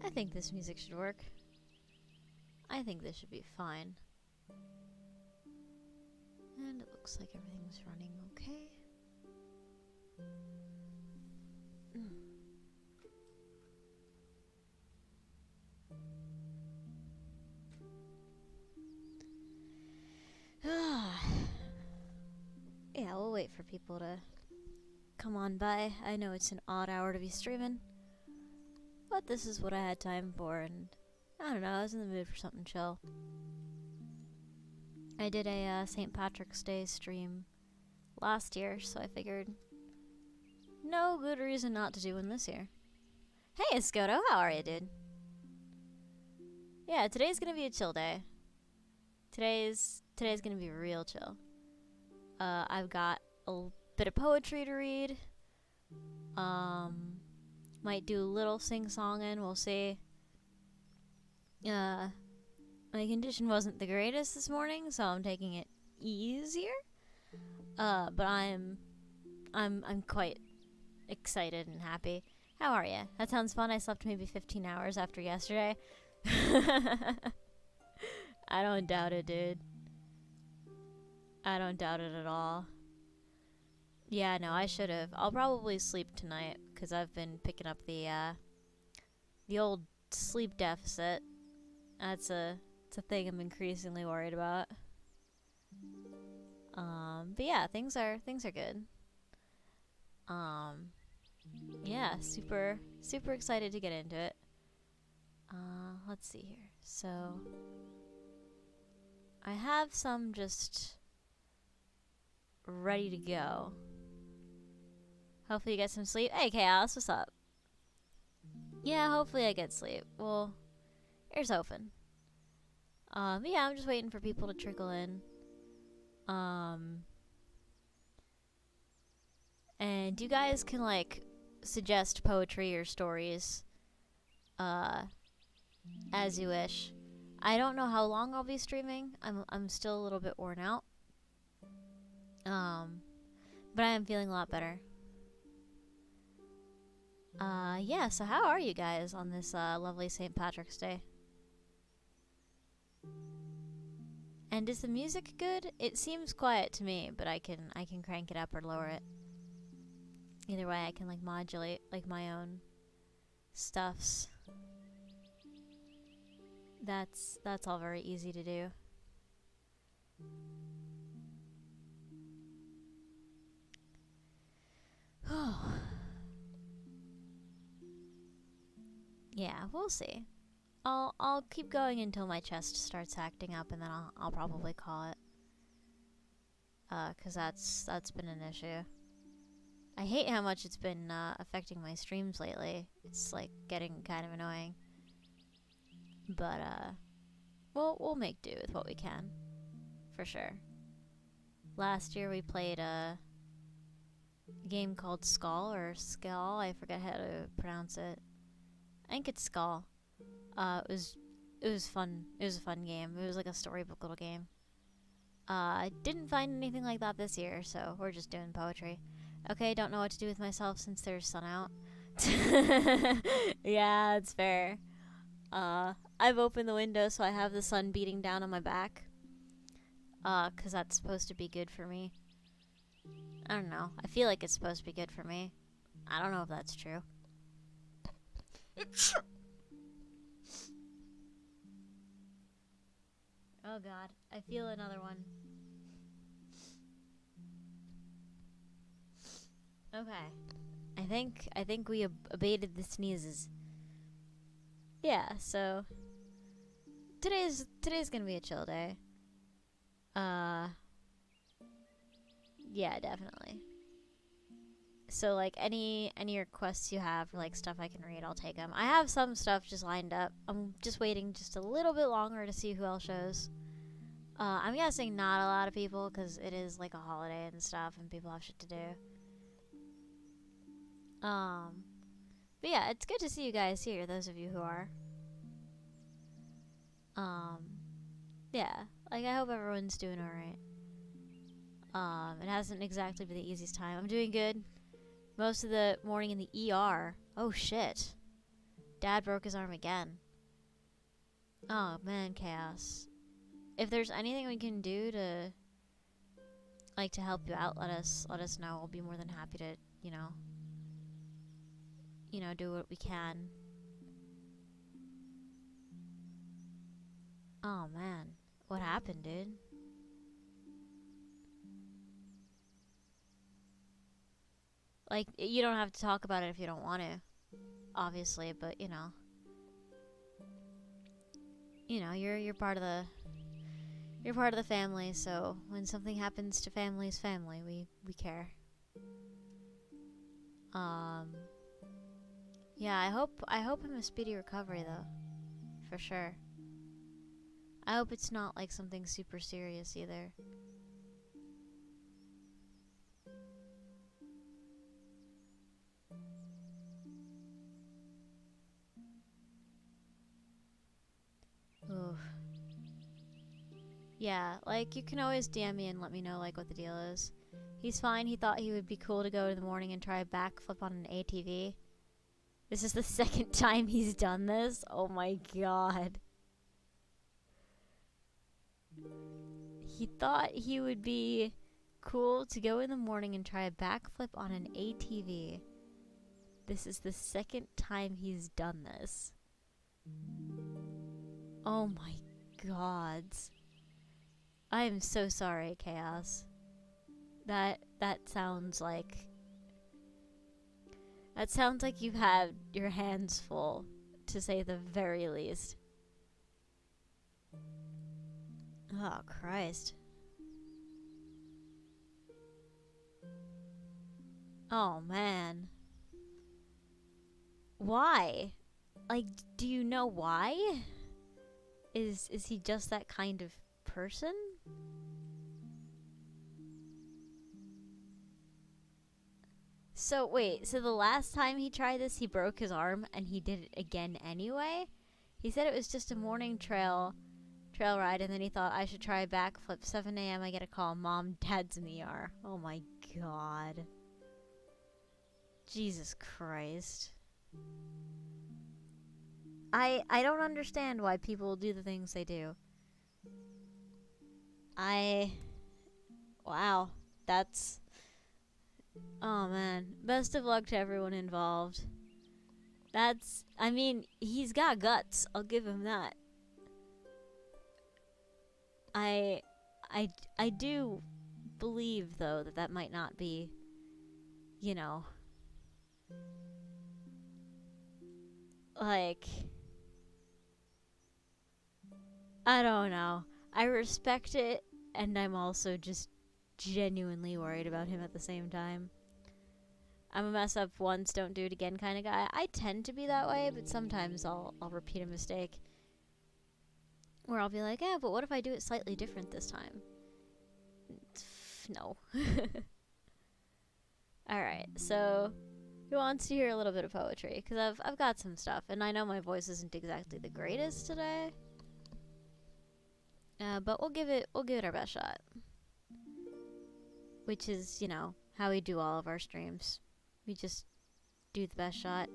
I think this music should work. I think this should be fine. And it looks like everything's running okay. Yeah, we'll wait for people to come on by. I know it's an odd hour to be streaming, but this is what I had time for, and I don't know, I was in the mood for something chill. I did a St. Patrick's Day stream last year, so I figured no good reason not to do one this year. Hey, Escoto, how are you, dude? Yeah, today's gonna be a chill day. Today's gonna be real chill. I've got a bit of poetry to read. Might do a little sing-songing, we'll see. My condition wasn't the greatest this morning, so I'm taking it easier. But I'm quite excited and happy. How are you? That sounds fun. I slept maybe 15 hours after yesterday. I don't doubt it, dude. I don't doubt it at all. Yeah, no, I should have. I'll probably sleep tonight because I've been picking up the old sleep deficit. It's a thing I'm increasingly worried about. But yeah, things are good. Yeah, super excited to get into it. Let's see here. So I have some just ready to go. Hopefully you get some sleep. Hey, Chaos, what's up? Yeah, hopefully I get sleep. Well, here's hoping. Yeah, I'm just waiting for people to trickle in. And you guys can, like, suggest poetry or stories, as you wish. I don't know how long I'll be streaming. I'm still a little bit worn out. But I am feeling a lot better. Yeah, so how are you guys on this, lovely St. Patrick's Day? And is the music good? It seems quiet to me, but I can crank it up or lower it. Either way, I can, like, modulate, like, my own stuffs. That's all very easy to do. Yeah, we'll see. I'll keep going until my chest starts acting up, and then I'll probably call it. 'Cause that's been an issue. I hate how much it's been affecting my streams lately. It's like getting kind of annoying. But we'll make do with what we can, for sure. Last year we played a game called Skull or Skull. I forget how to pronounce it. I think it's Skull. It was fun. It was a fun game. It was like a storybook little game. I didn't find anything like that this year, so we're just doing poetry. Okay, don't know what to do with myself since there's sun out. Yeah, it's fair. I've opened the window so I have the sun beating down on my back. 'Cause that's supposed to be good for me. I don't know. I feel like it's supposed to be good for me. I don't know if that's true. Oh god, I feel another one. Okay. I think we abated the sneezes. Yeah, so today's gonna be a chill day. Yeah, definitely. So, like, any requests you have for, like, stuff I can read, I'll take them. I have some stuff just lined up. I'm just waiting just a little bit longer to see who else shows. I'm guessing not a lot of people, because it is, like, a holiday and stuff, and people have shit to do. But yeah, it's good to see you guys here, those of you who are. Yeah, like, I hope everyone's doing alright. It hasn't exactly been the easiest time. I'm doing good. Most of the morning in the ER. Oh, shit. Dad broke his arm again. Oh man, Chaos. If there's anything we can do to, like, to help you out, let us know. We'll be more than happy to, do what we can. Oh man, what happened, dude? Like, you don't have to talk about it if you don't want to, obviously, but you're part of the family, so when something happens to family's family, we care. Yeah, I hope him a speedy recovery though. For sure. I hope it's not like something super serious either. Oof. Yeah, like, you can always DM me and let me know, like, what the deal is. He's fine. He thought he would be cool to go in the morning and try a backflip on an ATV. This is the second time he's done this. Oh my god. He thought he would be cool to go in the morning and try a backflip on an ATV. This is the second time he's done this. Oh my gods. I am so sorry, Chaos. That sounds like... That sounds like you've had your hands full, to say the very least. Oh, Christ. Oh, man. Why? Like, do you know why? Is he just that kind of person? So, wait, so the last time he tried this, he broke his arm, and he did it again anyway? He said it was just a morning trail ride, and then he thought, I should try a backflip. 7 a.m. I get a call. Mom, Dad's in the ER. Oh my god. Jesus Christ. I don't understand why people do the things they do. Wow. That's... Oh man. Best of luck to everyone involved. I mean, he's got guts. I'll give him that. I do believe, though, that might not be, like, I don't know. I respect it, and I'm also just genuinely worried about him at the same time. I'm a mess up once, don't do it again kind of guy. I tend to be that way, but sometimes I'll repeat a mistake. Or I'll be like, yeah, but what if I do it slightly different this time? No. Alright, so who wants to hear a little bit of poetry? Because I've got some stuff, and I know my voice isn't exactly the greatest today. But we'll give it our best shot. Which is, how we do all of our streams. We just do the best shot.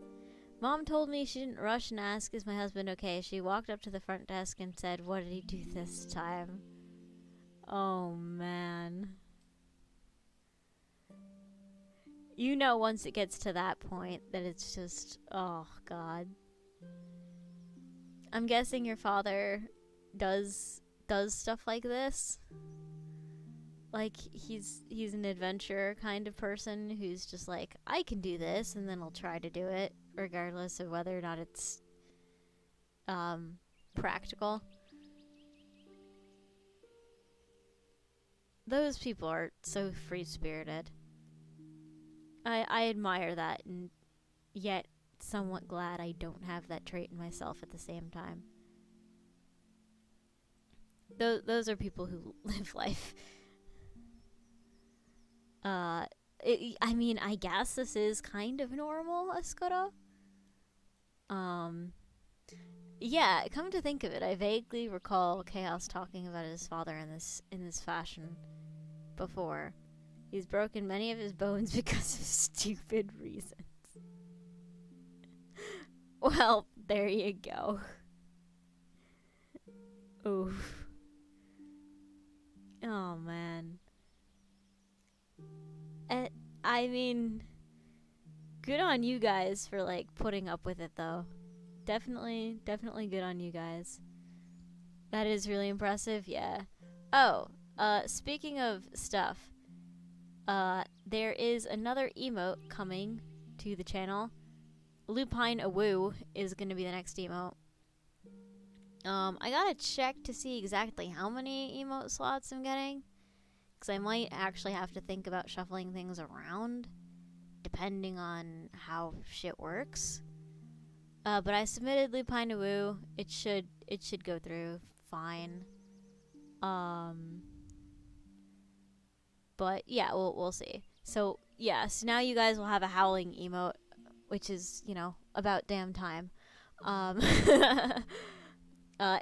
Mom told me she didn't rush and ask, is my husband okay? She walked up to the front desk and said, what did he do this time? Oh, man. You know once it gets to that point that it's just, oh, God. I'm guessing your father does stuff like this. Like, he's an adventurer kind of person who's just like, I can do this, and then I'll try to do it, regardless of whether or not it's practical. Those people are so free-spirited. I admire that, and yet somewhat glad I don't have that trait in myself at the same time. Those are people who live life. I mean, I guess this is kind of normal, Escoto. Yeah, come to think of it, I vaguely recall Chaos talking about his father in this fashion before. He's broken many of his bones because of stupid reasons. Well, There you go. Oof. Oh, man. I mean, good on you guys for, like, putting up with it, though. Definitely good on you guys. That is really impressive, yeah. Oh, speaking of stuff, there is another emote coming to the channel. Lupine Awoo is gonna be the next emote. I gotta check to see exactly how many emote slots I'm getting, because I might actually have to think about shuffling things around, depending on how shit works. But I submitted Lupine Awoo. It should go through fine. But yeah, we'll see. So yeah, so now you guys will have a howling emote, which is, you know, about damn time.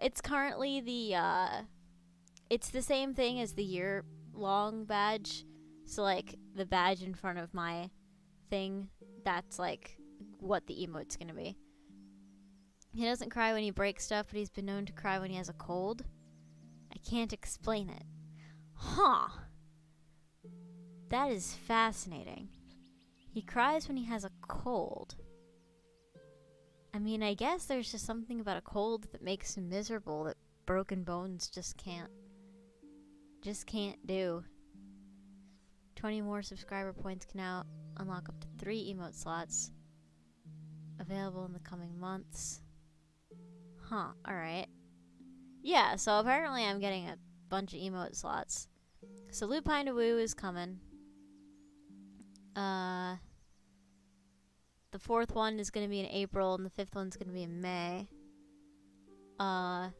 It's currently it's the same thing as the year-long badge. So, like, the badge in front of my thing, that's, like, what the emote's gonna be. He doesn't cry when he breaks stuff, but he's been known to cry when he has a cold. I can't explain it. Huh. That is fascinating. He cries when he has a cold. I mean, I guess there's just something about a cold that makes him miserable that broken bones just can't do. 20 more subscriber points can now unlock up to 3 emote slots. Available in the coming months. Huh, alright. Yeah, so apparently I'm getting a bunch of emote slots. So Lupine Awoo is coming. The 4th one is going to be in April, and the 5th one's going to be in May. I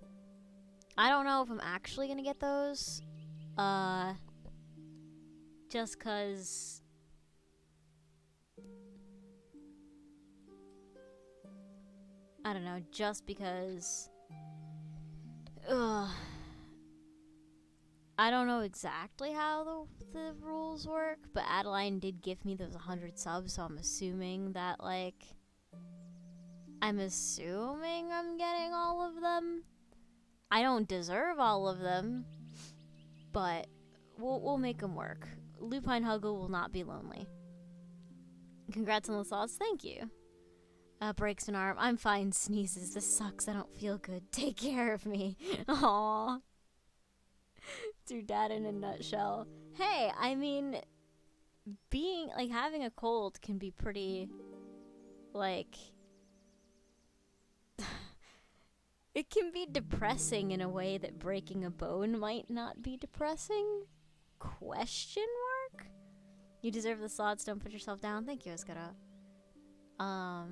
don't know if I'm actually going to get those. Just because... I don't know, just because... Ugh. I don't know exactly how the rules work, but Adeline did give me those 100 subs, so I'm assuming that, like... I'm getting all of them. I don't deserve all of them, but we'll make them work. Lupine Huggle will not be lonely. Congrats on the sauce, thank you. Breaks an arm. I'm fine, sneezes. This sucks, I don't feel good. Take care of me. Aww. It's your dad in a nutshell. Hey, I mean, having a cold can be pretty, like... It can be depressing in a way that breaking a bone might not be depressing? Question mark? You deserve the slots, don't put yourself down. Thank you, Escada. I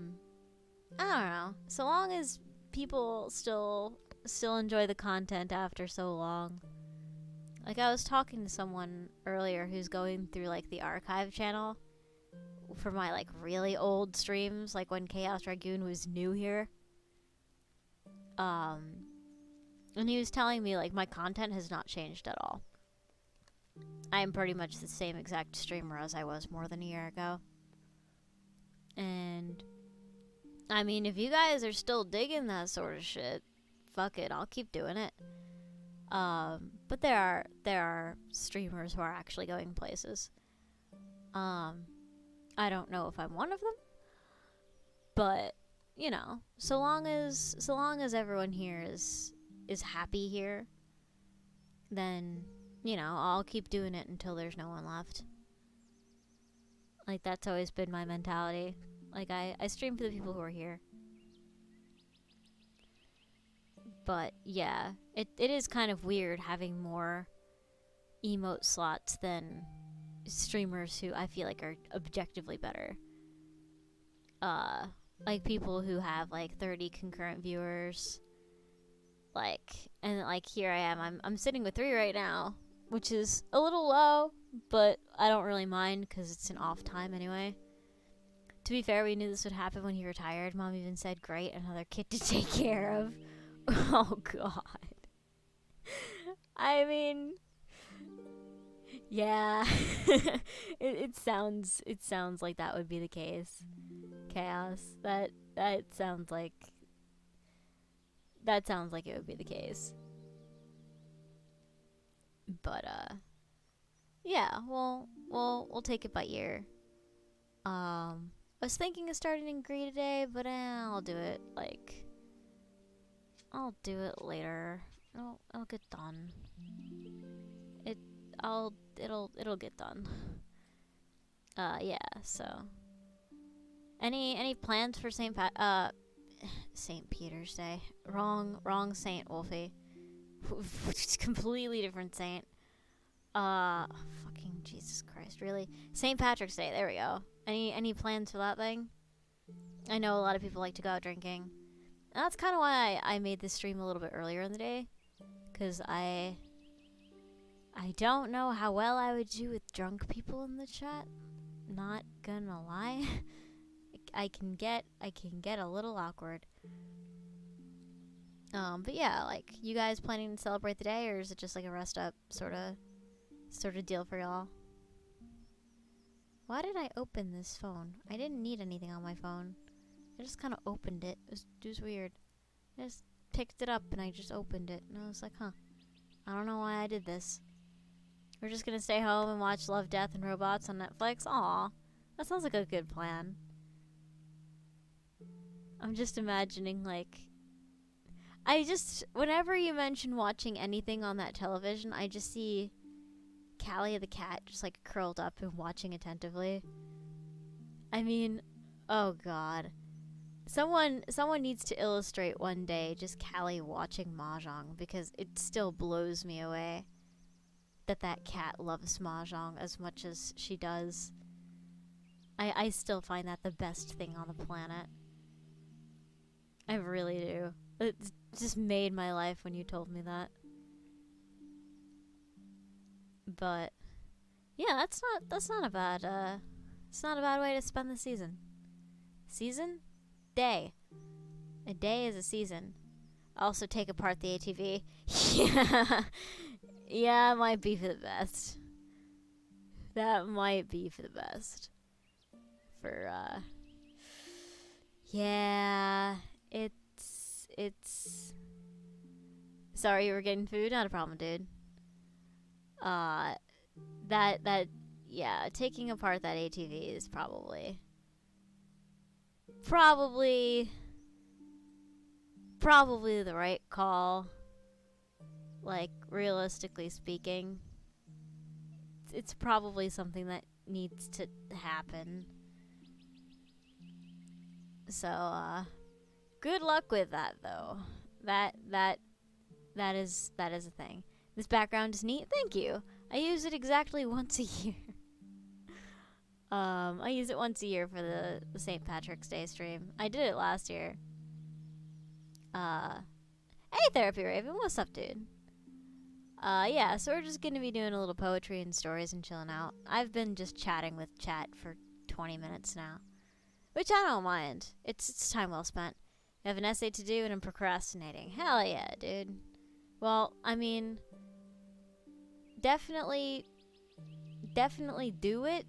don't know. So long as people still enjoy the content after so long. Like, I was talking to someone earlier who's going through, like, the archive channel for my, like, really old streams, like when Chaos Dragoon was new here. And he was telling me, like, my content has not changed at all. I am pretty much the same exact streamer as I was more than a year ago. And, I mean, if you guys are still digging that sort of shit, fuck it, I'll keep doing it. But there are streamers who are actually going places. I don't know if I'm one of them, but... You know, so long as everyone here is happy here, then, you know, I'll keep doing it until there's no one left. Like, that's always been my mentality. Like, I stream for the people who are here. But, yeah, it is kind of weird having more emote slots than streamers who I feel like are objectively better. Like, people who have, like, 30 concurrent viewers. Like, and, like, here I am. I'm sitting with 3 right now, which is a little low, but I don't really mind because it's an off time anyway. To be fair, we knew this would happen when he retired. Mom even said, great, another kid to take care of. Oh, God. I mean... Yeah. it sounds like that would be the case. Chaos. That sounds like that sounds like it would be the case. But yeah, we'll take it by ear. I was thinking of starting in Gree today, but I'll do it I'll do it later. It'll get done. It'll get done. Yeah. So, any plans for St. Peter's Day? Wrong Saint, Wolfie. Completely different saint. Fucking Jesus Christ, really? St. Patrick's Day. There we go. Any plans for that thing? I know a lot of people like to go out drinking. And that's kind of why I made this stream a little bit earlier in the day, because I don't know how well I would do with drunk people in the chat. Not gonna lie. I can get a little awkward. But yeah, like, you guys planning to celebrate the day, or is it just like a rest up sort of deal for y'all? Why did I open this phone? I didn't need anything on my phone. I just kind of opened it. It was weird. I just picked it up and I just opened it. And I was like, huh. I don't know why I did this. We're just gonna stay home and watch Love, Death, and Robots on Netflix? Aw. That sounds like a good plan. I'm just imagining, like... whenever you mention watching anything on that television, I just see Callie the cat just, like, curled up and watching attentively. I mean, oh god. Someone needs to illustrate one day just Callie watching Mahjong, because it still blows me away that cat loves Mahjong as much as she does. I still find that the best thing on the planet. I really do. It just made my life when you told me that. But yeah, that's not a bad it's not a bad way to spend the season. Season? Day. A day is a season. Also take apart the ATV. Yeah. Yeah, it might be for the best. That might be for the best. Yeah, it's sorry you were getting food? Not a problem, dude. Yeah, taking apart that ATV is probably the right call. Like, realistically speaking, it's probably something that needs to happen. So, good luck with that, though. That is a thing. This background is neat. Thank you. I use it exactly once a year. I use it once a year for the St. Patrick's Day stream. I did it last year. Hey, Therapy Raven, what's up, dude? Yeah, so we're just gonna be doing a little poetry and stories and chilling out. I've been just chatting with chat for 20 minutes now, which I don't mind. It's time well spent. I have an essay to do and I'm procrastinating. Hell yeah, dude. Well, I mean, definitely do it.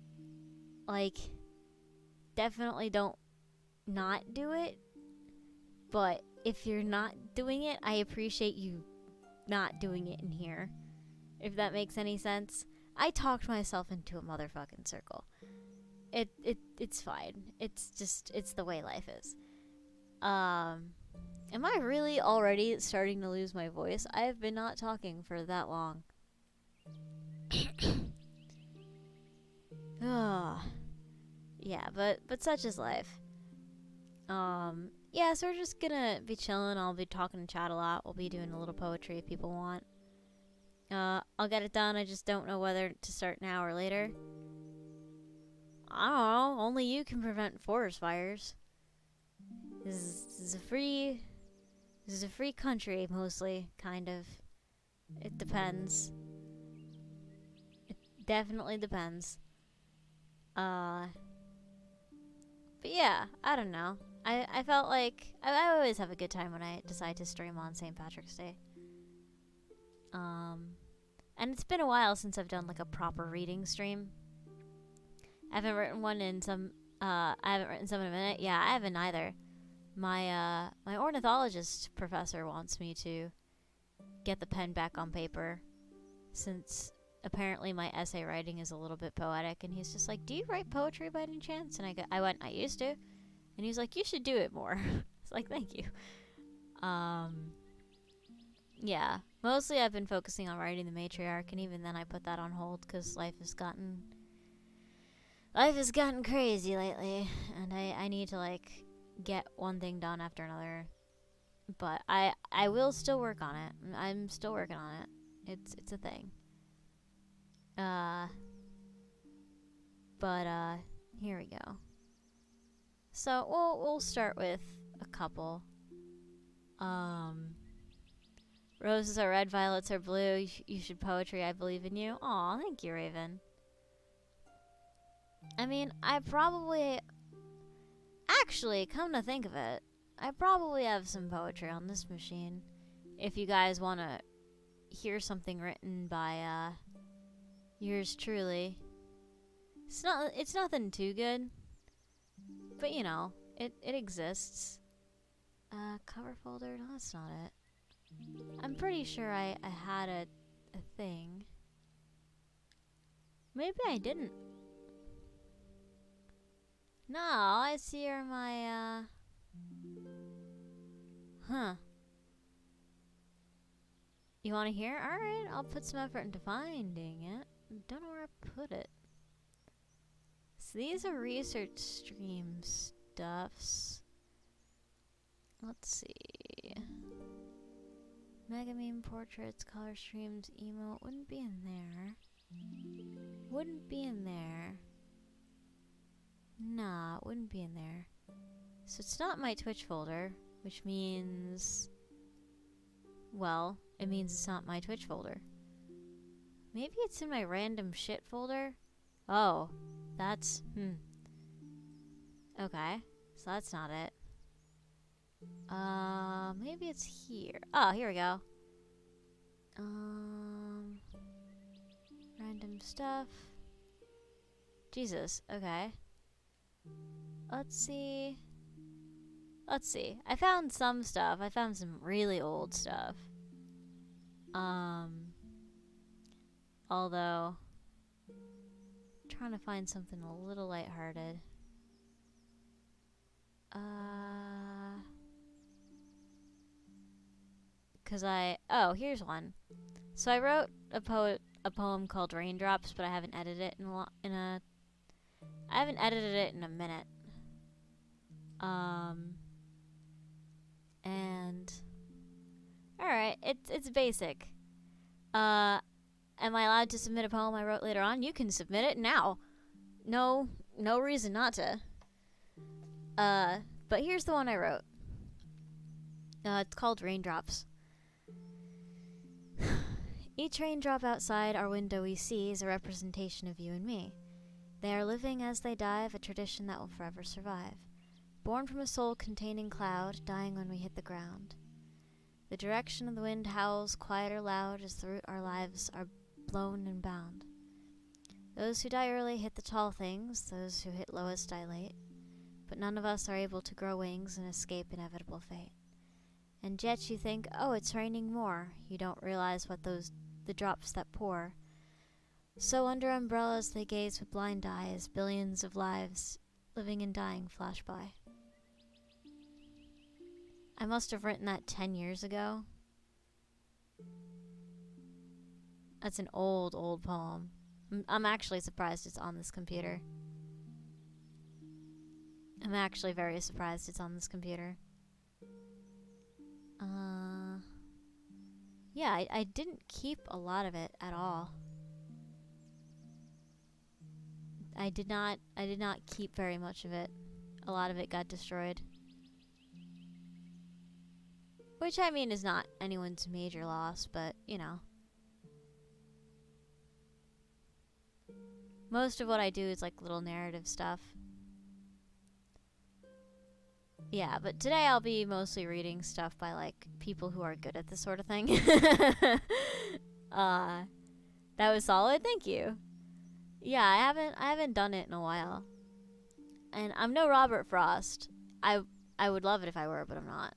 Like, definitely don't not do it. But if you're not doing it, I appreciate you not doing it in here. If that makes any sense. I talked myself into a motherfucking circle. It's fine. It's the way life is. Am I really already starting to lose my voice? I have been not talking for that long. Yeah, but such is life. Yeah, so we're just gonna be chilling. I'll be talking to chat a lot. We'll be doing a little poetry if people want. I'll get it done. I just don't know whether to start now or later. I don't know. Only you can prevent forest fires. This is a free country, mostly, kind of. It depends. It definitely depends. But yeah, I don't know. I felt like I always have a good time when I decide to stream on St. Patrick's Day. And it's been a while since I've done like a proper reading stream. I haven't written some in a minute. Yeah, I haven't either. my ornithologist professor wants me to get the pen back on paper, since apparently my essay writing is a little bit poetic, and he's just like, "Do you write poetry by any chance?" And I went, "I used to," and he's like, "You should do it more." It's like, "Thank you." Yeah, mostly I've been focusing on writing the matriarch, and even then I put that on hold because life has gotten crazy lately, and I need to like get one thing done after another. But I will still work on it. I'm still working on it. It's a thing. But here we go. So we'll start with a couple. Roses are red, violets are blue. You should poetry. I believe in you. Aw, thank you, Raven. I mean, actually, come to think of it, I probably have some poetry on this machine. If you guys want to hear something written by yours truly. It's nothing too good, but you know, it exists. Cover folder? No, that's not it. I'm pretty sure I had a thing. Maybe I didn't. No, I see are my, huh. You want to hear? Alright, I'll put some effort into finding it. Don't know where I put it. So these are research stream stuffs. Let's see. Mega meme portraits, color streams, emote. Wouldn't be in there. Wouldn't be in there. Nah, it wouldn't be in there. So it's not my Twitch folder, which means... well, it means it's not my Twitch folder. Maybe it's in my random shit folder? Oh, that's... Okay, so that's not it. Maybe it's here. Oh, here we go. Random stuff. Jesus, okay. Let's see. I found some stuff. I found some really old stuff. Although, I'm trying to find something a little lighthearted. Oh, here's one. So I wrote a poem called Raindrops, but I haven't edited it I haven't edited it in a minute. And alright, it's basic. Am I allowed to submit a poem I wrote later on? You can submit it now. No reason not to. But here's the one I wrote. It's called Raindrops. Each raindrop outside our window we see is a representation of you and me. They are living as they die of a tradition that will forever survive. Born from a soul containing cloud, dying when we hit the ground. The direction of the wind howls quiet or loud as the root our lives are blown and bound. Those who die early hit the tall things, those who hit lowest die late. But none of us are able to grow wings and escape inevitable fate. And yet you think, oh, it's raining more. You don't realize what the drops that pour. So under umbrellas they gaze with blind eyes, billions of lives living and dying flash by. I must have written that 10 years ago. That's an old poem. I'm actually surprised it's on this computer. I'm actually very surprised it's on this computer. Yeah, I didn't keep a lot of it at all. I did not keep very much of it. A lot of it got destroyed. Which, I mean, is not anyone's major loss, but, you know. Most of what I do is, like, little narrative stuff. Yeah, but today I'll be mostly reading stuff by, like, people who are good at this sort of thing. That was solid, thank you. Yeah, I haven't done it in a while. And I'm no Robert Frost. I I would love it if I were, but I'm not.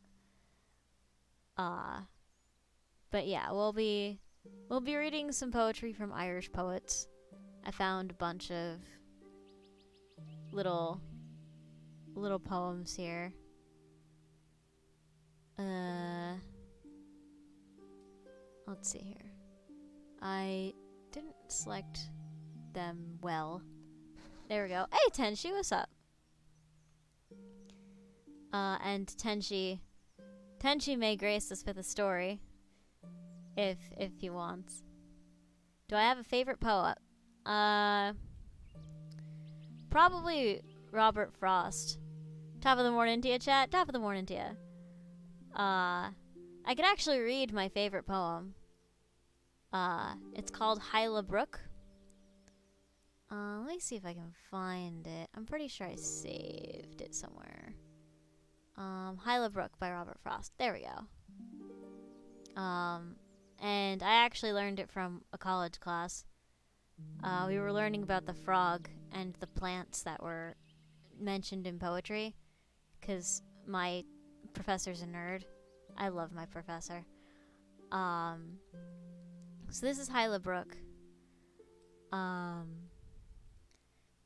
But yeah, we'll be reading some poetry from Irish poets. I found a bunch of little poems here. Let's see here. I didn't select them well. There we go. Hey, Tenshi, what's up? And Tenshi may grace us with a story, if he wants. Do I have a favorite poet? Probably Robert Frost. Top of the morning to you, chat. Top of the morning to you. I could actually read my favorite poem. It's called Hyla Brook. Let me see if I can find it. I'm pretty sure I saved it somewhere. Hyla Brook by Robert Frost. There we go. And I actually learned it from a college class. We were learning about the frog and the plants that were mentioned in poetry, because my professor's a nerd. I love my professor. So this is Hyla Brook.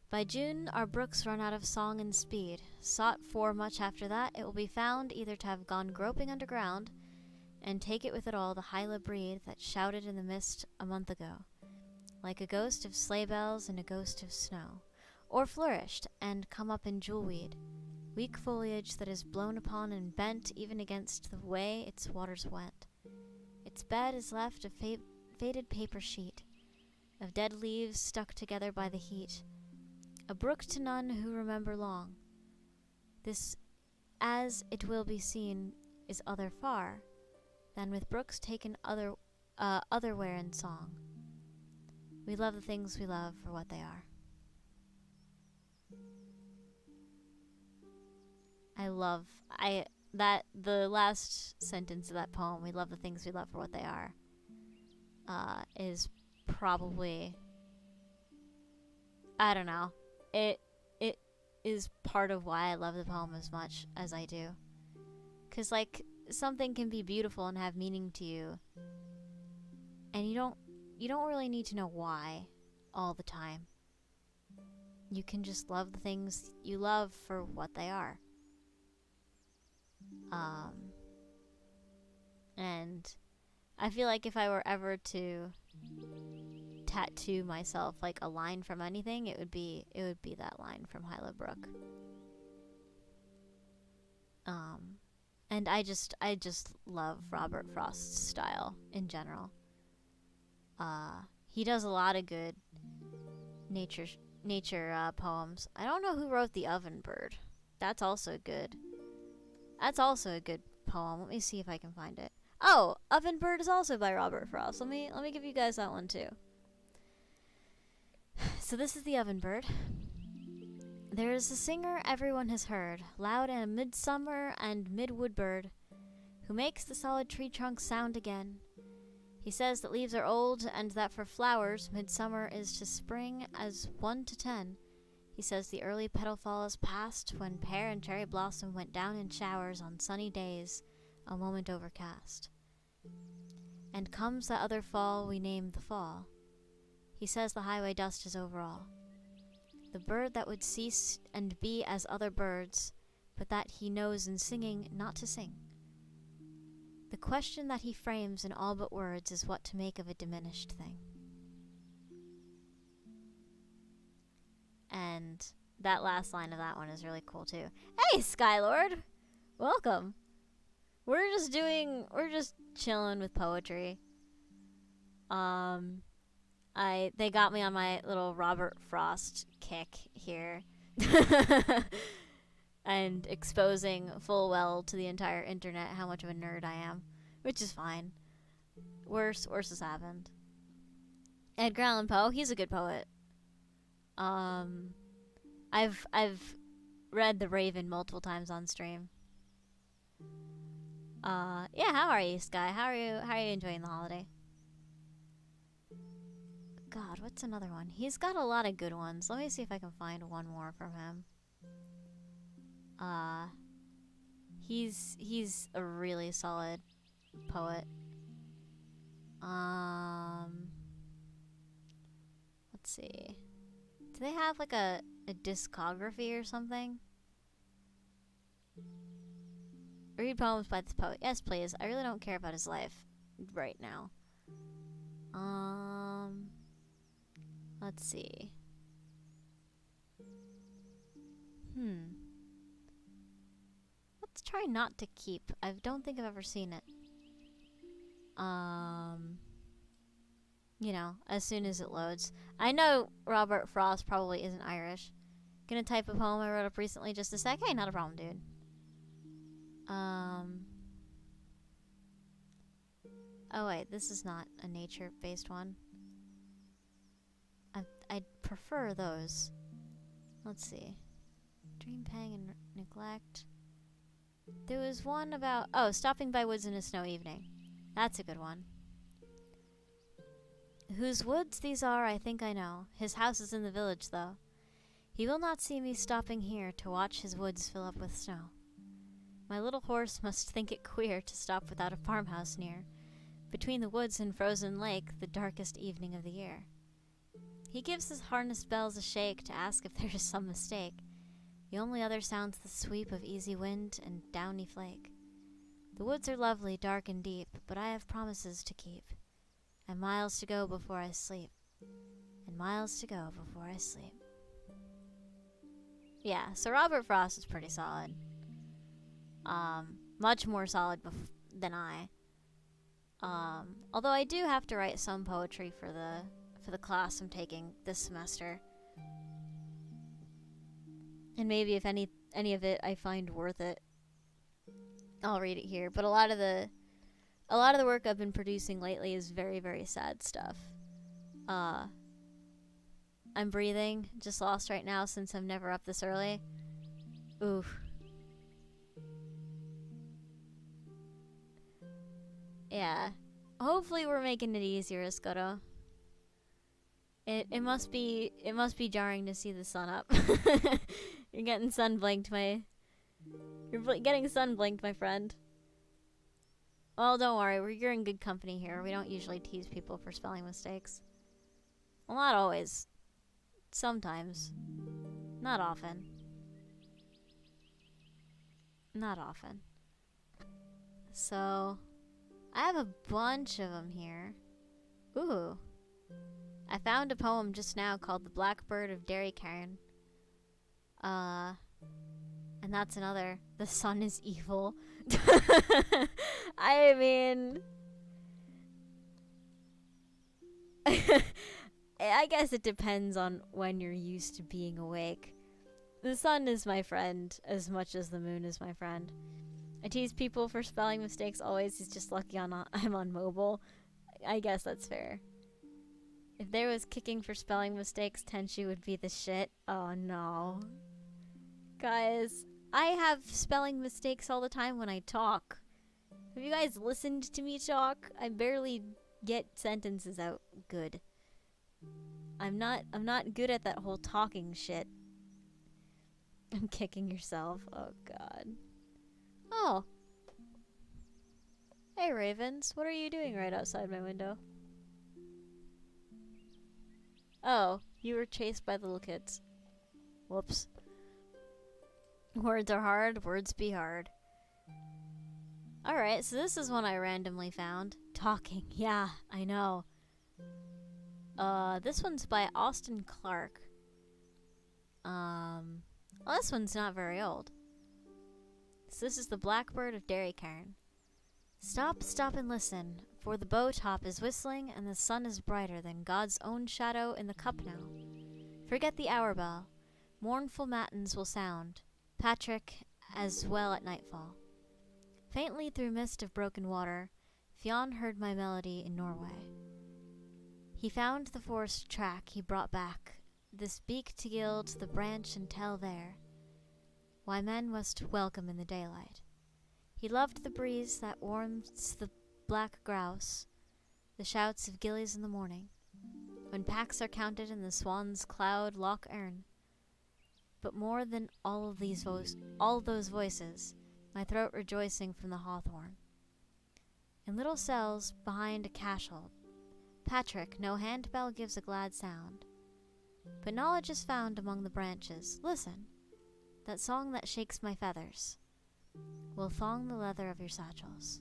By June, our brooks run out of song and speed. Sought for much after that, it will be found either to have gone groping underground, and take it with it all the Hyla breed that shouted in the mist a month ago, like a ghost of sleigh bells and a ghost of snow, or flourished and come up in jewelweed, weak foliage that is blown upon and bent even against the way its waters went. Its bed is left a faded paper sheet, of dead leaves stuck together by the heat, a brook to none who remember long. This, as it will be seen, is other far, than with brooks taken otherwhere in song. We love the things we love for what they are. The last sentence of that poem, we love the things we love for what they are, is probably, I don't know, it is part of why I love the poem as much as I do. 'Cause like, something can be beautiful and have meaning to you, and you don't really need to know why all the time. You can just love the things you love for what they are. And I feel like if I were ever to tattoo myself like a line from anything, it would be that line from Hyla Brook. And I just love Robert Frost's style in general. He does a lot of good nature poems. I don't know who wrote The Oven Bird. That's also good. That's also a good poem. Let me see if I can find it. Oh, Oven Bird is also by Robert Frost. Let me give you guys that one too. So this is The Oven Bird. There is a singer everyone has heard, loud and a midsummer and midwood bird, who makes the solid tree trunks sound again. He says that leaves are old, and that for flowers, midsummer is to spring as 1 to 10. He says the early petal fall is past, when pear and cherry blossom went down in showers on sunny days, a moment overcast. And comes that other fall we name the fall. He says the highway dust is over all. The bird that would cease and be as other birds, but that he knows in singing not to sing. The question that he frames in all but words is what to make of a diminished thing. And that last line of that one is really cool too. Hey, Skylord! Welcome! We're just chilling with poetry. They got me on my little Robert Frost kick here. And exposing full well to the entire internet how much of a nerd I am. Which is fine. Worse has happened. Edgar Allan Poe, he's a good poet. I've read The Raven multiple times on stream. Yeah, how are you, Sky? How are you enjoying the holiday? God, what's another one? He's got a lot of good ones. Let me see if I can find one more from him. He's a really solid poet. Let's see. Do they have like a discography or something? Read poems by this poet. Yes, please. I really don't care about his life right now. Let's see. Let's try not to keep. I don't think I've ever seen it. You know, as soon as it loads. I know Robert Frost probably isn't Irish. Gonna type a poem I wrote up recently just a sec. Hey, not a problem, dude. Oh wait, this is not a nature-based one. I'd prefer those. Let's see. Dream, pang, and neglect. There was one about... Oh, stopping by woods in a snow evening. That's a good one. Whose woods these are, I think I know. His house is in the village, though. He will not see me stopping here to watch his woods fill up with snow. My little horse must think it queer to stop without a farmhouse near, between the woods and frozen lake, the darkest evening of the year. He gives his harness bells a shake to ask if there is some mistake. The only other sound's the sweep of easy wind and downy flake. The woods are lovely, dark and deep, but I have promises to keep, and miles to go before I sleep, and miles to go before I sleep. Yeah, so Robert Frost is pretty solid. Much more solid than I. Although I do have to write some poetry for the class I'm taking this semester. And maybe if any of it I find worth it, I'll read it here. But a lot of the work I've been producing lately is very, very sad stuff. I'm breathing, just lost right now since I'm never up this early. Oof. Yeah. Hopefully we're making it easier, Escoto. It must be jarring to see the sun up. You're getting sun blinked, my friend. Well, don't worry, you're in good company here. We don't usually tease people for spelling mistakes. Well, not always. Sometimes. Not often. Not often. So, I have a bunch of them here. Ooh. I found a poem just now called The Blackbird of Derry Cairn. And that's another. The sun is evil. I mean... I guess it depends on when you're used to being awake. The sun is my friend as much as the moon is my friend. I tease people for spelling mistakes always. He's just lucky I'm on mobile. I guess that's fair. If there was kicking for spelling mistakes, Tenchi would be the shit. Oh no. Guys, I have spelling mistakes all the time when I talk. Have you guys listened to me talk? I barely get sentences out good. I'm not good at that whole talking shit. I'm kicking yourself. Oh god. Oh. Hey Ravens, what are you doing right outside my window? Oh, you were chased by the little kids. Whoops. Words are hard, words be hard. Alright, so this is one I randomly found. Talking, yeah, I know. This one's by Austin Clark. Well, this one's not very old. So this is The Blackbird of Derry Cairn. Stop, stop and listen, for the bow top is whistling and the sun is brighter than God's own shadow in the cup now. Forget the hour bell. Mournful matins will sound, Patrick as well at nightfall. Faintly through mist of broken water, Fionn heard my melody in Norway. He found the forest track he brought back, this beak to gild the branch and tell there why men must welcome in the daylight. He loved the breeze that warms the black grouse, the shouts of gillies in the morning, when packs are counted and the swans cloud Loch Earn. But more than all those voices, my throat rejoicing from the hawthorn. In little cells behind a cashel, Patrick, no handbell gives a glad sound. But knowledge is found among the branches. Listen, that song that shakes my feathers will thong the leather of your satchels.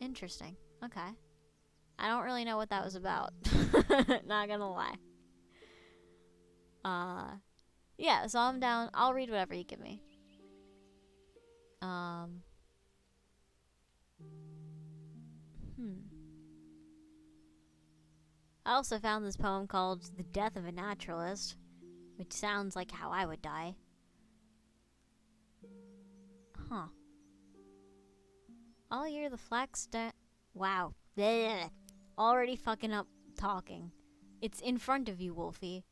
Interesting. Okay. I don't really know what that was about. Not gonna lie. Yeah, so I'm down. I'll read whatever you give me. I also found this poem called The Death of a Naturalist, which sounds like how I would die. Huh. All year the flax wow. Blech. Already fucking up talking. It's in front of you, Wolfie.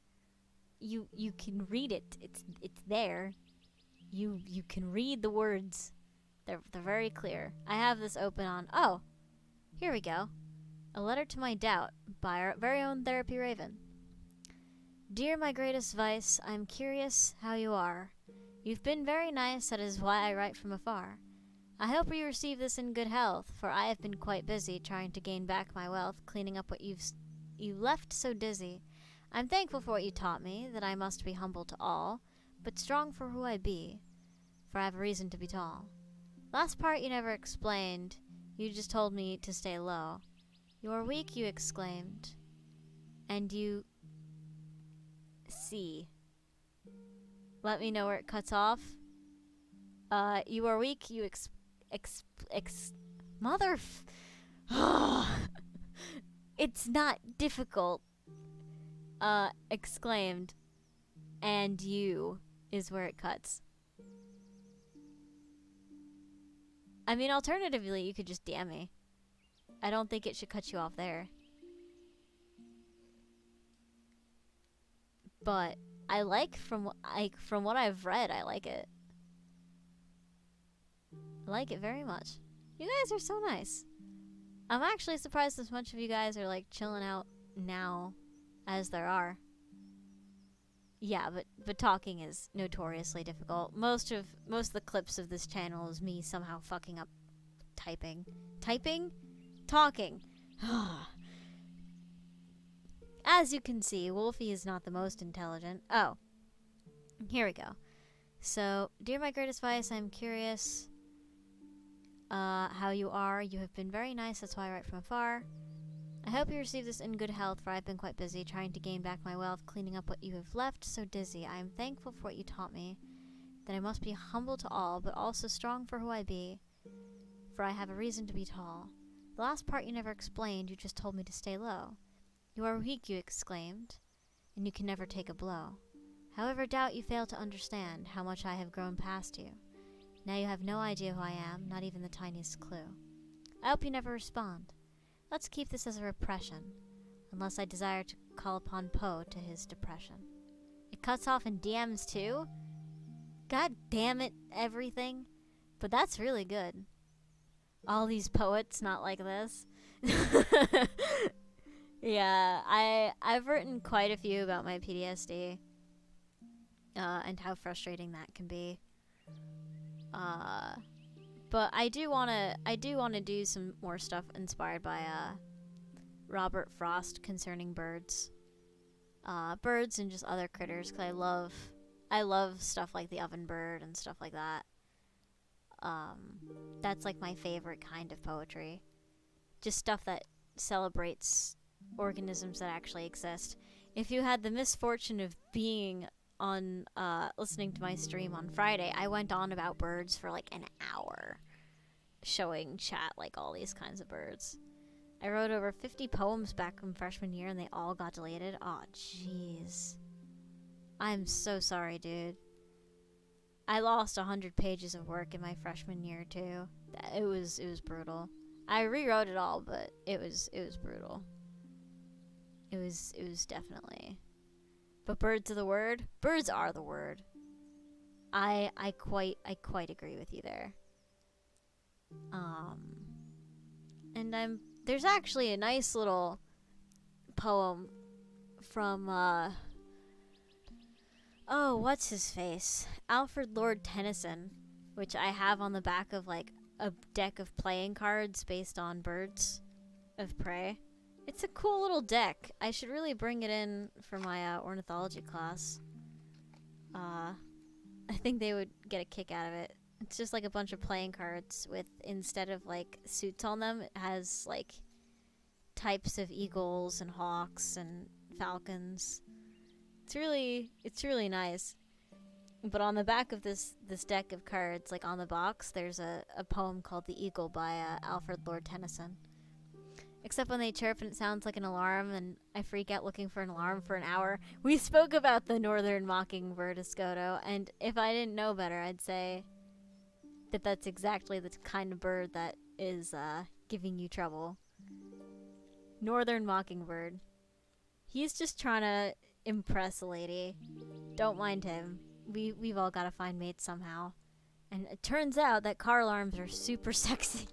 You can read it. It's there. You can read the words. They're very clear. I have this open on. Oh, here we go. A letter to my doubt by our very own Therapy Raven. Dear my greatest vice, I'm curious how you are. You've been very nice, that is why I write from afar. I hope you receive this in good health, for I have been quite busy trying to gain back my wealth, cleaning up what you left so dizzy. I'm thankful for what you taught me, that I must be humble to all, but strong for who I be, for I have a reason to be tall. Last part you never explained, you just told me to stay low. You are weak, you exclaimed, and you see. Let me know where it cuts off. You are weak, you it's not difficult. Exclaimed, and you is where it cuts. I mean, alternatively, you could just DM me. I don't think it should cut you off there. But I like from what I've read, I like it. I like it very much. You guys are so nice. I'm actually surprised as much of you guys are like chilling out now as there are. Yeah, but talking is notoriously difficult. Most of the clips of this channel is me somehow fucking up typing. Talking. As you can see, Wolfie is not the most intelligent. Oh. Here we go. So, dear my greatest vice, I'm curious how you are. You have been very nice, that's why I write from afar. I hope you receive this in good health, for I've been quite busy trying to gain back my wealth, cleaning up what you have left so dizzy. I am thankful for what you taught me, that I must be humble to all, but also strong for who I be, for I have a reason to be tall. The last part you never explained, you just told me to stay low. You are weak, you exclaimed, and you can never take a blow. However, doubt you fail to understand how much I have grown past you. Now you have no idea who I am, not even the tiniest clue. I hope you never respond. Let's keep this as a repression, unless I desire to call upon Poe to his depression. It cuts off in DMs too? God damn it, everything. But that's really good. All these poets not like this. Yeah, I've written quite a few about my PTSD. And how frustrating that can be. But I do wanna do some more stuff inspired by Robert Frost concerning birds. Birds and just other critters, because I love stuff like the oven bird and stuff like that. That's like my favorite kind of poetry. Just stuff that celebrates organisms that actually exist. If you had the misfortune of being on listening to my stream on Friday, I went on about birds for like an hour, showing chat like all these kinds of birds. I wrote over 50 poems back from freshman year and they all got deleted. Aw, jeez. I'm so sorry, dude. I lost 100 pages of work in my freshman year too. It was brutal. I rewrote it all, but it was brutal. It was definitely. But birds are the word. Birds are the word. I quite agree with you there. And there's actually a nice little poem from oh, what's his face? Alfred Lord Tennyson. which I have on the back of like a deck of playing cards based on birds of prey. It's a cool little deck. I should really bring it in for my ornithology class. I think they would get a kick out of it. It's just like a bunch of playing cards with, instead of like suits on them, it has like types of eagles and hawks and falcons. It's really nice. But on the back of this deck of cards, like on the box, there's a poem called The Eagle by Alfred Lord Tennyson. Except when they chirp and it sounds like an alarm, and I freak out looking for an alarm for an hour. We spoke about the northern mockingbird, Escoto, and if I didn't know better, I'd say that that's exactly the kind of bird that is giving you trouble. Northern mockingbird. He's just trying to impress a lady. Don't mind him. We've all got to find mates somehow. And it turns out that car alarms are super sexy.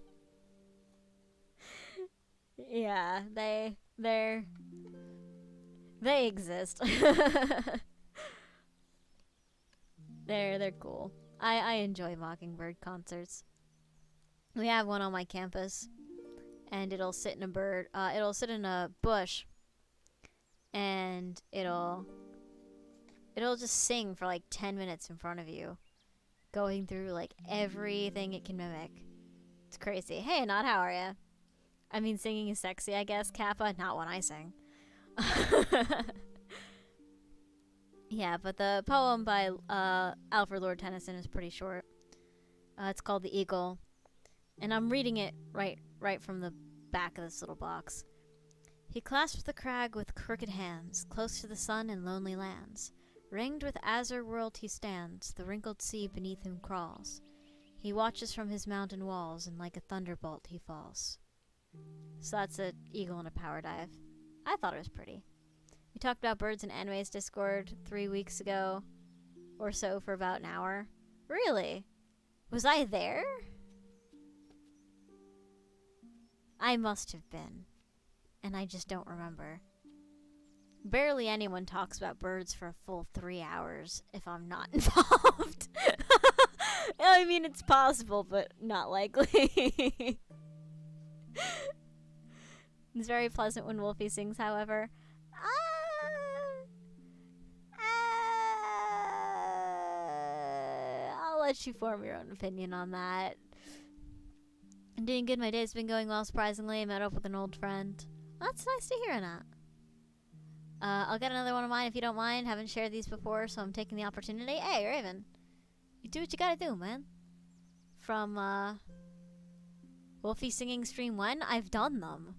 Yeah, they exist. They're cool. I enjoy mockingbird concerts. We have one on my campus, and it'll sit in a bush, and it'll just sing for like 10 minutes in front of you, going through like everything it can mimic. It's crazy. Hey, Not, how are ya? I mean, singing is sexy, I guess, Kappa. Not when I sing. Yeah, but the poem by Alfred Lord Tennyson is pretty short. It's called The Eagle, and I'm reading it right from the back of this little box. He clasps the crag with crooked hands, close to the sun in lonely lands. Ringed with azure world he stands, the wrinkled sea beneath him crawls. He watches from his mountain walls, and like a thunderbolt he falls. So that's an eagle in a power dive. I thought it was pretty. We talked about birds in Anime's Discord 3 weeks ago or so for about an hour. Really? Was I there? I must have been. And I just don't remember. Barely anyone talks about birds for a full 3 hours if I'm not involved. I mean, it's possible, but not likely. It's very pleasant when Wolfie sings, however. I'll let you form your own opinion on that. I'm doing good. My day's been going well, surprisingly. I met up with an old friend. That's nice to hear that. I'll get another one of mine if you don't mind. Haven't shared these before, so I'm taking the opportunity. Hey, Raven. You do what you gotta do, man. From, Wolfie singing stream 1? I've done them.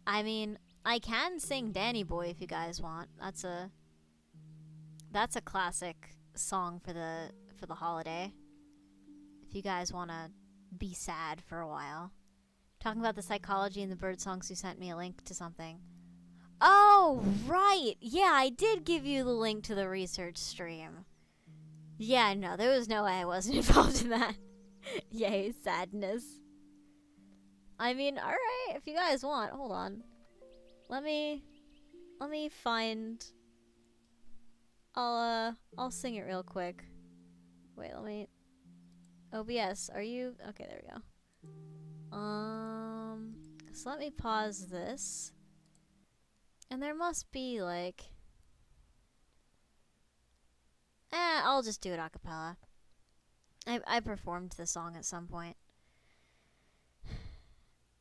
I mean, I can sing Danny Boy if you guys want. That's a classic song for the holiday. If you guys want to be sad for a while. Talking about the psychology in the bird songs, you sent me a link to something. Oh, right. Yeah, I did give you the link to the research stream. Yeah, no, there was no way I wasn't involved in that. Yay, sadness. I mean, alright, if you guys want, hold on. Let me find... I'll sing it real quick. Wait, let me... OBS, are you... Okay, there we go. So let me pause this. And there must be, like... I'll just do it a cappella. I performed the song at some point.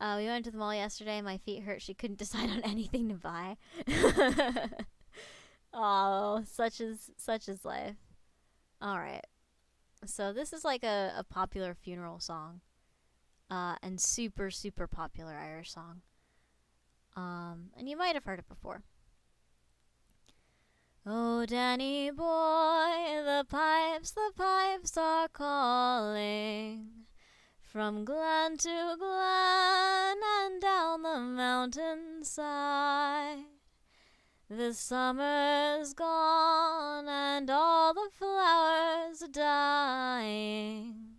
We went to the mall yesterday. My feet hurt. She couldn't decide on anything to buy. Oh, such is life. Alright. So this is like a popular funeral song. And super, super popular Irish song. And you might have heard it before. Oh, Danny boy, the pipes are calling. From glen to glen and down the mountainside. The summer's gone and all the flowers are dying.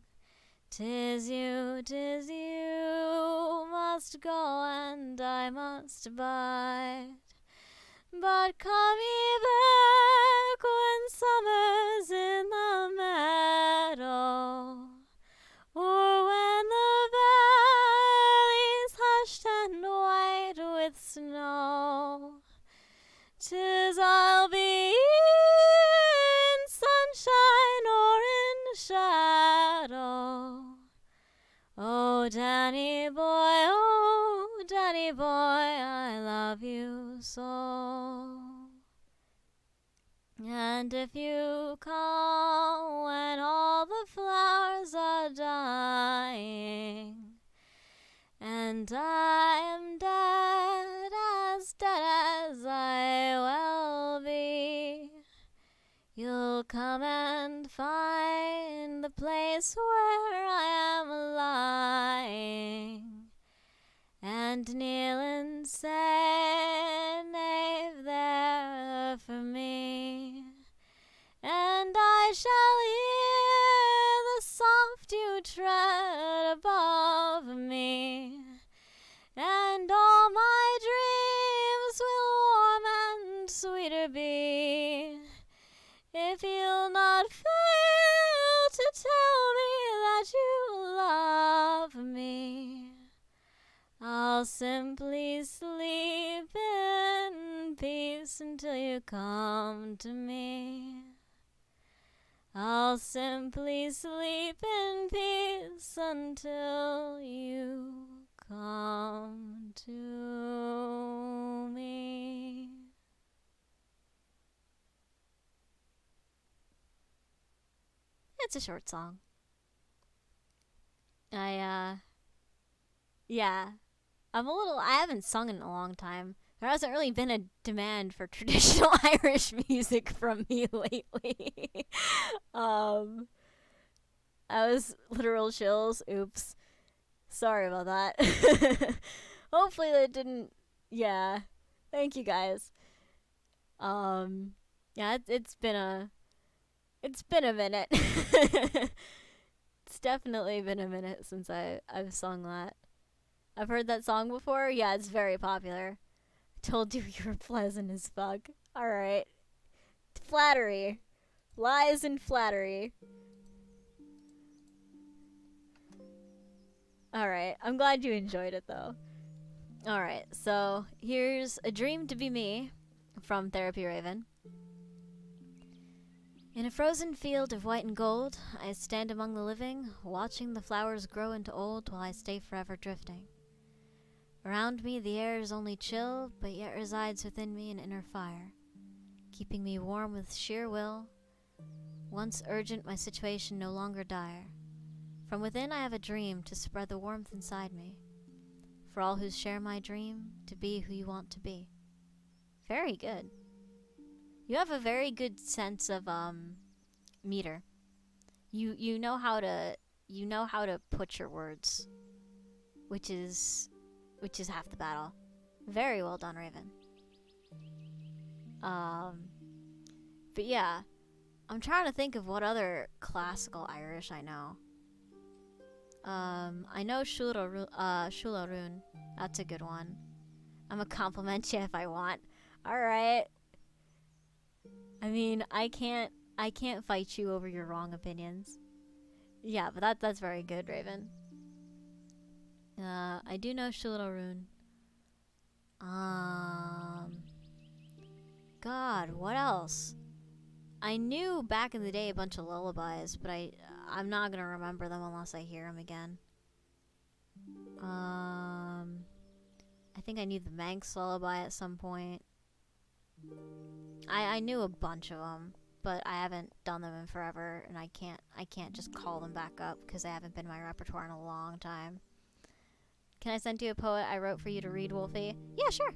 'Tis you must go and I must bide. But come ye back when summer's in the meadow. Danny boy, I love you so. And if you come when all the flowers are dying, and I am dead as I will be, you'll come and find the place where I am lying, and kneel and say, "Knave there for me." And I shall hear the soft dew tread above me, and all my dreams will warm and sweeter be, if you'll not fail to tell me that you love me. I'll simply sleep in peace until you come to me. I'll simply sleep in peace until you come to me. It's a short song. Yeah. I haven't sung in a long time. There hasn't really been a demand for traditional Irish music from me lately. I was literal chills. Oops. Sorry about that. Hopefully that didn't. Yeah. Thank you guys. Yeah, it's been a minute. It's definitely been a minute since I've sung that. I've heard that song before. Yeah, it's very popular. I told you you were pleasant as fuck. Alright. Flattery. Lies and flattery. Alright, I'm glad you enjoyed it though. Alright, so here's A Dream to Be Me from Therapy Raven. In a frozen field of white and gold, I stand among the living, watching the flowers grow into old while I stay forever drifting. Around me the air is only chill, but yet resides within me an inner fire, keeping me warm with sheer will. Once urgent, my situation no longer dire. From within I have a dream to spread the warmth inside me, for all who share my dream to be who you want to be. Very good. You have a very good sense of meter. You know how to put your words, which is half the battle. Very well done, Raven. But yeah, I'm trying to think of what other classical Irish I know. I know Shula Rune. That's a good one. I'm a compliment you if I want. Alright. I mean, I can't fight you over your wrong opinions. Yeah, but that's very good, Raven. I do know Shula Rune. God, what else? I knew back in the day a bunch of lullabies, but I'm not gonna remember them unless I hear them again. I think I knew the Manx lullaby at some point. I knew a bunch of them, but I haven't done them in forever, and I can't just call them back up because they haven't been in my repertoire in a long time. Can I send you a poet I wrote for you to read, Wolfie? Yeah, sure.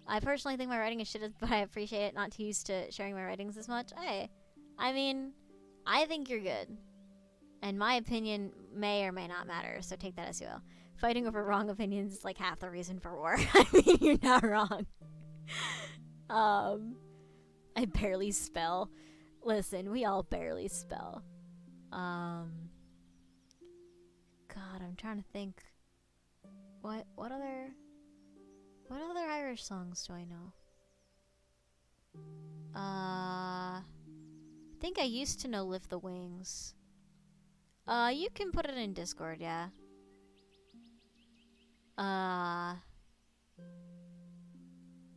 I personally think my writing is shit, but I appreciate it. Not too used to sharing my writings as much. Hey, I mean, I think you're good, and my opinion may or may not matter, so take that as you will. Fighting over wrong opinions is like half the reason for war. I mean, you're not wrong. I barely spell. Listen, we all barely spell. God, I'm trying to think. What other Irish songs do I know? I think I used to know Lift the Wings. You can put it in Discord, yeah.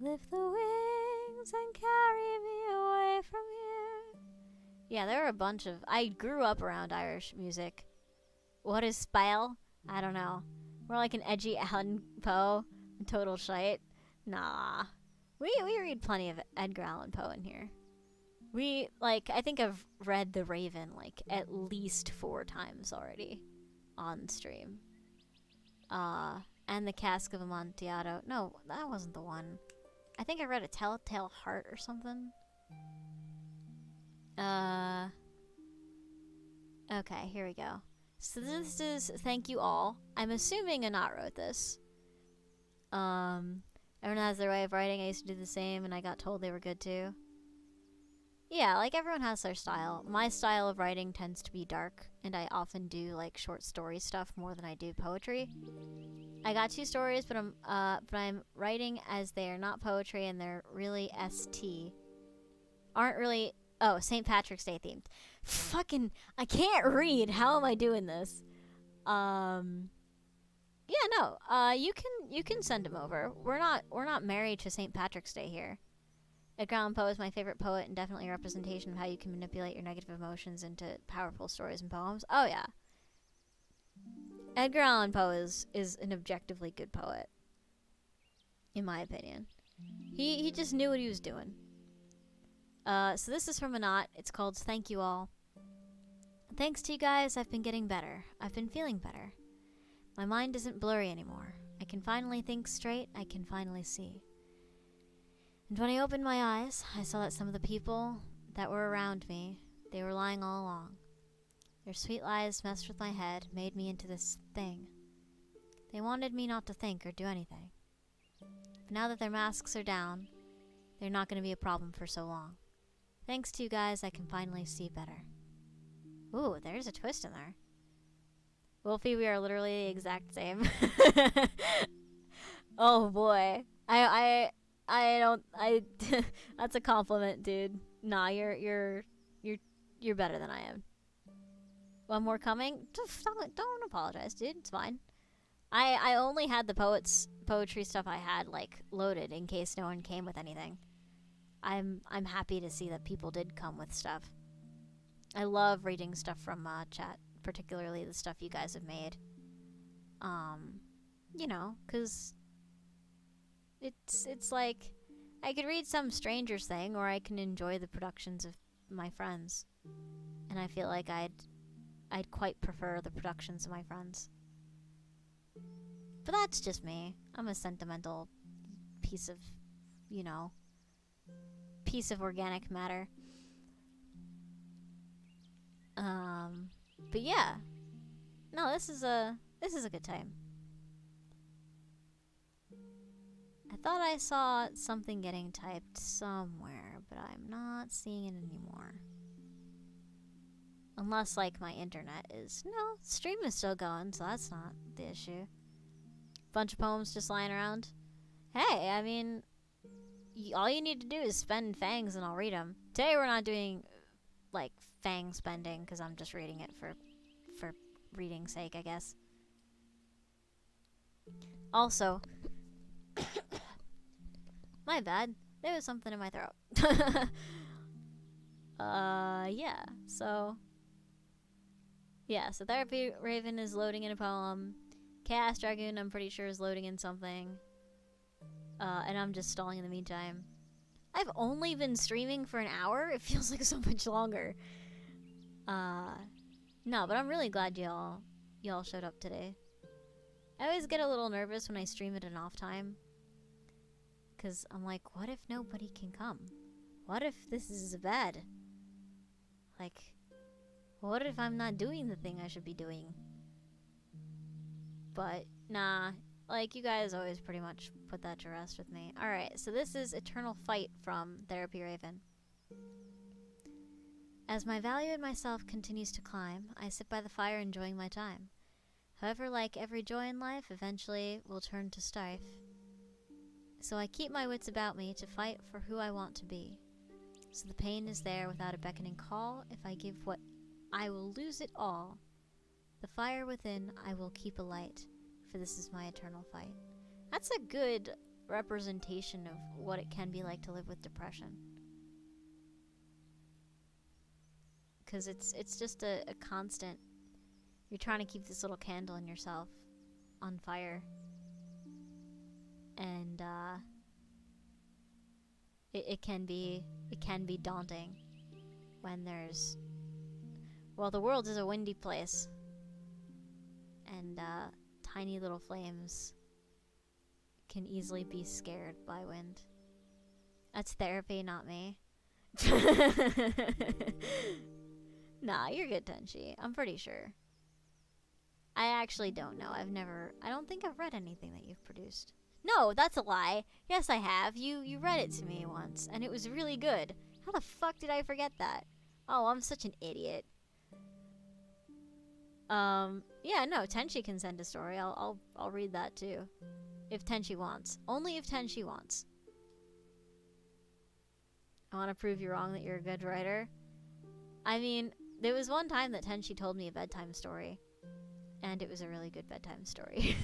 Lift the wings and carry me away from here. Yeah, there are a bunch of... I grew up around Irish music. What is spell? I don't know. More like an edgy Allan Poe. Total shite. Nah. We read plenty of Edgar Allan Poe in here. I think I've read The Raven, like, at least 4 times already on stream. And The Cask of Amontillado. No, that wasn't the one. I think I read A Telltale Heart or something. Okay, here we go. So this is Thank You All. I'm assuming Anat wrote this. Everyone has their way of writing. I used to do the same, and I got told they were good too. Yeah, like everyone has their style. My style of writing tends to be dark, and I often do like short story stuff more than I do poetry. I got 2 stories, but I'm writing as they are not poetry, and they're really ST. Aren't really St. Patrick's Day themed. Fucking, I can't read. How am I doing this? Yeah, no. You can send him over. We're not married to St. Patrick's Day here. Edgar Allan Poe is my favorite poet and definitely a representation of how you can manipulate your negative emotions into powerful stories and poems. Oh yeah. Edgar Allan Poe is an objectively good poet, in my opinion. He just knew what he was doing. So this is from Anat. It's called Thank You All. Thanks to you guys, I've been getting better. I've been feeling better. My mind isn't blurry anymore. I can finally think straight. I can finally see. And when I opened my eyes, I saw that some of the people that were around me, they were lying all along. Their sweet lies messed with my head, made me into this thing. They wanted me not to think or do anything. But now that their masks are down, they're not going to be a problem for so long. Thanks to you guys, I can finally see better. Ooh, there's a twist in there. Wolfie, we are literally the exact same. Oh boy. That's a compliment, dude. Nah, you're better than I am. One more coming? Don't apologize, dude. It's fine. I only had the poetry stuff I had like loaded in case no one came with anything. I'm happy to see that people did come with stuff. I love reading stuff from chat, particularly the stuff you guys have made. You know, 'cause it's like I could read some stranger's thing, or I can enjoy the productions of my friends, and I feel like I'd quite prefer the productions of my friends. But that's just me. I'm a sentimental piece of, you know, piece of organic matter. But yeah, no, this is a good time. I thought I saw something getting typed somewhere, but I'm not seeing it anymore. Unless, like, my internet is... No, stream is still going, so that's not the issue. Bunch of poems just lying around. Hey, I mean, all you need to do is spend fangs and I'll read them. Today we're not doing, like, fang spending, because I'm just reading it for reading's sake, I guess. Also... My bad. There was something in my throat. Yeah. So Therapy Raven is loading in a poem. Chaos Dragoon, I'm pretty sure, is loading in something. And I'm just stalling in the meantime. I've only been streaming for an hour? It feels like so much longer. No, but I'm really glad y'all showed up today. I always get a little nervous when I stream at an off time. 'Cause I'm like, what if nobody can come? What if this is bad? Like, what if I'm not doing the thing I should be doing? But, nah. Like, you guys always pretty much put that to rest with me. Alright, so this is Eternal Fight from Therapy Raven. As my value in myself continues to climb, I sit by the fire enjoying my time. However, like every joy in life, eventually will turn to strife. So I keep my wits about me to fight for who I want to be. So the pain is there without a beckoning call. If I give what I will lose it all. The fire within I will keep alight, for this is my eternal fight. That's a good representation of what it can be like to live with depression. Because it's just a constant You're trying to keep this little candle in yourself on fire. And, it can be daunting when there's... Well, the world is a windy place. And, tiny little flames can easily be scared by wind. That's therapy, not me. Nah, you're good, Tenchi. I'm pretty sure. I actually don't know. I don't think I've read anything that you've produced. No, that's a lie. Yes, I have. You read it to me once, and it was really good. How the fuck did I forget that? Oh, I'm such an idiot. Yeah, no, Tenchi can send a story. I'll read that too. If Tenchi wants. Only if Tenchi wants. I want to prove you wrong that you're a good writer. I mean, there was one time that Tenchi told me a bedtime story. And it was a really good bedtime story.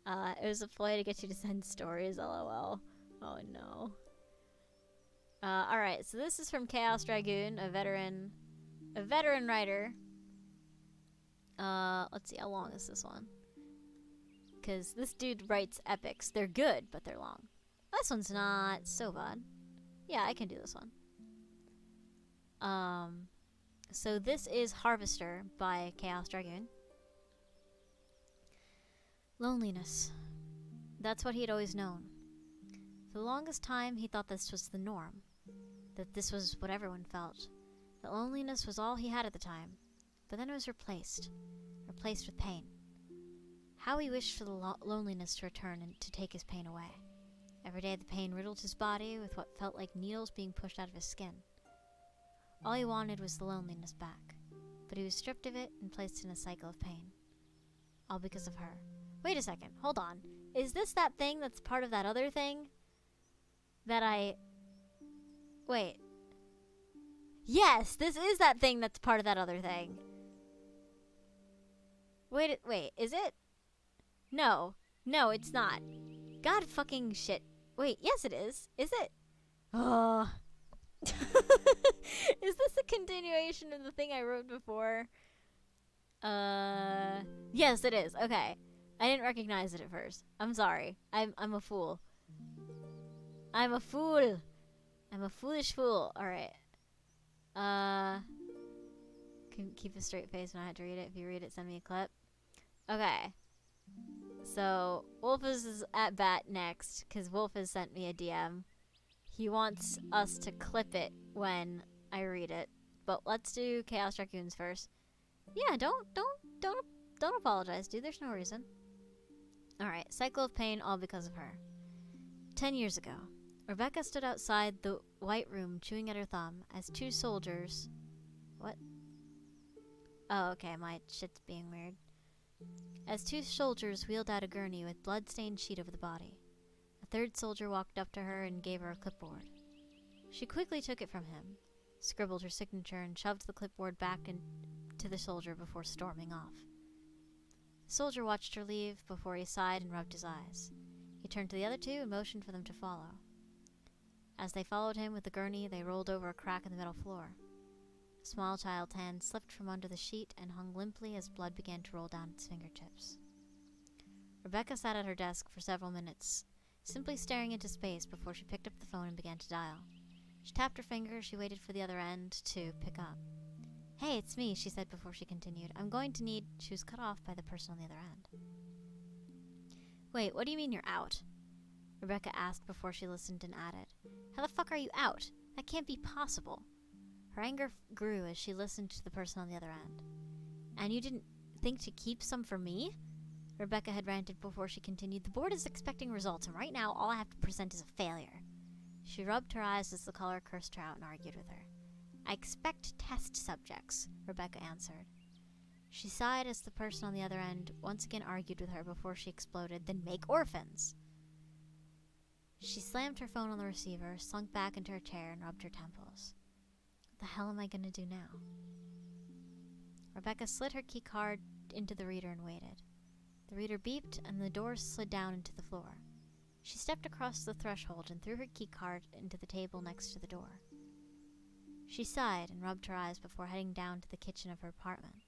It was a ploy to get you to send stories, lol. Oh no. Alright, so this is from Chaos Dragoon, a veteran writer. Let's see, how long is this one? Because this dude writes epics. They're good, but they're long. This one's not so bad. Yeah, I can do this one. So this is Harvester by Chaos Dragoon. Loneliness. That's what he had always known. For the longest time, he thought this was the norm. That this was what everyone felt. That loneliness was all he had at the time. But then it was replaced. Replaced with pain. How he wished for the loneliness to return and to take his pain away. Every day the pain riddled his body with what felt like needles being pushed out of his skin. All he wanted was the loneliness back. But he was stripped of it and placed in a cycle of pain. All because of her. Wait a second, hold on. Is this that thing that's part of that other thing? That I... Wait. Yes, this is that thing that's part of that other thing. Wait, is it? No. No, it's not. God fucking shit. Wait, yes it is. Is it? Oh. Is this a continuation of the thing I wrote before? Yes it is. Okay. I didn't recognize it at first. I'm sorry. I'm a fool. I'm a fool. I'm a foolish fool. Alright. Keep a straight face when I had to read it. If you read it, send me a clip. Okay. So, Wolf is at bat next, because Wolf has sent me a DM. He wants us to clip it when I read it. But let's do Chaos Dragoons first. Yeah, don't apologize, dude. There's no reason. Alright, cycle of pain, all because of her. 10 years ago, Rebecca stood outside the white room chewing at her thumb as two soldiers... What? Oh, okay, my shit's being weird. As two soldiers wheeled out a gurney with blood-stained sheet over the body. A third soldier walked up to her and gave her a clipboard. She quickly took it from him, scribbled her signature, and shoved the clipboard back into the soldier before storming off. The soldier watched her leave before he sighed and rubbed his eyes. He turned to the other two and motioned for them to follow. As they followed him with the gurney, they rolled over a crack in the metal floor. A small child's hand slipped from under the sheet and hung limply as blood began to roll down its fingertips. Rebecca sat at her desk for several minutes, simply staring into space before she picked up the phone and began to dial. She tapped her finger as she waited for the other end to pick up. "Hey, it's me," she said before she continued. "I'm going to need..." She was cut off by the person on the other end. "Wait, what do you mean you're out?" Rebecca asked before she listened and added. "How the fuck are you out? That can't be possible." Her anger grew as she listened to the person on the other end. "And you didn't think to keep some for me?" Rebecca had ranted before she continued. "The board is expecting results, and right now all I have to present is a failure." She rubbed her eyes as the caller cursed her out and argued with her. "I expect test subjects," Rebecca answered. She sighed as the person on the other end once again argued with her before she exploded. "Then make orphans!" She slammed her phone on the receiver, slunk back into her chair, and rubbed her temples. What the hell am I gonna do now? Rebecca slid her key card into the reader and waited. The reader beeped, and the door slid down into the floor. She stepped across the threshold and threw her key card into the table next to the door. She sighed and rubbed her eyes before heading down to the kitchen of her apartment.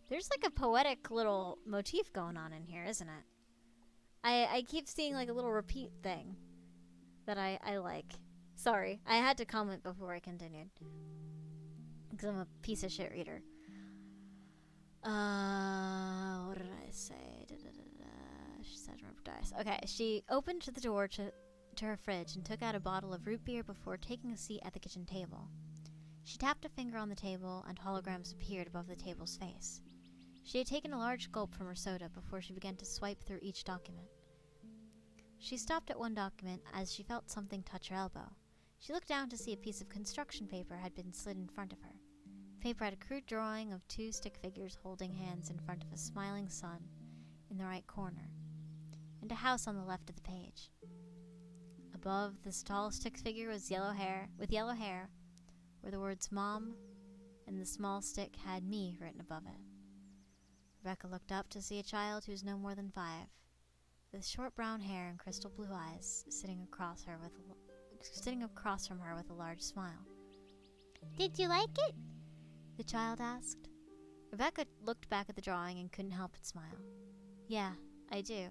There's like a poetic little motif going on in here, isn't it? I keep seeing like a little repeat thing that I like. Sorry, I had to comment before I continued. Because I'm a piece of shit reader. What did I say? She said remember dice. Okay, she opened the door to her fridge and took out a bottle of root beer before taking a seat at the kitchen table. She tapped a finger on the table and holograms appeared above the table's face. She had taken a large gulp from her soda before she began to swipe through each document. She stopped at one document as she felt something touch her elbow. She looked down to see a piece of construction paper had been slid in front of her. The paper had a crude drawing of two stick figures holding hands in front of a smiling sun in the right corner, and a house on the left of the page. Above this tall stick figure was yellow hair, where the words Mom and the small stick had me written above it. Rebecca looked up to see a child who was no more than 5, with short brown hair and crystal blue eyes, sitting across from her with a large smile. Did you like it? The child asked. Rebecca looked back at the drawing and couldn't help but smile. Yeah, I do.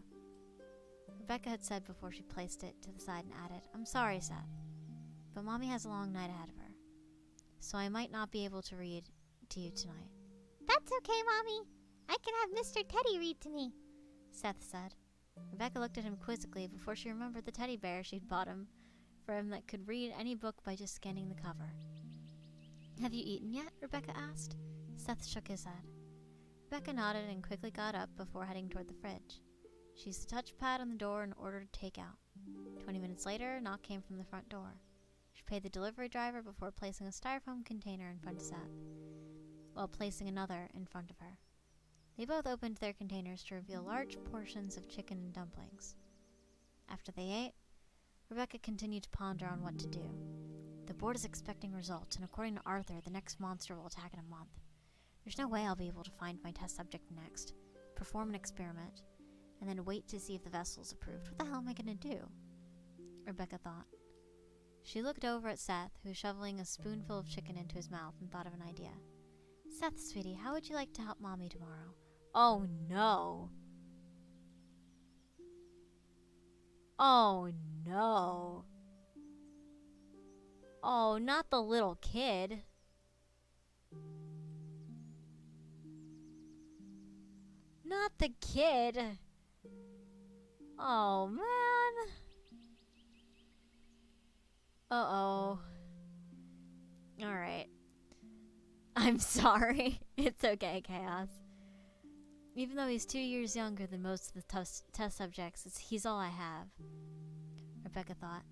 Rebecca had said before she placed it to the side and added, I'm sorry, Seth, but Mommy has a long night ahead of her, so I might not be able to read to you tonight. That's okay, Mommy. I can have Mr. Teddy read to me, Seth said. Rebecca looked at him quizzically before she remembered the teddy bear she'd bought him for him that could read any book by just scanning the cover. Have you eaten yet? Rebecca asked. Seth shook his head. Rebecca nodded and quickly got up before heading toward the fridge. She used the touchpad on the door and ordered takeout. 20 minutes later, a knock came from the front door. She paid the delivery driver before placing a styrofoam container in front of Seth, while placing another in front of her. They both opened their containers to reveal large portions of chicken and dumplings. After they ate, Rebecca continued to ponder on what to do. The board is expecting results, and according to Arthur, the next monster will attack in a month. There's no way I'll be able to find my test subject next, perform an experiment, and then wait to see if the vessel's approved. What the hell am I gonna do? Rebecca thought. She looked over at Seth, who was shoveling a spoonful of chicken into his mouth, and thought of an idea. Seth, sweetie, how would you like to help Mommy tomorrow? Oh no! Oh no! Oh, not the little kid. Not the kid. Oh, man. Uh-oh. Alright. I'm sorry. It's okay, Chaos. Even though he's 2 years younger than most of the test subjects, he's all I have. Rebecca thought.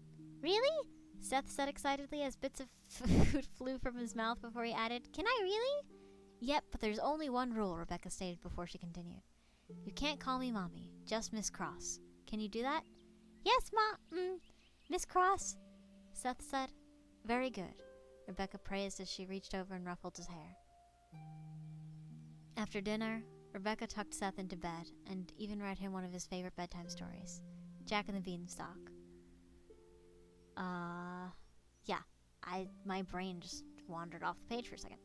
Really? Seth said excitedly as bits of food flew from his mouth before he added, Can I really? Yep, but there's only one rule, Rebecca stated before she continued. You can't call me Mommy, just Miss Cross. Can you do that? Yes, Miss Cross, Seth said. Very good, Rebecca praised as she reached over and ruffled his hair. After dinner, Rebecca tucked Seth into bed and even read him one of his favorite bedtime stories, Jack and the Beanstalk. My brain just wandered off the page for a second.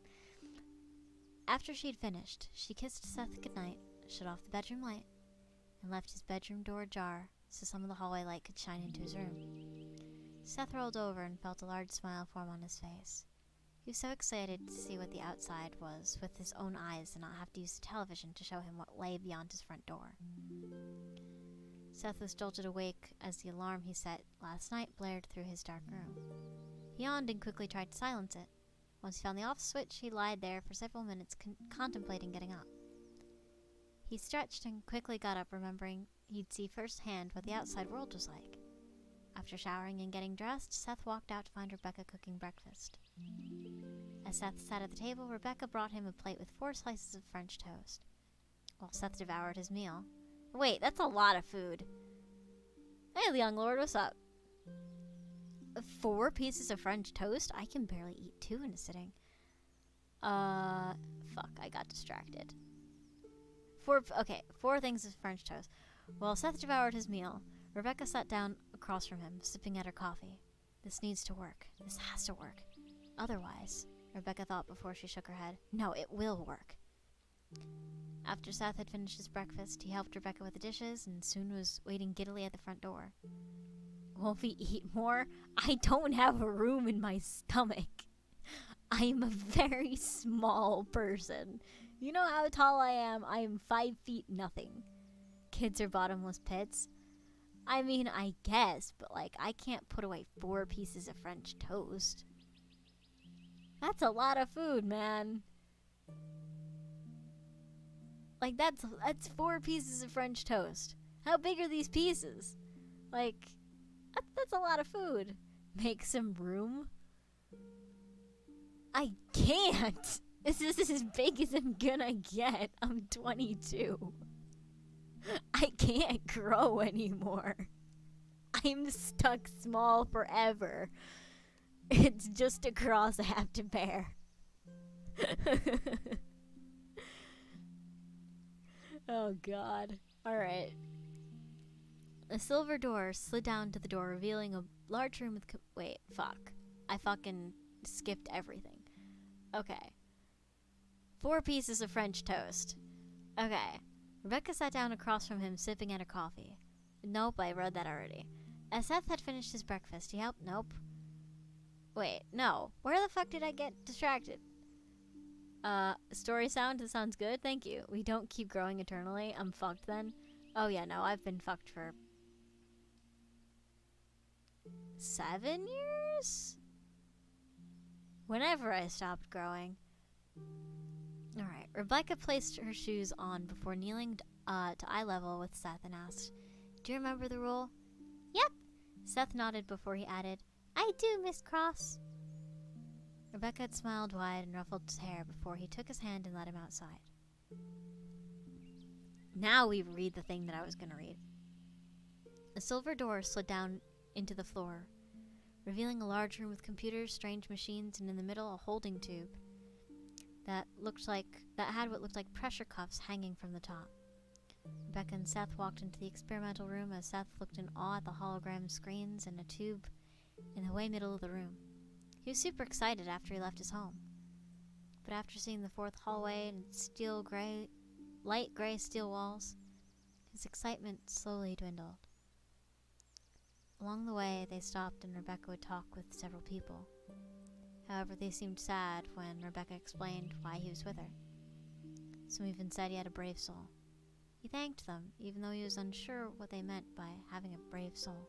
After she'd finished, she kissed Seth goodnight, shut off the bedroom light, and left his bedroom door ajar so some of the hallway light could shine into his room. Seth rolled over and felt a large smile form on his face. He was so excited to see what the outside was with his own eyes and not have to use the television to show him what lay beyond his front door. Seth was jolted awake as the alarm he set last night blared through his dark room. He yawned and quickly tried to silence it. Once he found the off switch, he lied there for several minutes contemplating getting up. He stretched and quickly got up, remembering he'd see firsthand what the outside world was like. After showering and getting dressed, Seth walked out to find Rebecca cooking breakfast. As Seth sat at the table, Rebecca brought him a plate with 4 slices of French toast. While Seth devoured his meal. Wait, that's a lot of food. Hey, young lord, what's up? 4 pieces of French toast? I can barely eat 2 in a sitting. Fuck, I got distracted. 4 things of French toast. While Seth devoured his meal, Rebecca sat down across from him, sipping at her coffee. This needs to work. This has to work. Otherwise, Rebecca thought before she shook her head, no, it will work. After Seth had finished his breakfast, he helped Rebecca with the dishes and soon was waiting giddily at the front door. Wolfie, eat more? I don't have a room in my stomach. I'm a very small person. You know how tall I am? I am 5 feet nothing. Kids are bottomless pits. I mean, I guess, but like, I can't put away 4 pieces of French toast. That's a lot of food, man. Like, that's 4 pieces of French toast. How big are these pieces? Like, that's a lot of food. Make some room? I can't. This is as big as I'm gonna get. I'm 22. I can't grow anymore. I'm stuck small forever. It's just a cross I have to bear. Oh god. Alright. A silver door slid down to the door, revealing a large room with wait, fuck. I fucking skipped everything. Okay. 4 pieces of French toast. Okay. Rebecca sat down across from him, sipping at her coffee. Nope, I read that already. As Seth had finished his breakfast, he helped. Nope. Wait, no. Where the fuck did I get distracted? Story sound? That sounds good. Thank you. We don't keep growing eternally. I'm fucked then. Oh yeah, no, I've been fucked for 7 years? Whenever I stopped growing. Alright, Rebecca placed her shoes on before kneeling to eye level with Seth and asked, "Do you remember the rule?" Yep. Seth nodded before he added, I do, Miss Cross. Rebecca had smiled wide and ruffled his hair before he took his hand and led him outside. Now we read the thing that I was going to read. A silver door slid down into the floor, revealing a large room with computers, strange machines, and in the middle a holding tube that had what looked like pressure cuffs hanging from the top. Rebecca and Seth walked into the experimental room as Seth looked in awe at the hologram screens and a tube in the way middle of the room. He was super excited after he left his home. But after seeing the 4th hallway and light gray steel walls, his excitement slowly dwindled. Along the way, they stopped and Rebecca would talk with several people. However, they seemed sad when Rebecca explained why he was with her. Some even said he had a brave soul. He thanked them, even though he was unsure what they meant by having a brave soul.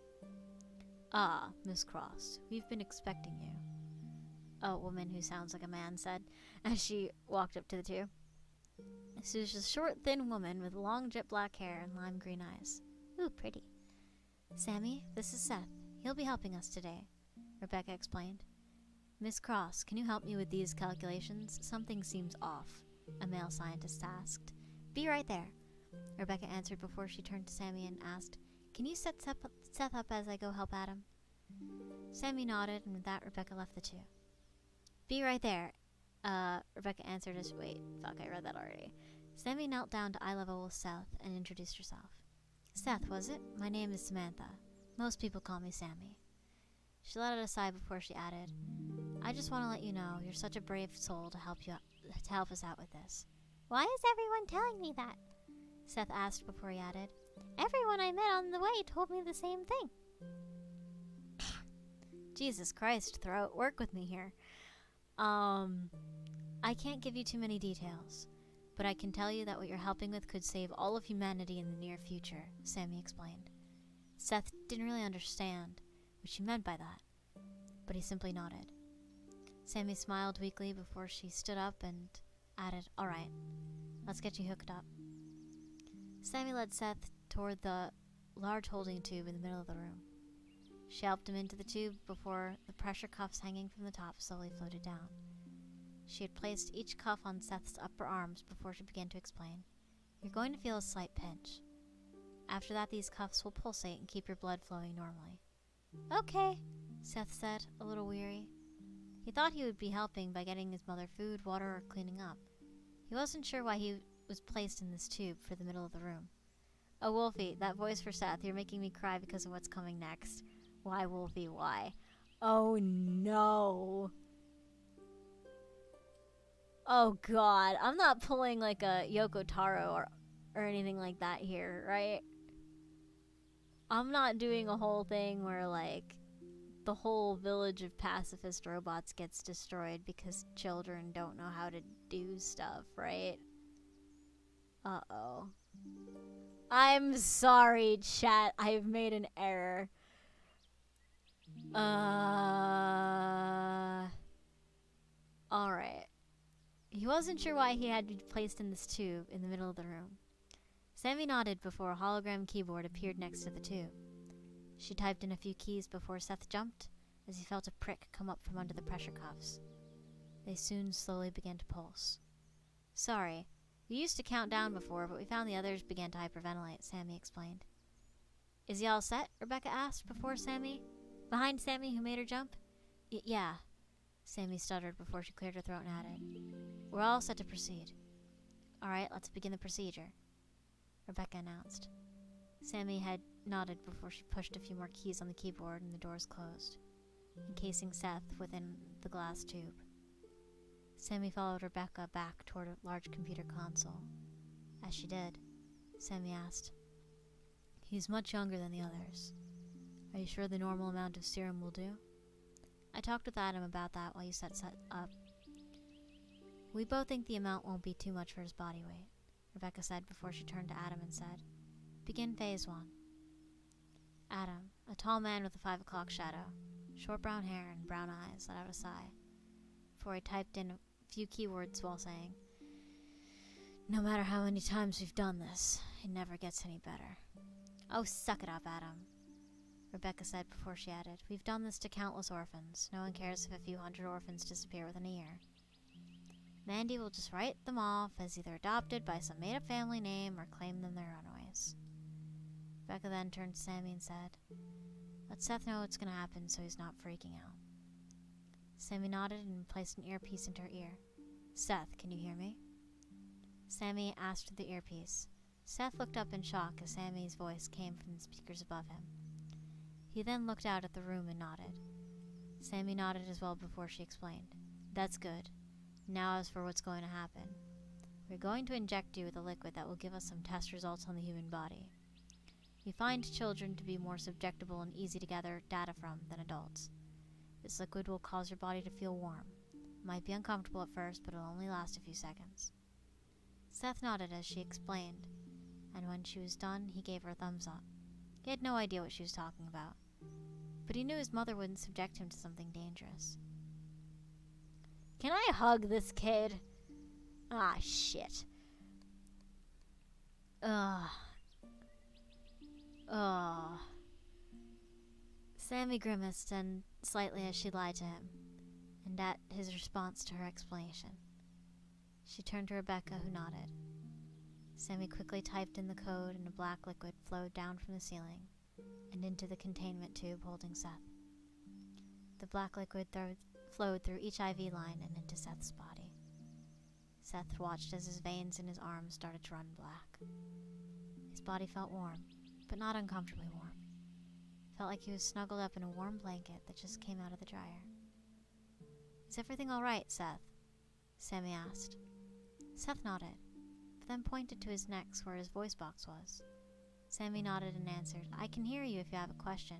"Ah, Miss Cross, we've been expecting you," a woman who sounds like a man said, as she walked up to the two. She was a short, thin woman with long jet black hair and lime green eyes. Ooh, pretty. "Sammy, this is Seth. He'll be helping us today," Rebecca explained. "Miss Cross, can you help me with these calculations? Something seems off," a male scientist asked. "Be right there," Rebecca answered before she turned to Sammy and asked, "Can you set Seth up as I go help Adam?" Sammy nodded, and with that, Rebecca left the two. "Be right there," Rebecca answered as wait, fuck, I read that already. Sammy knelt down to eye level with Seth and introduced herself. "Seth, was it? My name is Samantha. Most people call me Sammy." She let it aside before she added, "I just want to let you know you're such a brave soul to help us out with this." Why is everyone telling me that? Seth asked before he added, Everyone I met on the way told me the same thing. Jesus Christ, throat, work with me here. I can't give you too many details, but I can tell you that what you're helping with could save all of humanity in the near future, Sammy explained. Seth didn't really understand what she meant by that, but he simply nodded. Sammy smiled weakly before she stood up and added, "All right, let's get you hooked up." Sammy led Seth toward the large holding tube in the middle of the room. She helped him into the tube before the pressure cuffs hanging from the top slowly floated down. She had placed each cuff on Seth's upper arms before she began to explain. "You're going to feel a slight pinch. After that, these cuffs will pulsate and keep your blood flowing normally." Okay, Seth said, a little weary. He thought he would be helping by getting his mother food, water, or cleaning up. He wasn't sure why he was placed in this tube for the middle of the room. "Oh, Wolfie, that voice for Seth, you're making me cry because of what's coming next. Why, Wolfie, why?" Oh, no. Oh god, I'm not pulling like a Yoko Taro or anything like that here, right? I'm not doing a whole thing where like the whole village of pacifist robots gets destroyed because children don't know how to do stuff, right? Uh-oh. I'm sorry, chat. I've made an error. Alright. He wasn't sure why he had to be placed in this tube in the middle of the room. Sammy nodded before a hologram keyboard appeared next to the tube. She typed in a few keys before Seth jumped, as he felt a prick come up from under the pressure cuffs. They soon slowly began to pulse. Sorry, we used to count down before, but we found the others began to hyperventilate, Sammy explained. Is he all set? Rebecca asked behind Sammy who made her jump. Yeah, Sammy stuttered before she cleared her throat and added. We're all set to proceed. Alright, let's begin the procedure, Rebecca announced. Sammy had nodded before she pushed a few more keys on the keyboard and the doors closed, encasing Seth within the glass tube. Sammy followed Rebecca back toward a large computer console. As she did, Sammy asked, He's much younger than the others. Are you sure the normal amount of serum will do? I talked with Adam about that while you set Seth up. We both think the amount won't be too much for his body weight, Rebecca said before she turned to Adam and said, Begin phase 1. Adam, a tall man with a 5 o'clock shadow, short brown hair and brown eyes, let out a sigh, before he typed in a few keywords while saying, No matter how many times we've done this, it never gets any better. Oh, suck it up, Adam, Rebecca said before she added, We've done this to countless orphans. No one cares if a few hundred orphans disappear within a year. Mandy will just write them off as either adopted by some made-up family name or claim them their runaways. Rebecca then turned to Sammy and said, Let Seth know what's going to happen so he's not freaking out. Sammy nodded and placed an earpiece into her ear. Seth, can you hear me? Sammy asked through the earpiece. Seth looked up in shock as Sammy's voice came from the speakers above him. He then looked out at the room and nodded. Sammy nodded as well before she explained. That's good. Now as for what's going to happen. We're going to inject you with a liquid that will give us some test results on the human body. We find children to be more subjectable and easy to gather data from than adults. This liquid will cause your body to feel warm. It might be uncomfortable at first, but it'll only last a few seconds. Seth nodded as she explained, and when she was done, he gave her a thumbs up. He had no idea what she was talking about, but he knew his mother wouldn't subject him to something dangerous. Can I hug this kid? Ah, shit. Ugh. Sammy grimaced and slightly as she lied to him, and at his response to her explanation. She turned to Rebecca, who nodded. Sammy quickly typed in the code, and a black liquid flowed down from the ceiling and into the containment tube holding Seth. The black liquid flowed through each IV line and into Seth's body. Seth watched as his veins in his arms started to run black. His body felt warm, but not uncomfortably warm. Felt like he was snuggled up in a warm blanket that just came out of the dryer. Is everything all right, Seth? Sammy asked. Seth nodded, but then pointed to his neck where his voice box was. Sammy nodded and answered, I can hear you if you have a question.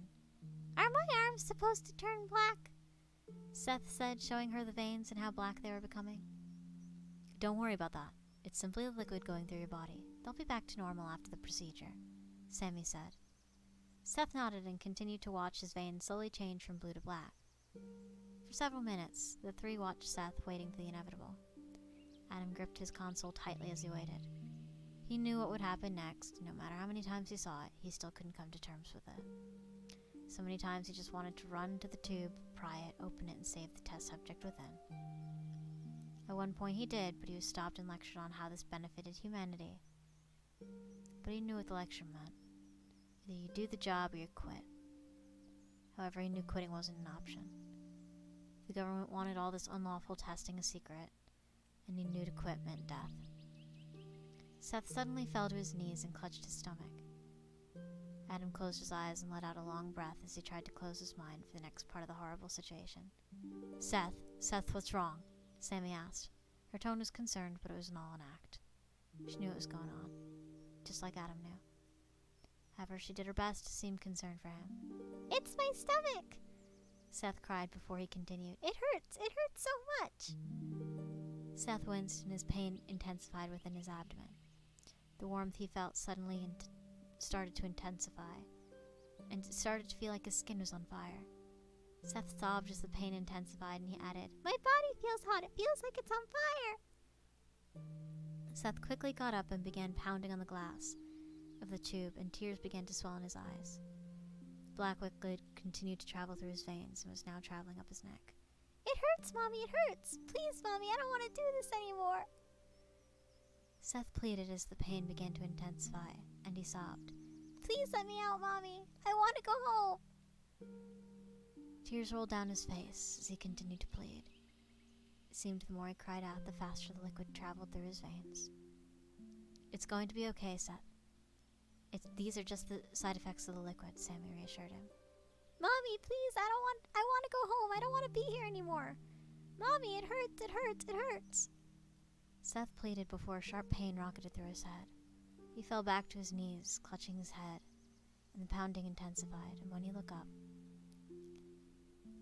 Are my arms supposed to turn black? Seth said, showing her the veins and how black they were becoming. Don't worry about that. It's simply the liquid going through your body. They'll be back to normal after the procedure, Sammy said. Seth nodded and continued to watch his veins slowly change from blue to black. For several minutes, the three watched Seth waiting for the inevitable. Adam gripped his console tightly as he waited. He knew what would happen next. No matter how many times he saw it, he still couldn't come to terms with it. So many times he just wanted to run to the tube, pry it, open it, and save the test subject within. At one point he did, but he was stopped and lectured on how this benefited humanity. But he knew what the lecture meant. Either you do the job or you quit. However, he knew quitting wasn't an option. The government wanted all this unlawful testing a secret, and he knew to quit meant death. Seth suddenly fell to his knees and clutched his stomach. Adam closed his eyes and let out a long breath as he tried to close his mind for the next part of the horrible situation. Seth, what's wrong? Sammy asked. Her tone was concerned, but it was all an act. She knew what was going on, just like Adam knew. However, she did her best to seem concerned for him. It's my stomach! Seth cried before he continued. It hurts! It hurts so much! Seth winced and his pain intensified within his abdomen. The warmth he felt suddenly started to intensify, and it started to feel like his skin was on fire. Seth sobbed as the pain intensified, and he added, My body feels hot. It feels like it's on fire. Seth quickly got up and began pounding on the glass of the tube, and tears began to swell in his eyes. Black liquid continued to travel through his veins and was now traveling up his neck. It hurts, Mommy. It hurts. Please, Mommy, I don't want to do this anymore. Seth pleaded as the pain began to intensify, and he sobbed. Please let me out, Mommy. I want to go home. Tears rolled down his face as he continued to plead. It seemed the more he cried out, the faster the liquid traveled through his veins. It's going to be okay, Seth. These are just the side effects of the liquid, Sammy reassured him. Mommy, please, I want to go home. I don't want to be here anymore. Mommy, it hurts, it hurts, it hurts. Seth pleaded before a sharp pain rocketed through his head. He fell back to his knees, clutching his head, and the pounding intensified, and when he looked up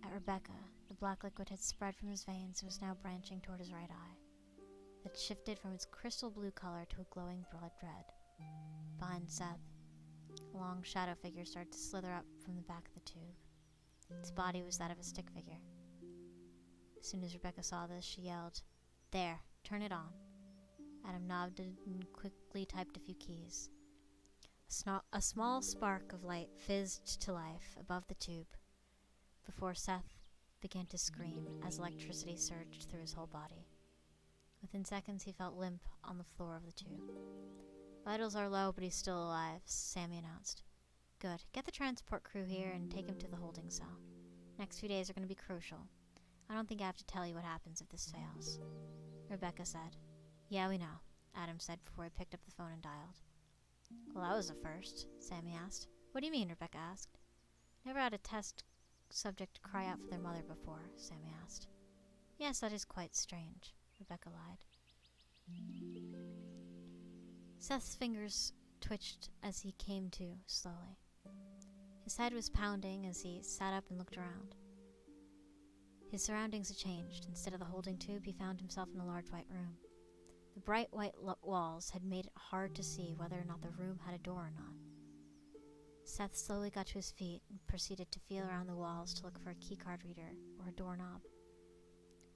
at Rebecca, the black liquid had spread from his veins and was now branching toward his right eye. It shifted from its crystal blue color to a glowing blood red. Behind Seth, a long shadow figure started to slither up from the back of the tube. Its body was that of a stick figure. As soon as Rebecca saw this, she yelled, There, turn it on. Adam nodded and quickly typed a few keys. A small spark of light fizzed to life above the tube before Seth began to scream as electricity surged through his whole body. Within seconds, he felt limp on the floor of the tube. Vitals are low, but he's still alive, Sammy announced. Good. Get the transport crew here and take him to the holding cell. Next few days are going to be crucial. I don't think I have to tell you what happens if this fails. Rebecca said. Yeah, we know, Adam said before he picked up the phone and dialed. Well, that was a first, Sammy asked. What do you mean, Rebecca asked. Never had a test subject cry out for their mother before, Sammy asked. Yes, that is quite strange, Rebecca lied. Seth's fingers twitched as he came to, slowly. His head was pounding as he sat up and looked around. His surroundings had changed. Instead of the holding tube, he found himself in a large white room. The bright white walls had made it hard to see whether or not the room had a door or not. Seth slowly got to his feet and proceeded to feel around the walls to look for a keycard reader or a doorknob.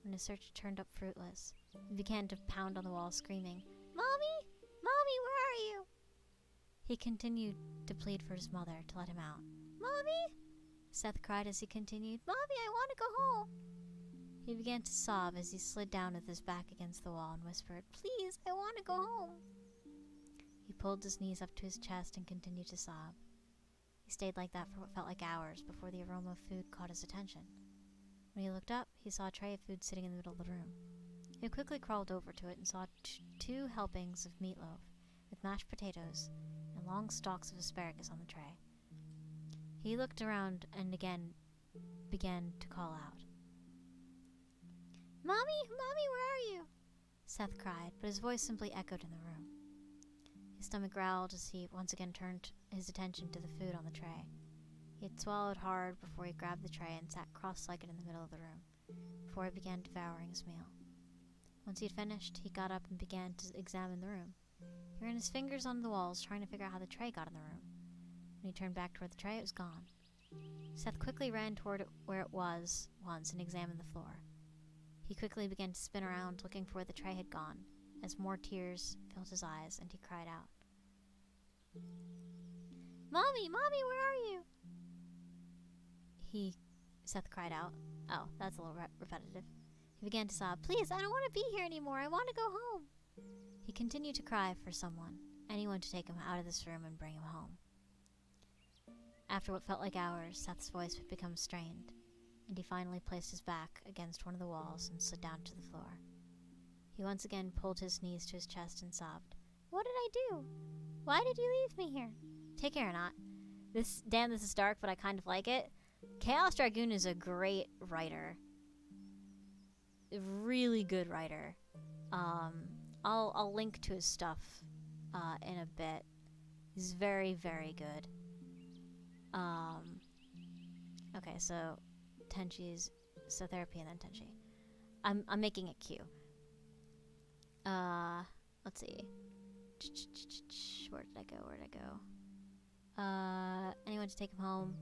When his search turned up fruitless, he began to pound on the wall, screaming, Mommy! Mommy, where are you? He continued to plead for his mother to let him out. Mommy! Seth cried as he continued, Mommy, I want to go home. He began to sob as he slid down with his back against the wall and whispered, Please, I want to go home. He pulled his knees up to his chest and continued to sob. He stayed like that for what felt like hours before the aroma of food caught his attention. When he looked up, he saw a tray of food sitting in the middle of the room. He quickly crawled over to it and saw two helpings of meatloaf with mashed potatoes and long stalks of asparagus on the tray. He looked around and again began to call out. Mommy, Mommy, where are you? Seth cried, but his voice simply echoed in the room. His stomach growled as he once again turned his attention to the food on the tray. He had swallowed hard before he grabbed the tray and sat cross-legged in the middle of the room, before he began devouring his meal. Once he had finished, he got up and began to examine the room. He ran his fingers on the walls, trying to figure out how the tray got in the room. When he turned back toward the tray, it was gone. Seth quickly ran toward it where it was once and examined the floor. He quickly began to spin around, looking for where the tray had gone, as more tears filled his eyes, and he cried out. Mommy, Mommy, where are you? Seth cried out. Oh, that's a little repetitive. He began to sob. Please, I don't want to be here anymore. I want to go home. He continued to cry for anyone to take him out of this room and bring him home. After what felt like hours, Seth's voice had become strained, and he finally placed his back against one of the walls and slid down to the floor. He once again pulled his knees to his chest and sobbed. What did I do? Why did you leave me here? Take care or not. This is dark, but I kind of like it. Chaos Dragoon is a great writer. A really good writer. I'll link to his stuff in a bit. He's very, very good. Okay, so Tenchi's, so therapy and then Tenchi. I'm making it Q. Let's see. Where did I go? Anyone to take him home?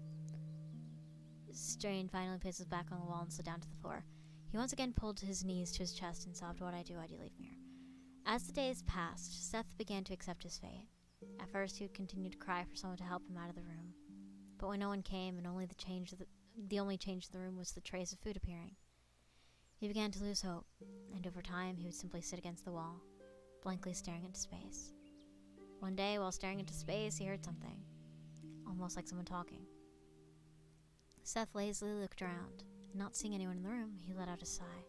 Strain finally places back on the wall and slid down to the floor. He once again pulled his knees to his chest and sobbed, "Why'd you leave me here?" As the days passed, Seth began to accept his fate. At first, he would continue to cry for someone to help him out of the room. But when no one came and only the only change in the room was the trays of food appearing, he began to lose hope, and over time, he would simply sit against the wall, blankly staring into space. One day, while staring into space, he heard something, almost like someone talking. Seth lazily looked around. Not seeing anyone in the room, he let out a sigh,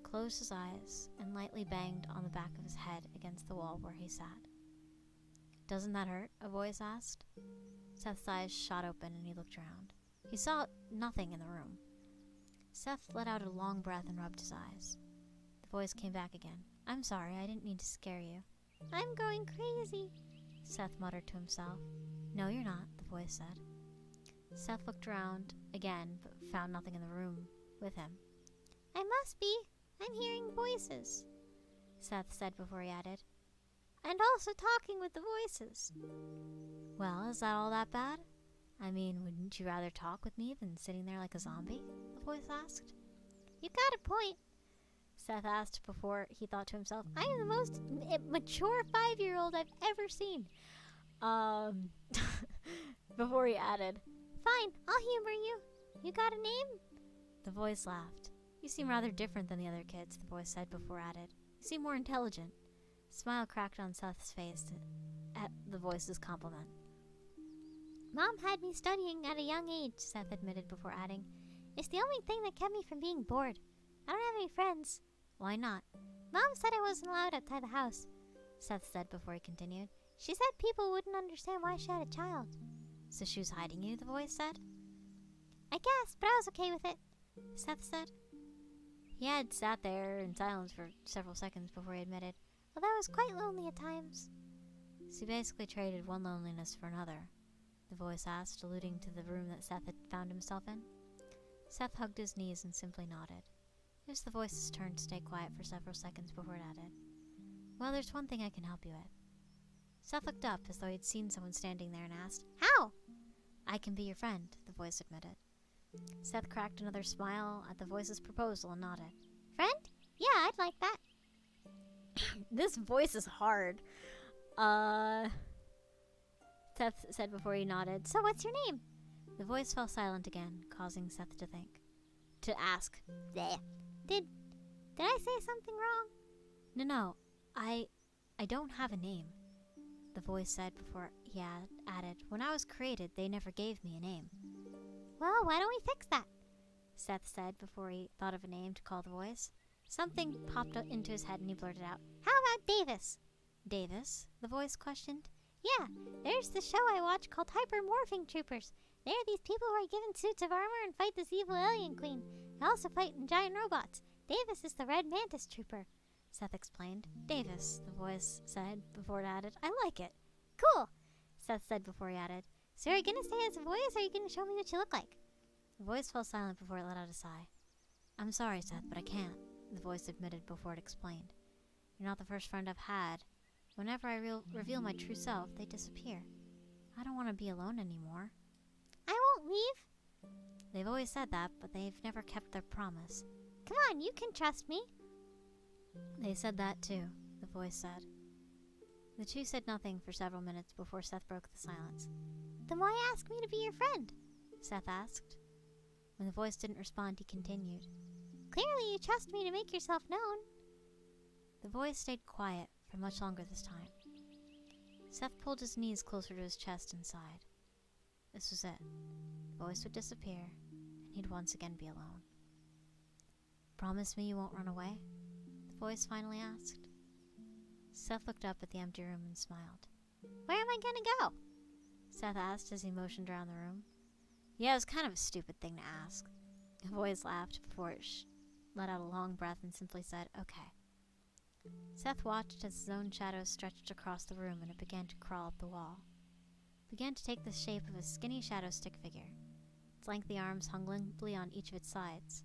closed his eyes, and lightly banged on the back of his head against the wall where he sat. "Doesn't that hurt?" a voice asked. Seth's eyes shot open and he looked around. He saw nothing in the room. Seth let out a long breath and rubbed his eyes. The voice came back again. "I'm sorry, I didn't mean to scare you." I'm going crazy. Seth muttered to himself. "No, you're not," the voice said. Seth looked around again, but found nothing in the room with him. I must be. I'm hearing voices. Seth said before he added, And also talking with the voices. "Well, is that all that bad? I mean, wouldn't you rather talk with me than sitting there like a zombie?" the voice asked. You got a point. Seth asked before he thought to himself, I am the most mature 5-year-old I've ever seen. Before he added, Fine, I'll humor you. You got a name? The voice laughed. "You seem rather different than the other kids," the voice said before added. "You seem more intelligent." A smile cracked on Seth's face at the voice's compliment. Mom had me studying at a young age, Seth admitted before adding. It's the only thing that kept me from being bored. I don't have any friends. "Why not?" Mom said I wasn't allowed outside the house, Seth said before he continued. She said people wouldn't understand why she had a child. "So she was hiding you," the voice said. I guess, but I was okay with it, Seth said. He had sat there in silence for several seconds before he admitted, although I was quite lonely at times. "So you basically traded one loneliness for another?" the voice asked, alluding to the room that Seth had found himself in. Seth hugged his knees and simply nodded. It was the voice's turn to stay quiet for several seconds before it added, "Well, there's one thing I can help you with." Seth looked up as though he had seen someone standing there and asked, How? "I can be your friend," the voice admitted. Seth cracked another smile at the voice's proposal and nodded. Friend? Yeah, I'd like that. This voice is hard. Seth said before he nodded. So what's your name? The voice fell silent again, causing Seth to think. To ask. Bleh. Did I say something wrong? No, I don't have a name, the voice said before he added, "When I was created, they never gave me a name." Well, why don't we fix that? Seth said before he thought of a name to call the voice. Something popped up into his head and he blurted out, How about Davis? "Davis?" the voice questioned. Yeah, there's the show I watch called Hypermorphing Troopers. They're these people who are given suits of armor and fight this evil alien queen. They also fight in giant robots. Davis is the Red Mantis Trooper, Seth explained. "Davis," the voice said before it added, "I like it." Cool, Seth said before he added. So are you going to stay as a voice or are you going to show me what you look like? The voice fell silent before it let out a sigh. "I'm sorry, Seth, but I can't," the voice admitted before it explained. "You're not the first friend I've had. Whenever I reveal my true self, they disappear. I don't want to be alone anymore." I won't leave. They've always said that, but they've never kept their promise. Come on, you can trust me. They said that too, the voice said. The two said nothing for several minutes before Seth broke the silence. Then why ask me to be your friend? Seth asked. When the voice didn't respond, he continued. Clearly you trust me to make yourself known. The voice stayed quiet for much longer this time. Seth pulled his knees closer to his chest and sighed. This was it. The voice would disappear, and he'd once again be alone. "Promise me you won't run away?" the voice finally asked. Seth looked up at the empty room and smiled. Where am I going to go? Seth asked as he motioned around the room. Yeah, it was kind of a stupid thing to ask. The voice laughed before it let out a long breath and simply said, "Okay, Seth watched as his own shadow stretched across the room and it began to crawl up the wall. It began to take the shape of a skinny shadow stick figure. Its lengthy arms hung limply on each of its sides.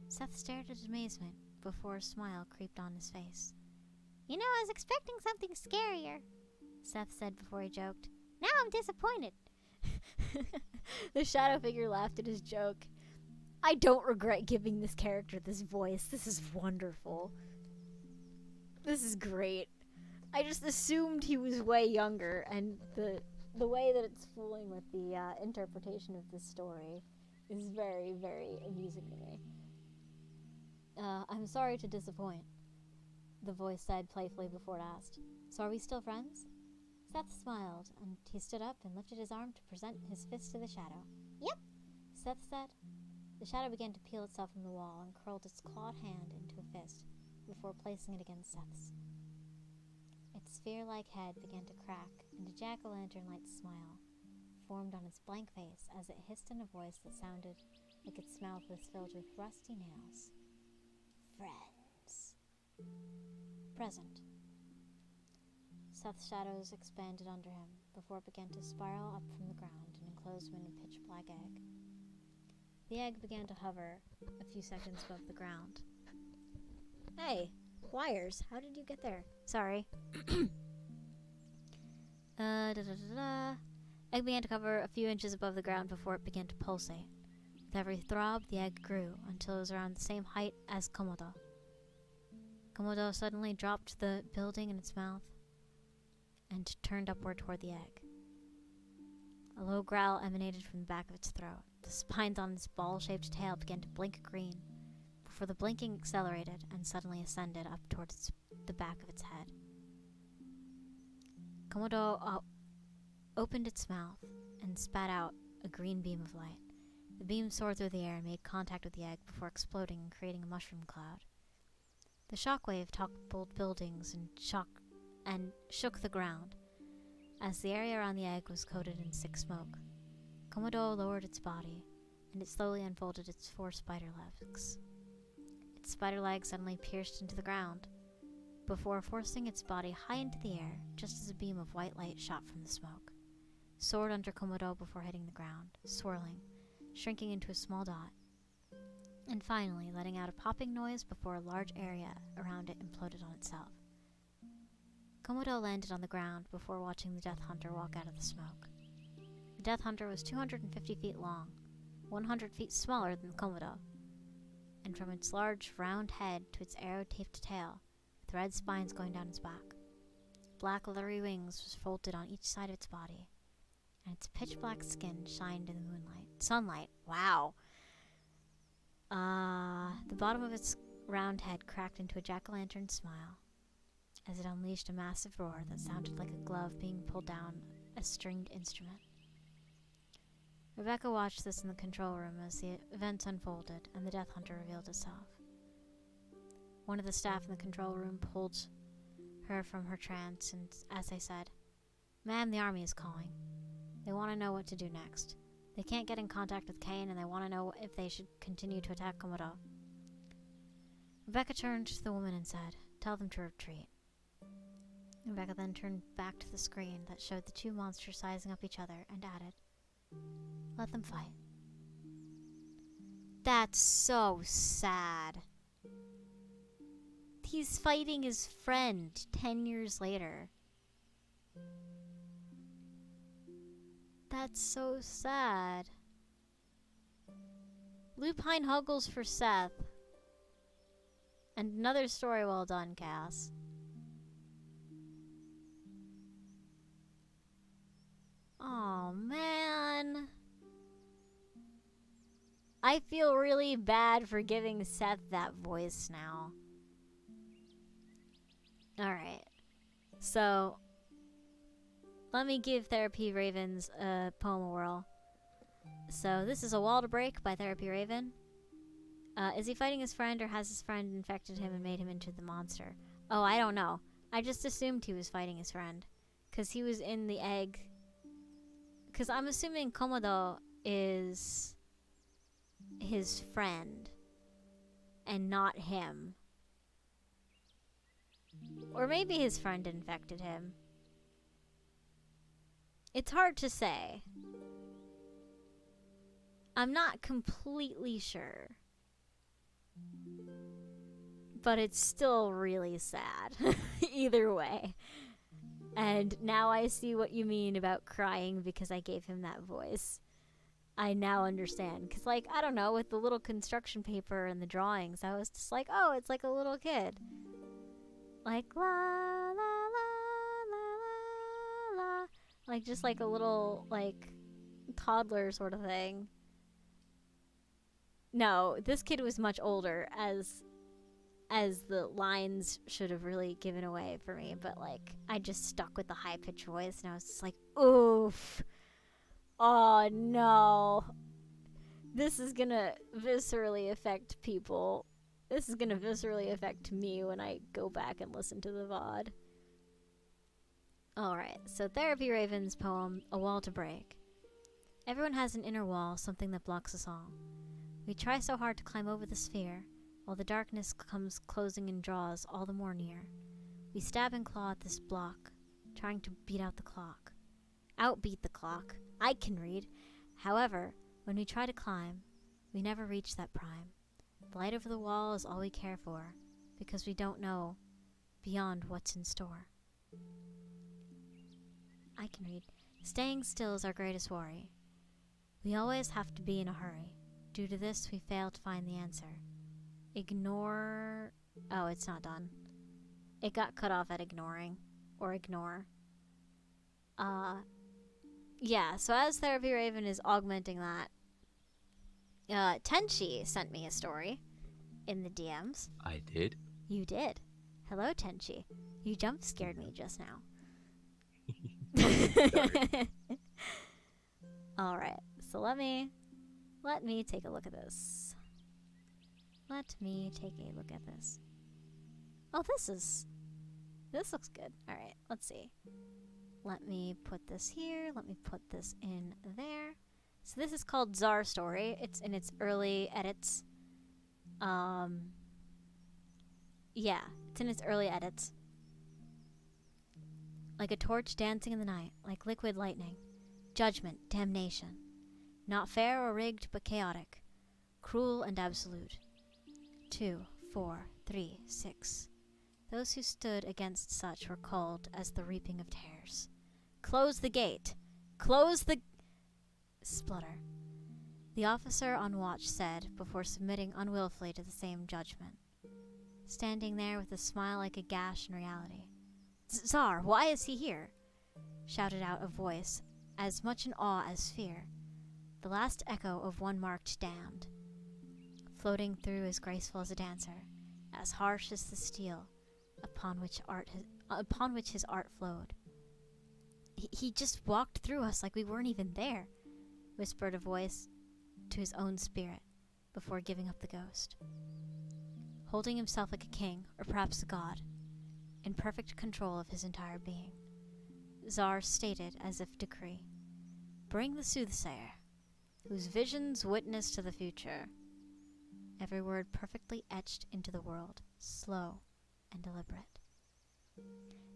Seth stared in amazement before a smile creeped on his face. You know, I was expecting something scarier, Seth said before he joked. Now I'm disappointed. The shadow figure laughed at his joke. I don't regret giving this character this voice. This is wonderful. This is great. I just assumed he was way younger, and the way that it's fooling with the interpretation of this story is very, very amusing to me. I'm sorry to disappoint, the voice said playfully before it asked. So are we still friends? Seth smiled, and he stood up and lifted his arm to present his fist to the shadow. Yep, Seth said. The shadow began to peel itself from the wall and curled its clawed hand into a fist before placing it against Seth's. Its sphere-like head began to crack, and a jack-o'-lantern-like smile formed on its blank face as it hissed in a voice that sounded like its mouth was filled with rusty nails. Friends. Present. Seth's shadows expanded under him before it began to spiral up from the ground and enclose him in a pitch-black egg. The egg began to hover a few seconds above the ground. Hey, wires, how did you get there? Sorry. Egg began to cover a few inches above the ground before it began to pulsate. With every throb, the egg grew until it was around the same height as Komodo. Komodo suddenly dropped the building in its mouth and turned upward toward the egg. A low growl emanated from the back of its throat. The spines on its ball-shaped tail began to blink green, before the blinking accelerated and suddenly ascended up towards the back of its head. Komodo opened its mouth and spat out a green beam of light. The beam soared through the air and made contact with the egg before exploding and creating a mushroom cloud. The shockwave toppled buildings and shook the ground, as the area around the egg was coated in thick smoke. Komodo lowered its body, and it slowly unfolded its 4 spider legs. Its spider legs suddenly pierced into the ground, before forcing its body high into the air, just as a beam of white light shot from the smoke, soared under Komodo before hitting the ground, swirling, shrinking into a small dot, and finally letting out a popping noise before a large area around it imploded on itself. Komodo landed on the ground before watching the Death Hunter walk out of the smoke. The Death Hunter was 250 feet long, 100 feet smaller than Komodo, and from its large, round head to its arrow-tipped tail, with red spines going down its back. Black leathery wings was folded on each side of its body, and its pitch-black skin shined in the sunlight. Wow! The bottom of its round head cracked into a jack-o'-lantern smile, as it unleashed a massive roar that sounded like a glove being pulled down a stringed instrument. Rebecca watched this in the control room as the events unfolded and the Death Hunter revealed itself. One of the staff in the control room pulled her from her trance, and as they said, "Ma'am, the army is calling. They want to know what to do next. They can't get in contact with Kane, and they want to know if they should continue to attack Komodo." Rebecca turned to the woman and said, "Tell them to retreat." Rebecca then turned back to the screen that showed the 2 monsters sizing up each other and added, "Let them fight." That's so sad. He's fighting his friend 10 years later. That's so sad. Lupine huggles for Seth. And another story well done, Cass. Oh man. I feel really bad for giving Seth that voice now. Alright. So, let me give Therapy Ravens a poem a whirl. So, this is A Wall to Break by Therapy Raven. Is he fighting his friend, or has his friend infected him and made him into the monster? Oh, I don't know. I just assumed he was fighting his friend, because he was in the egg. Because I'm assuming Komodo is his friend, and not him. Or maybe his friend infected him. It's hard to say. I'm not completely sure. But it's still really sad. Either way. And now I see what you mean about crying because I gave him that voice. I now understand. Because, like, I don't know, with the little construction paper and the drawings, I was just like, oh, it's like a little kid. Like, la, la, la, la, la, la. Like, just like a little, like, toddler sort of thing. No, this kid was much older, as the lines should have really given away for me. But, like, I just stuck with the high-pitched voice, and I was just like, oof. Oh, no. This is gonna viscerally affect people. This is gonna viscerally affect me when I go back and listen to the VOD. Alright, so Therapy Raven's poem, A Wall to Break. Everyone has an inner wall, something that blocks us all. We try so hard to climb over the sphere, while the darkness comes closing and draws all the more near. We stab and claw at this block, trying to beat out the clock. Outbeat the clock. I can read. However, when we try to climb, we never reach that prime. The light over the wall is all we care for, because we don't know beyond what's in store. I can read. Staying still is our greatest worry. We always have to be in a hurry. Due to this, we fail to find the answer. Ignore... Oh, it's not done. It got cut off at ignoring. Or ignore. Yeah, so as Therapy Raven is augmenting that, Tenchi sent me a story in the DMs. I did. You did. Hello, Tenchi. You jump scared me just now. Alright, so let me take a look at this. Let me take a look at this. Oh, this looks good. Alright, let's see. Let me put this here. Let me put this in there. So this is called Czar Story. It's in its early edits. Yeah, it's in its early edits. Like a torch dancing in the night, like liquid lightning. Judgment, damnation. Not fair or rigged, but chaotic. Cruel and absolute. 2, 4, 3, 6. Those who stood against such were called as the reaping of tares. Close the gate! Close the... Splutter. The officer on watch said, before submitting unwillfully to the same judgment. Standing there with a smile like a gash in reality. Czar, why is he here? Shouted out a voice, as much in awe as fear. The last echo of one marked damned. Floating through as graceful as a dancer, as harsh as the steel upon which his art flowed. He just walked through us like we weren't even there, whispered a voice to his own spirit before giving up the ghost. Holding himself like a king, or perhaps a god, in perfect control of his entire being, Czar stated as if decree, "Bring the soothsayer, whose visions witness to the future." Every word perfectly etched into the world, slow and deliberate.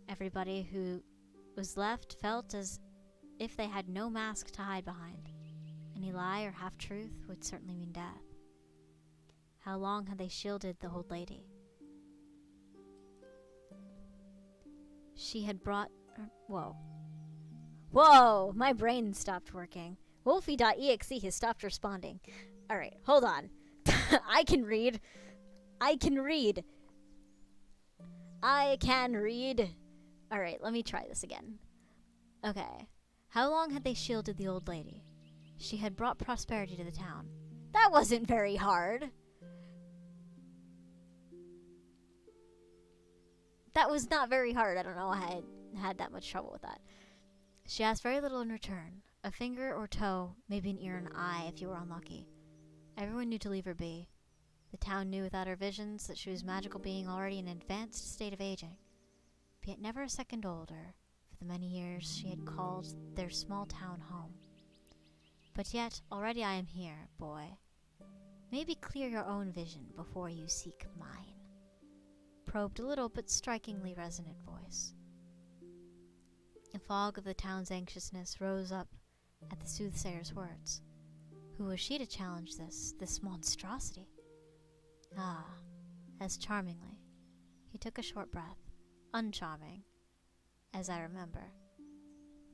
Everybody who was left felt as if they had no mask to hide behind. Any lie or half-truth would certainly mean death. How long had they shielded the old lady? She had brought... Whoa! My brain stopped working. Wolfie.exe has stopped responding. Alright, hold on. I can read. Alright, let me try this again. Okay. How long had they shielded the old lady? She had brought prosperity to the town. That wasn't very hard. That was not very hard. I don't know why I had that much trouble with that. She asked very little in return. A finger or toe, maybe an ear and an eye if you were unlucky. Everyone knew to leave her be. The town knew without her visions that she was a magical being already in an advanced state of aging, but yet never a second older for the many years she had called their small town home. But yet, already I am here, boy. Maybe clear your own vision before you seek mine. probed a little but strikingly resonant voice. A fog of the town's anxiousness rose up at the soothsayer's words. Who was she to challenge this monstrosity? Ah, as charmingly. He took a short breath. Uncharming, as I remember,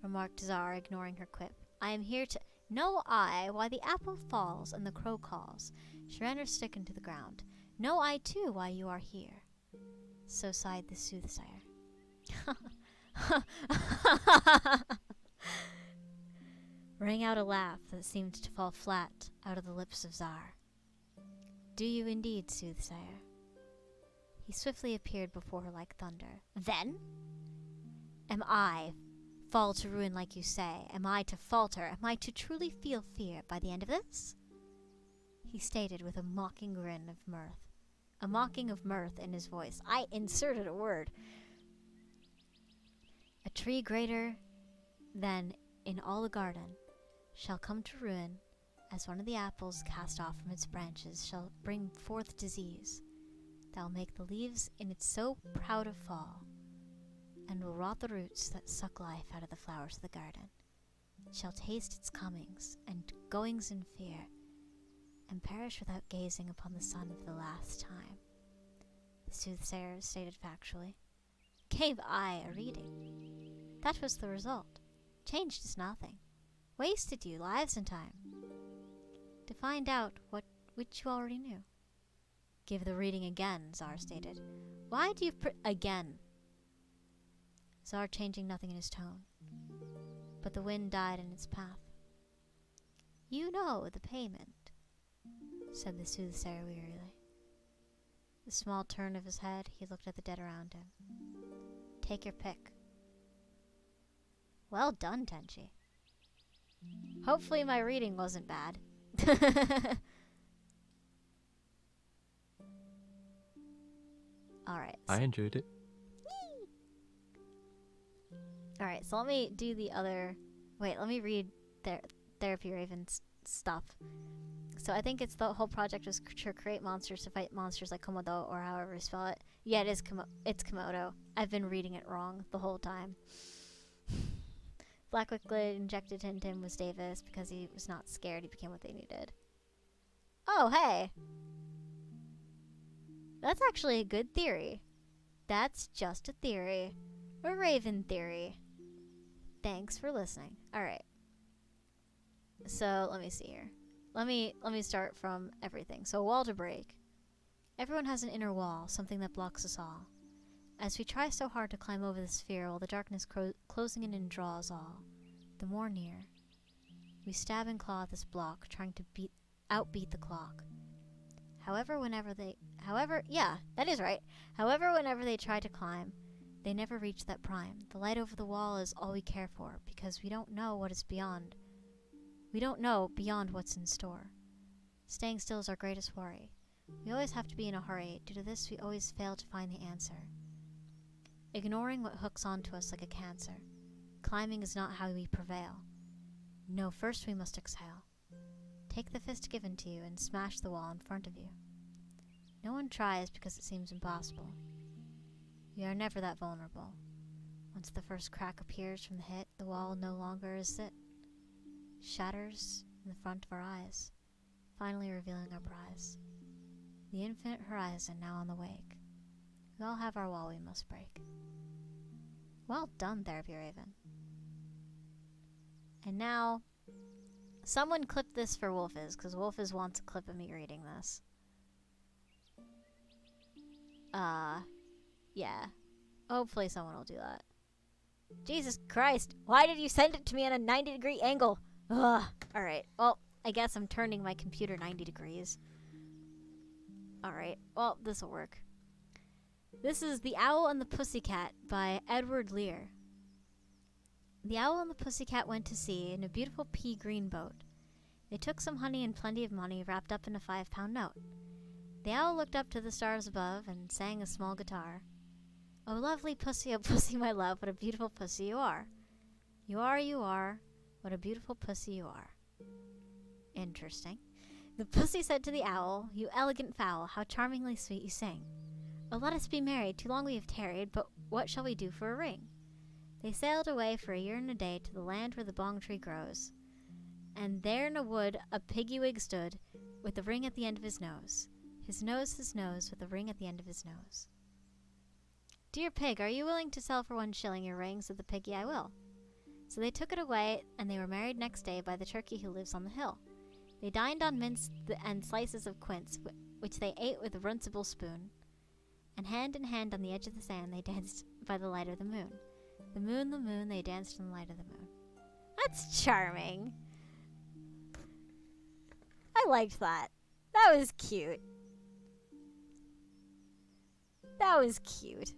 remarked Zara, ignoring her quip. I am here to know I why the apple falls and the crow calls. She ran her stick into the ground. Know I too why you are here. So sighed the soothsayer. Rang out a laugh that seemed to fall flat out of the lips of Zar. Do you indeed, soothsayer? He swiftly appeared before her like thunder. Then? Am I fall to ruin like you say? Am I to falter? Am I to truly feel fear by the end of this? He stated with a mocking grin of mirth. A mocking of mirth in his voice. I inserted a word. A tree greater than in all the garden shall come to ruin, as one of the apples cast off from its branches shall bring forth disease, that will make the leaves in its so proud of fall, and will rot the roots that suck life out of the flowers of the garden, shall taste its comings and goings in fear, and perish without gazing upon the sun for the last time. The soothsayer stated factually. Gave I a reading. That was the result. Changed is nothing. Wasted you lives and time. To find out which you already knew. Give the reading again, Zar stated. Why do you again? Zar changing nothing in his tone. But the wind died in its path. You know the payment, said the soothsayer wearily. The small turn of his head, he looked at the dead around him. Take your pick. Well done, Tenchi. Hopefully my reading wasn't bad. Alright. I enjoyed it. Alright, so let me do the other... Wait, let me read Therapy Raven's stuff. So I think it's the whole project was to create monsters to fight monsters like Komodo, or however you spell it. Yeah, it's Komodo. I've been reading it wrong the whole time. Black Wicklid injected into him was Davis because he was not scared. He became what they needed. Oh, hey! That's actually a good theory. That's just a theory. A Raven theory. Thanks for listening. Alright. So, let me see here. Let me start from everything. So, wall to break. Everyone has an inner wall, something that blocks us all. As we try so hard to climb over the sphere while the darkness closing in and draws all, the more near. We stab and claw at this block, trying to outbeat the clock. However, whenever they try to climb, they never reach that prime. The light over the wall is all we care for, because we don't know what is beyond. We don't know beyond what's in store. Staying still is our greatest worry. We always have to be in a hurry. Due to this, we always fail to find the answer. Ignoring what hooks onto us like a cancer. Climbing is not how we prevail. No, first we must exhale. Take the fist given to you and smash the wall in front of you. No one tries because it seems impossible. We are never that vulnerable. Once the first crack appears from the hit, the wall no longer is it. Shatters in the front of our eyes, finally revealing our prize. The infinite horizon now on the wake. We all have our wall we must break. Well done, Therapy Raven. And now, someone clip this for Wolfiz, because Wolfiz wants a clip of me reading this. Yeah. Hopefully someone will do that. Jesus Christ, why did you send it to me at a 90-degree angle? Ugh. Alright, well, I guess I'm turning my computer 90 degrees. Alright, well, this'll work. This is The Owl and the Pussycat by Edward Lear. The owl and the pussycat went to sea in a beautiful pea-green boat. They took some honey and plenty of money wrapped up in a 5-pound note. The owl looked up to the stars above and sang a small guitar. Oh, lovely pussy, oh pussy, my love, what a beautiful pussy you are. You are, what a beautiful pussy you are. Interesting. The pussy said to the owl, You elegant fowl, how charmingly sweet you sing. Oh, let us be married. Too long we have tarried, but what shall we do for a ring? They sailed away for a year and a day to the land where the bong tree grows. And there in a wood a piggy-wig stood, with a ring at the end of his nose. His nose, with a ring at the end of his nose. Dear pig, are you willing to sell for 1 shilling your ring? Said the piggy. I will. So they took it away, and they were married next day by the turkey who lives on the hill. They dined on mince and slices of quince, which they ate with a runcible spoon. And hand in hand on the edge of the sand they danced by the light of the moon. The moon, they danced in the light of the moon. That's charming. I liked that. That was cute. That was cute.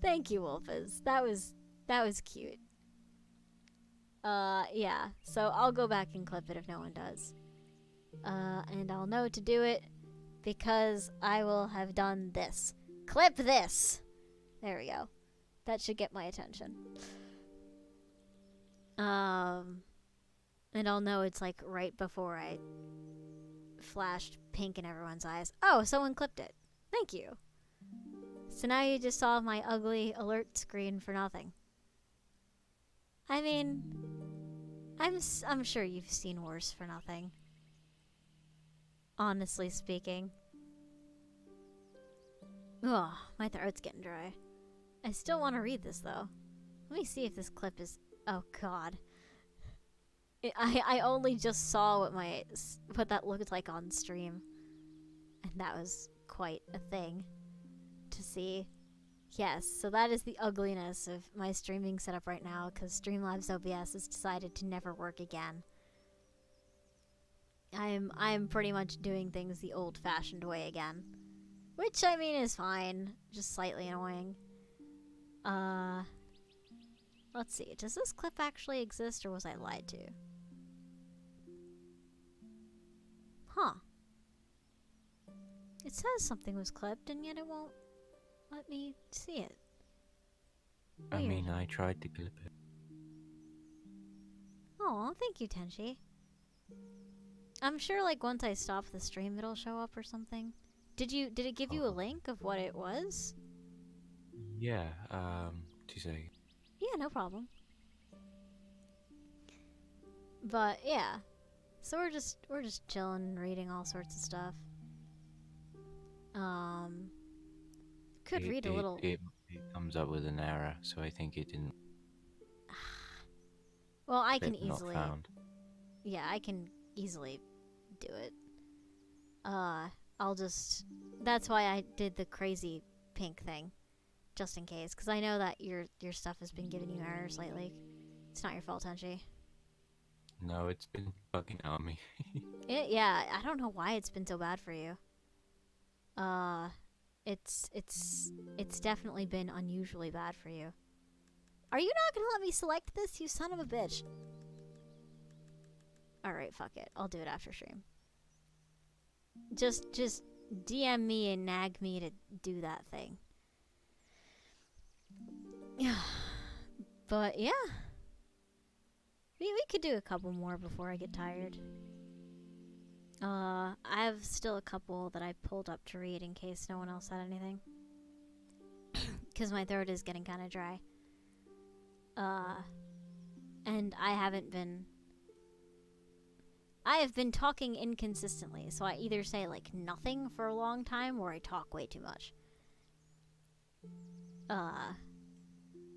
Thank you, Wolfers. That was cute. Yeah. So I'll go back and clip it if no one does. And I'll know to do it because I will have done this. Clip this! There we go. That should get my attention. And I'll know it's like right before I flashed pink in everyone's eyes. Oh, someone clipped it. Thank you. So now you just saw my ugly alert screen for nothing. I mean, I'm sure you've seen worse for nothing. Honestly speaking. Ugh, my throat's getting dry. I still want to read this though. Let me see if this clip is... Oh god. I only just saw what that looked like on stream. And that was quite a thing to see. Yes, so that is the ugliness of my streaming setup right now, because Streamlabs OBS has decided to never work again. I'm pretty much doing things the old-fashioned way again. Which, I mean, is fine. Just slightly annoying. Let's see. Does this clip actually exist, or was I lied to? Huh. It says something was clipped, and yet it won't let me see it. I Weird. mean, I tried to clip it. Oh, thank you, Tenchi. I'm sure, like, once I stop the stream, it'll show up or something. Did it give you a link of what it was? Yeah, 2 seconds. Yeah, no problem. But yeah, so we're just chilling and reading all sorts of stuff. Could read a little. It comes up with an error, so I think it didn't. Well, I can clip not easily. found. Yeah, I can easily do it. I'll just. That's why I did the crazy pink thing, just in case, because I know that your stuff has been giving you errors lately. It's not your fault, Tenchi. No, it's been bugging out me. Yeah, I don't know why it's been so bad for you. It's definitely been unusually bad for you. Are you not gonna let me select this, you son of a bitch? Alright, fuck it. I'll do it after stream. Just DM me and nag me to do that thing. Yeah. But yeah. We could do a couple more before I get tired. I have still a couple that I pulled up to read in case no one else had anything. Because my throat is getting kind of dry. And I have been talking inconsistently, so I either say, like, nothing for a long time, or I talk way too much.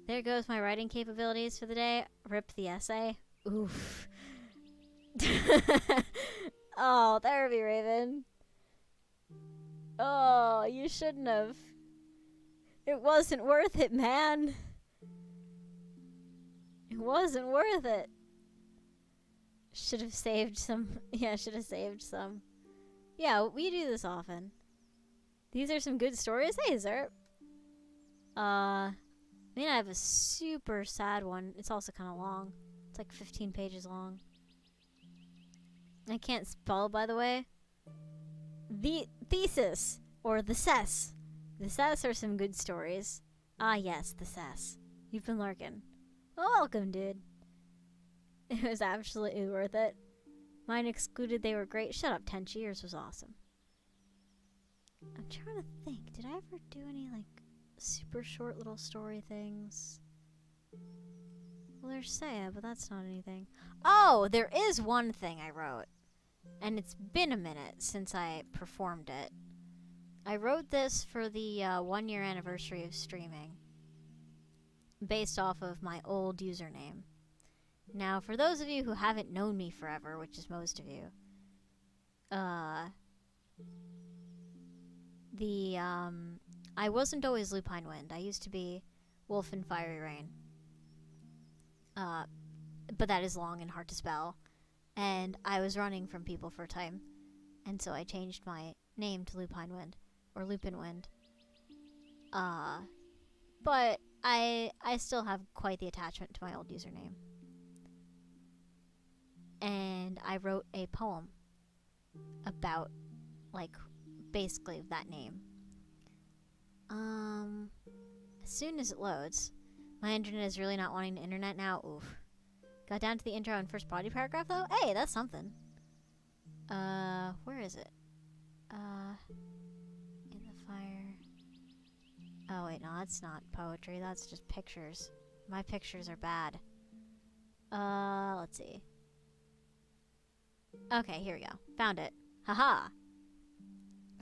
There goes my writing capabilities for the day. Rip the essay. Oof. Oh, therapy, Raven. Oh, you shouldn't have. It wasn't worth it, man. It wasn't worth it. Should have saved some. Yeah, should have saved some. Yeah, we do this often. These are some good stories. Hey, Zerp. I mean, I have a super sad one. It's also kind of long. It's like 15 pages long. I can't spell, by the way. The thesis, or the cess. The cess are some good stories. Ah, yes, the cess. You've been lurking. Well, welcome, dude. It was absolutely worth it. Mine excluded, they were great. Shut up, Tenchi. Yours was awesome. I'm trying to think. Did I ever do any, like, super short little story things? Well, there's Saya, but that's not anything. Oh, there is one thing I wrote. And it's been a minute since I performed it. I wrote this for the 1-year anniversary of streaming, based off of my old username. Now, for those of you who haven't known me forever, which is most of you, I wasn't always Lupine Wind. I used to be Wolf and Fiery Rain. But that is long and hard to spell. And I was running from people for a time, and so I changed my name to Lupine Wind, or Lupin Wind. But I still have quite the attachment to my old username. And I wrote a poem about, like, basically that name. As soon as it loads, my internet is really not wanting the internet now. Oof. Got down to the intro and first body paragraph though. Hey, that's something. Where is it? In the fire. Oh wait, no, that's not poetry. That's just pictures. My pictures are bad. Let's see. Okay, here we go. Found it. Haha.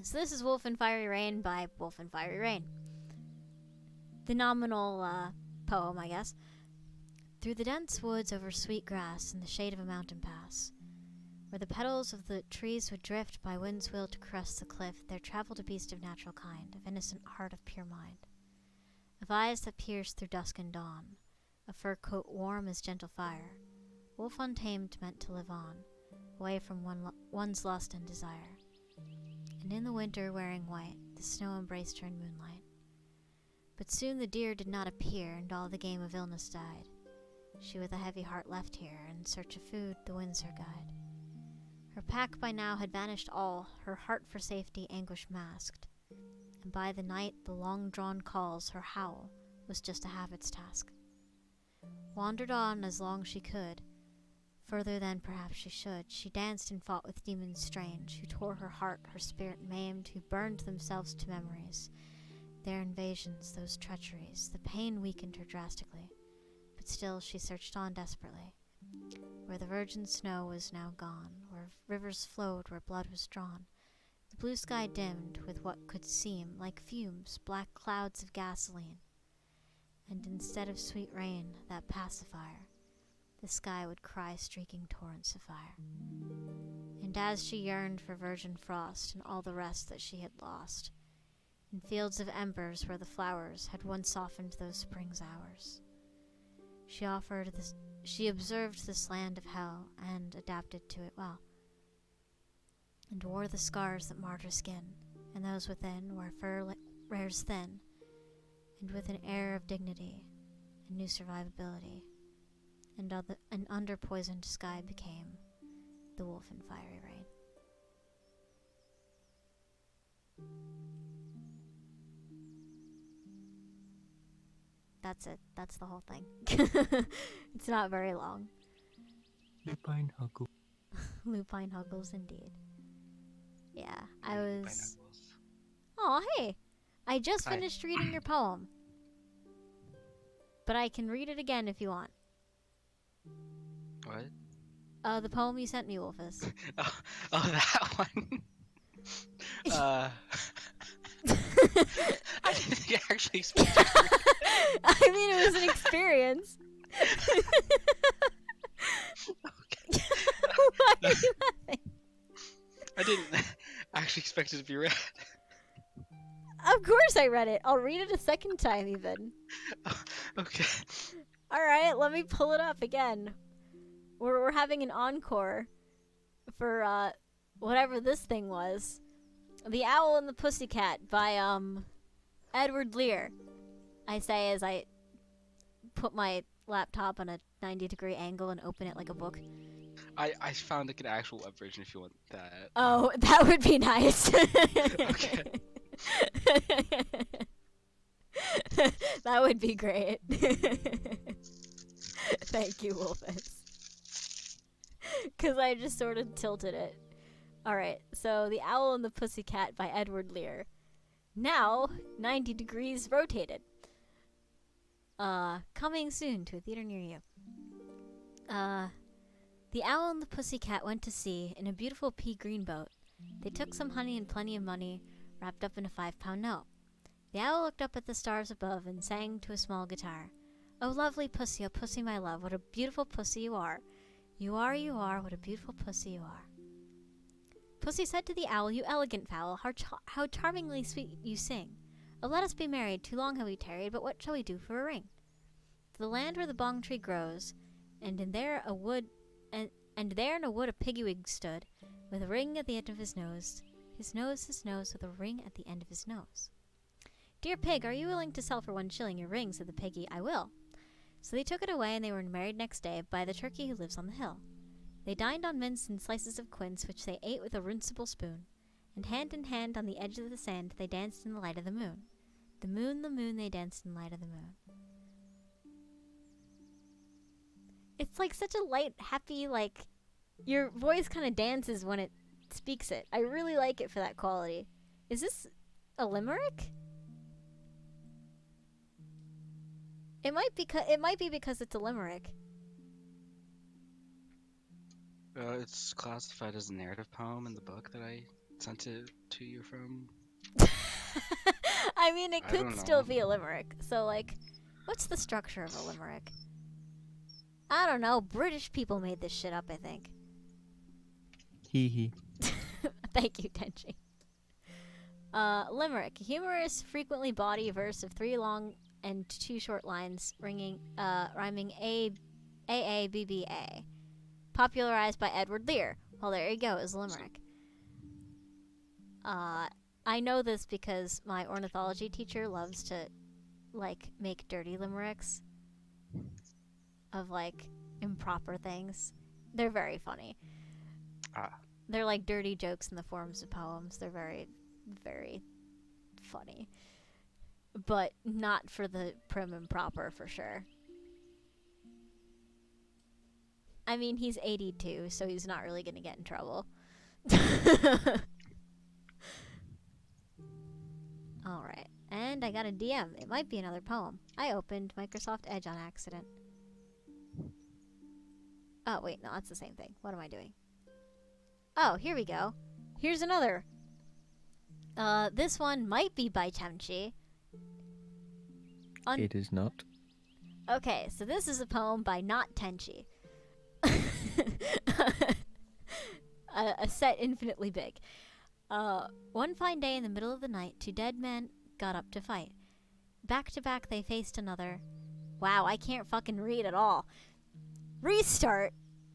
So this is Wolf and Fiery Rain by Wolf and Fiery Rain. The nominal, poem, I guess. Through the dense woods over sweet grass in the shade of a mountain pass, where the petals of the trees would drift by wind's will to crest the cliff, there traveled a beast of natural kind, of innocent heart, of pure mind, of eyes that pierced through dusk and dawn, a fur coat warm as gentle fire, wolf untamed meant to live on, away from one's lust and desire. And in the winter, wearing white, the snow embraced her in moonlight. But soon the deer did not appear, and all the game of illness died. She with a heavy heart left here, in search of food, the winds her guide. Her pack by now had vanished all, her heart for safety anguish masked. And by the night, the long-drawn calls, her howl, was just a habit's task. Wandered on as long she could, further than perhaps she should. She danced and fought with demons strange, who tore her heart, her spirit maimed, who burned themselves to memories. Their invasions, those treacheries, the pain weakened her drastically. But still she searched on desperately, where the virgin snow was now gone, where rivers flowed, where blood was drawn. The blue sky dimmed with what could seem like fumes, black clouds of gasoline. And instead of sweet rain, that pacifier, the sky would cry streaking torrents of fire. And as she yearned for virgin frost and all the rest that she had lost, in fields of embers where the flowers had once softened those spring's hours, she observed this land of hell and adapted to it well, and wore the scars that marred her skin, and those within where fur wears thin, and with an air of dignity and new survivability, and under poisoned sky became the wolf in fiery rain. That's it. That's the whole thing. It's not very long. Lupine Huckle. Lupine Huggles, indeed. Yeah, I was... Pineapples. Oh, hey! I just Hi. finished reading your poem. But I can read it again if you want. What? The poem you sent me, Wolfus. Oh, that one. I didn't think I actually expected to read. I mean, it was an experience. Okay. Why are you laughing? I didn't actually expect it to be read. Of course I read it. I'll read it a second time, even. Okay. Alright, let me pull it up again. We're having an encore for, whatever this thing was. The Owl and the Pussycat by, Edward Lear. I say as I put my laptop on a 90-degree angle and open it like a book. I found like an actual web version if you want that. Oh, that would be nice. Okay. That would be great. Thank you, Wolfus. Because I just sort of tilted it. Alright, so The Owl and the Pussycat by Edward Lear. Now 90 degrees rotated. Coming soon to a theater near you. The owl and the pussycat went to sea in a beautiful pea green boat. They took some honey and plenty of money wrapped up in a 5-pound note. The owl looked up at the stars above and sang to a small guitar. Oh lovely pussy, oh pussy my love, what a beautiful pussy you are. You are, what a beautiful pussy you are. Pussy said to the owl, you elegant fowl, how charmingly sweet you sing. Oh, let us be married, too long have we tarried, but what shall we do for a ring? To the land where the bong tree grows, and there in a wood a piggy-wig stood, with a ring at the end of his nose. His nose, with a ring at the end of his nose. Dear pig, are you willing to sell for 1 shilling your ring? Said the piggy. I will. So they took it away, and they were married next day by the turkey who lives on the hill. They dined on mince and slices of quince, which they ate with a rinsable spoon. And hand in hand on the edge of the sand, they danced in the light of the moon. The moon, they danced in the light of the moon. It's like such a light, happy, like, your voice kind of dances when it speaks it. I really like it for that quality. Is this a limerick? It might be because it's a limerick. It's classified as a narrative poem in the book that I sent it to you from. I mean, it I could don't still know. be a limerick. So, like, what's the structure of a limerick? I don't know. British people made this shit up, I think. Hee hee. Thank you, Tenchi. Limerick. Humorous, frequently bawdy verse of 3 long and 2 short lines rhyming A, B, B, A. Popularized by Edward Lear. Well, there you go, is limerick. I know this because my ornithology teacher loves to, like, make dirty limericks of, like, improper things. They're very funny. They're like dirty jokes in the forms of poems. They're very, very funny. But not for the prim and proper, for sure. I mean, he's 82, so he's not really gonna get in trouble. Alright, and I got a DM. It might be another poem. I opened Microsoft Edge on accident. Oh, wait, no, that's the same thing. What am I doing? Oh, here we go. Here's another. This one might be by Tenchi. It is not. Okay, so this is a poem by Not Tenchi. A set infinitely big. One fine day in the middle of the night, 2 dead men got up to fight. Back to back they faced another. Wow, I can't fucking read at all. Restart.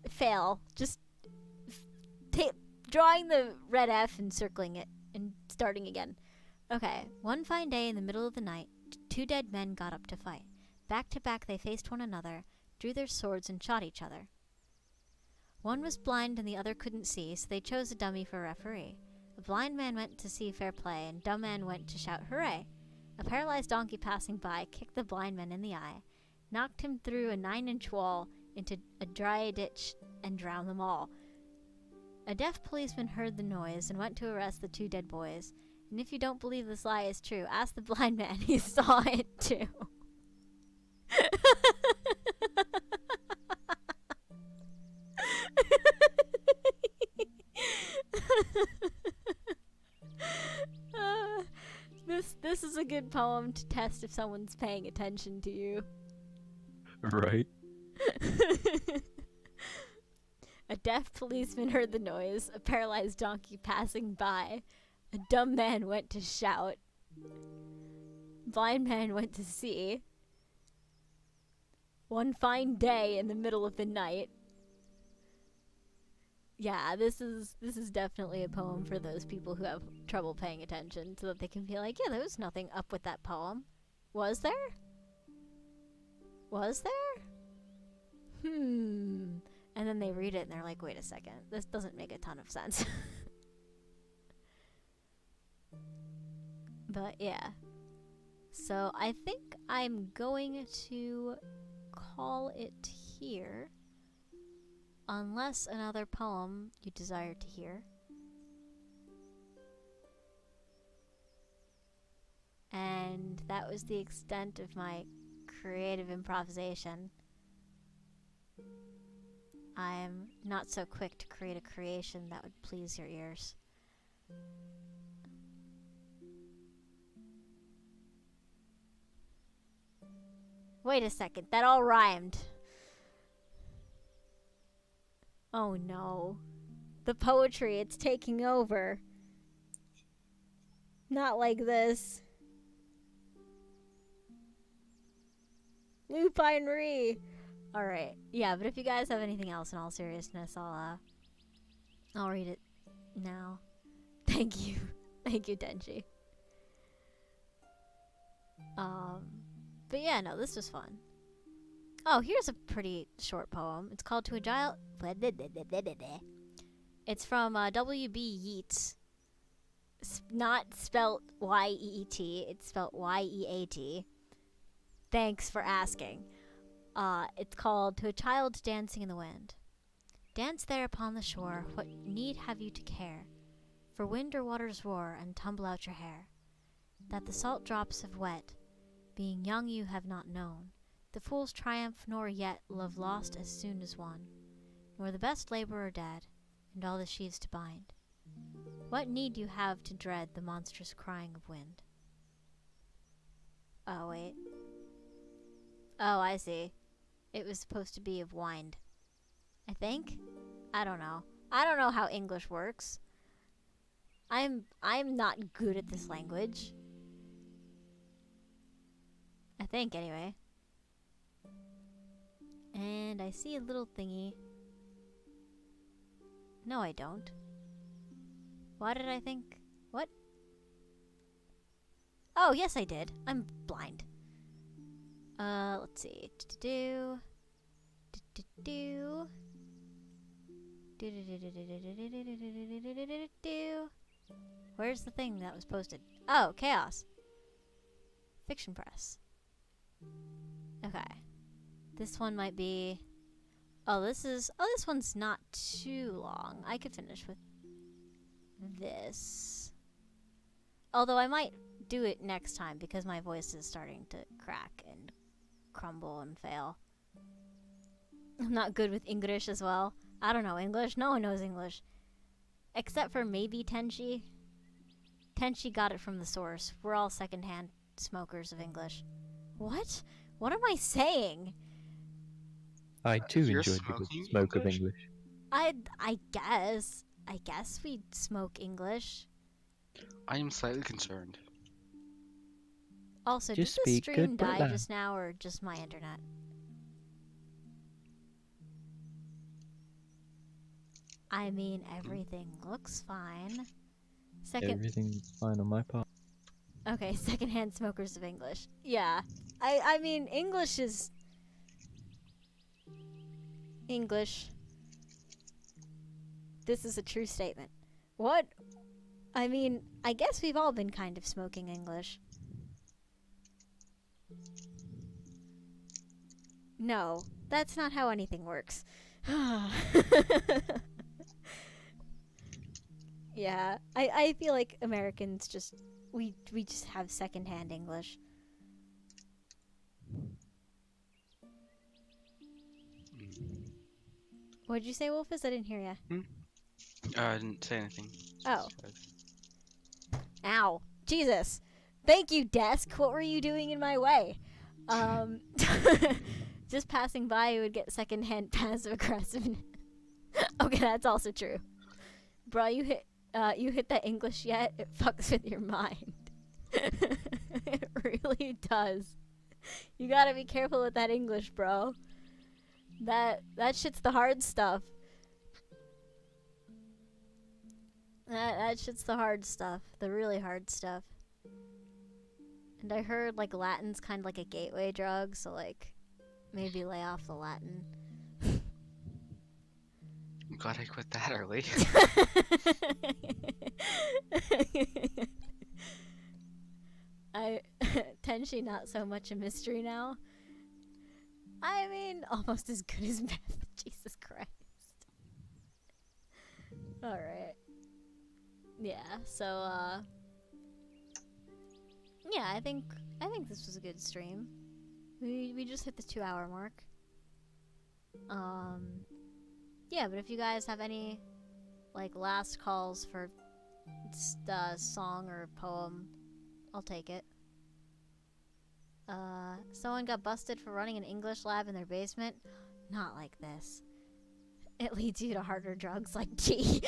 Fail. Just drawing the red F and circling it and starting again. Okay, one fine day in the middle of the night, 2 dead men got up to fight. Back to back they faced one another, drew their swords and shot each other. One was blind and the other couldn't see, so they chose a dummy for referee. A blind man went to see fair play, and dumb man went to shout hooray. A paralyzed donkey passing by kicked the blind man in the eye, knocked him through a 9-inch wall into a dry ditch, and drowned them all. A deaf policeman heard the noise and went to arrest the 2 dead boys. And if you don't believe this lie is true, ask the blind man, he saw it too. This is a good poem to test if someone's paying attention to you. Right? A deaf policeman heard the noise, a paralyzed donkey passing by. A dumb man went to shout. Blind man went to see. One fine day in the middle of the night. Yeah, this is definitely a poem for those people who have trouble paying attention, so that they can be like, yeah, there was nothing up with that poem. Was there? Was there? And then they read it and they're like, wait a second, this doesn't make a ton of sense. But yeah. So I think I'm going to call it here. Unless another poem you desire to hear. And that was the extent of my creative improvisation. I'm not so quick to create a creation that would please your ears. Wait a second, that all rhymed. Oh no. The poetry, it's taking over. Not like this. Lupine Ree. Alright. Yeah, but if you guys have anything else in all seriousness, I'll read it now. Thank you. Thank you, Denji. But yeah, no, this was fun. Oh, here's a pretty short poem. It's called To a Child. It's from W.B. Yeats. Not spelt Y-E-E-T. It's spelt Y-E-A-T. Thanks for asking. It's called To a Child Dancing in the Wind. Dance there upon the shore. What need have you to care? For wind or waters roar and tumble out your hair. That the salt drops have wet. Being young you have not known the fool's triumph, nor yet love lost as soon as won, nor the best laborer dead, and all the sheaves to bind. What need you have to dread the monstrous crying of wind? Oh, wait. Oh, I see. It was supposed to be of wind. I think? I don't know. I don't know how English works. I'm not good at this language. I think, anyway. And I see a little thingy. No, I don't. Why did I think? What? Oh, yes, I did. I'm blind. Let's see. Where's the thing that was posted? Oh, Chaos. Fiction Press. Okay. This one might be... Oh, this one's not too long. I could finish with this. Although I might do it next time because my voice is starting to crack and crumble and fail. I'm not good with English as well. I don't know English. No one knows English. Except for maybe Tenchi. Tenchi got it from the source. We're all secondhand smokers of English. What? What am I saying? I too You're enjoyed the smoking smoke of English? English. I guess we smoke English. I am slightly concerned. Also, Just did the speak stream good die brother. just now or just my internet? I mean, everything looks fine. Everything's fine on my part. Okay, secondhand smokers of English. Yeah. I mean, English is... English. This is a true statement. What? I mean, I guess we've all been kind of smoking English. No, that's not how anything works. Yeah, I feel like Americans just... We just have secondhand English. What'd you say, Wolfus? I didn't hear ya. I didn't say anything. Oh. Ow. Jesus. Thank you, desk. What were you doing in my way? Just passing by, you would get secondhand passive aggressiveness. Okay, that's also true. Bro, you hit that English yet? It fucks with your mind. It really does. You gotta be careful with that English, bro. That shit's the hard stuff. That shit's the hard stuff. The really hard stuff. And I heard, like, Latin's kind of like a gateway drug, so, like, maybe lay off the Latin. I'm glad I quit that early. Tenshi not so much a mystery now. I mean, almost as good as meth. Jesus Christ. Alright. Yeah, so, Yeah, I think this was a good stream. We just hit the 2-hour mark. Yeah, but if you guys have any like last calls for song or poem, I'll take it. Someone got busted for running an English lab in their basement. Not like this. It leads you to harder drugs like tea.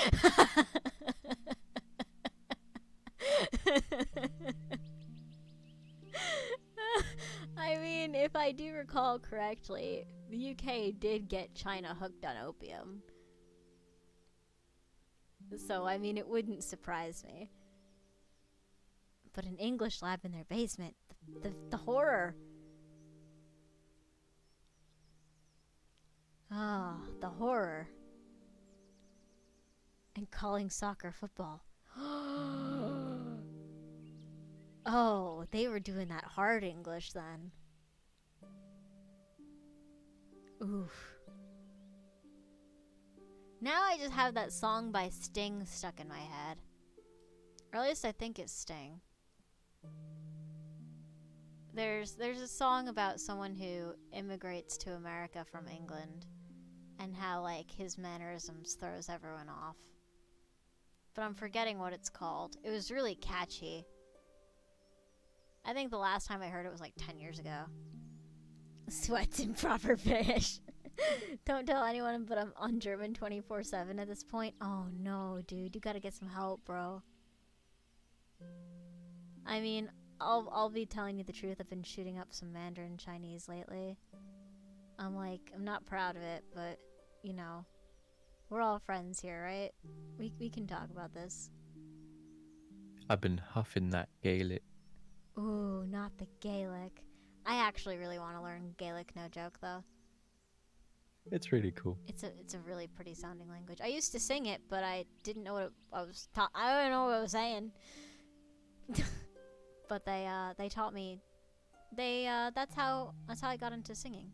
I mean, if I do recall correctly, the UK did get China hooked on opium. So, I mean, it wouldn't surprise me. But an English lab in their basement, the horror. Ah, the horror. And calling soccer football. Oh, they were doing that hard English then. Oof. Now I just have that song by Sting stuck in my head. Or at least I think it's Sting. There's a song about someone who immigrates to America from England and how like his mannerisms throws everyone off. But I'm forgetting what it's called. It was really catchy. I think the last time I heard it was like 10 years ago. Sweats in proper fish. Don't tell anyone, but I'm on German 24/7 at this point. Oh no, dude, you gotta get some help, bro. I mean, I'll be telling you the truth. I've been shooting up some Mandarin Chinese lately. I'm not proud of it, but you know, we're all friends here, right? We can talk about this. I've been huffing that Gaelic. Ooh, not the Gaelic. I actually really want to learn Gaelic, no joke though. It's really cool. It's a really pretty sounding language. I used to sing it, but I didn't know what I was I don't know what I was saying. But they taught me. That's how I got into singing.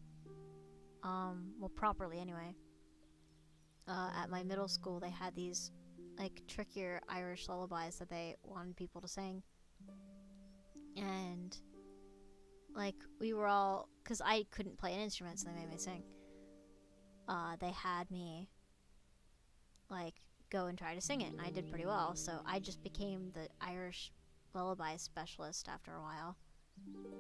Well, properly anyway. At my middle school, they had these like trickier Irish lullabies that they wanted people to sing. And like we were all, cause I couldn't play an instrument, so they made me sing. They had me like go and try to sing it, and I did pretty well. So I just became the Irish lullaby specialist after a while.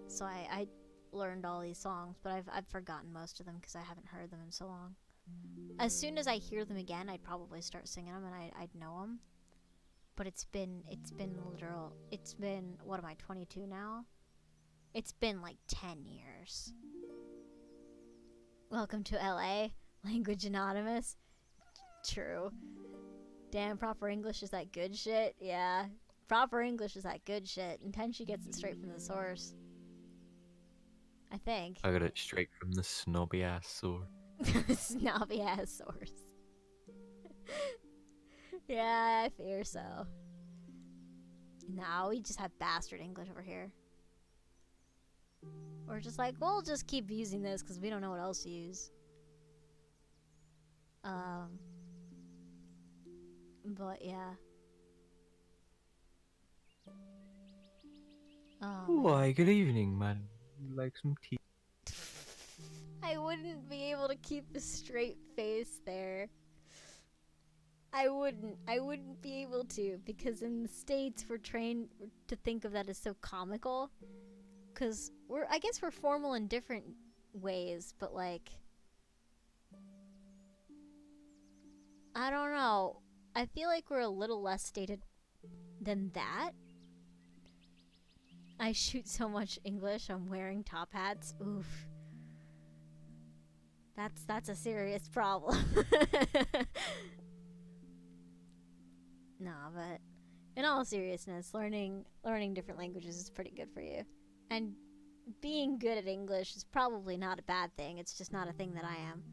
So I learned all these songs, but I've forgotten most of them because I haven't heard them in so long. As soon as I hear them again, I'd probably start singing them, and I'd know them. But it's been what am I, 22 now? It's been like 10 years. Welcome to LA, Language Anonymous. True. Damn, proper English is that good shit. Yeah, proper English is that good shit. And Tenchi gets it straight from the source. I think. I got it straight from the snobby ass source. Snobby ass source. Yeah, I fear so. No, we just have bastard English over here. We're just like, we'll just keep using this because we don't know what else to use. But yeah. Why, good evening, man. Would you like some tea? I wouldn't be able to keep a straight face there. I wouldn't be able to, because in the States we're trained to think of that as so comical. Cause I guess we're formal in different ways, but like, I don't know. I feel like we're a little less stated than that. I shoot so much English, I'm wearing top hats. Oof. That's a serious problem. Nah, but in all seriousness, learning different languages is pretty good for you. And being good at English is probably not a bad thing. It's just not a thing that I am.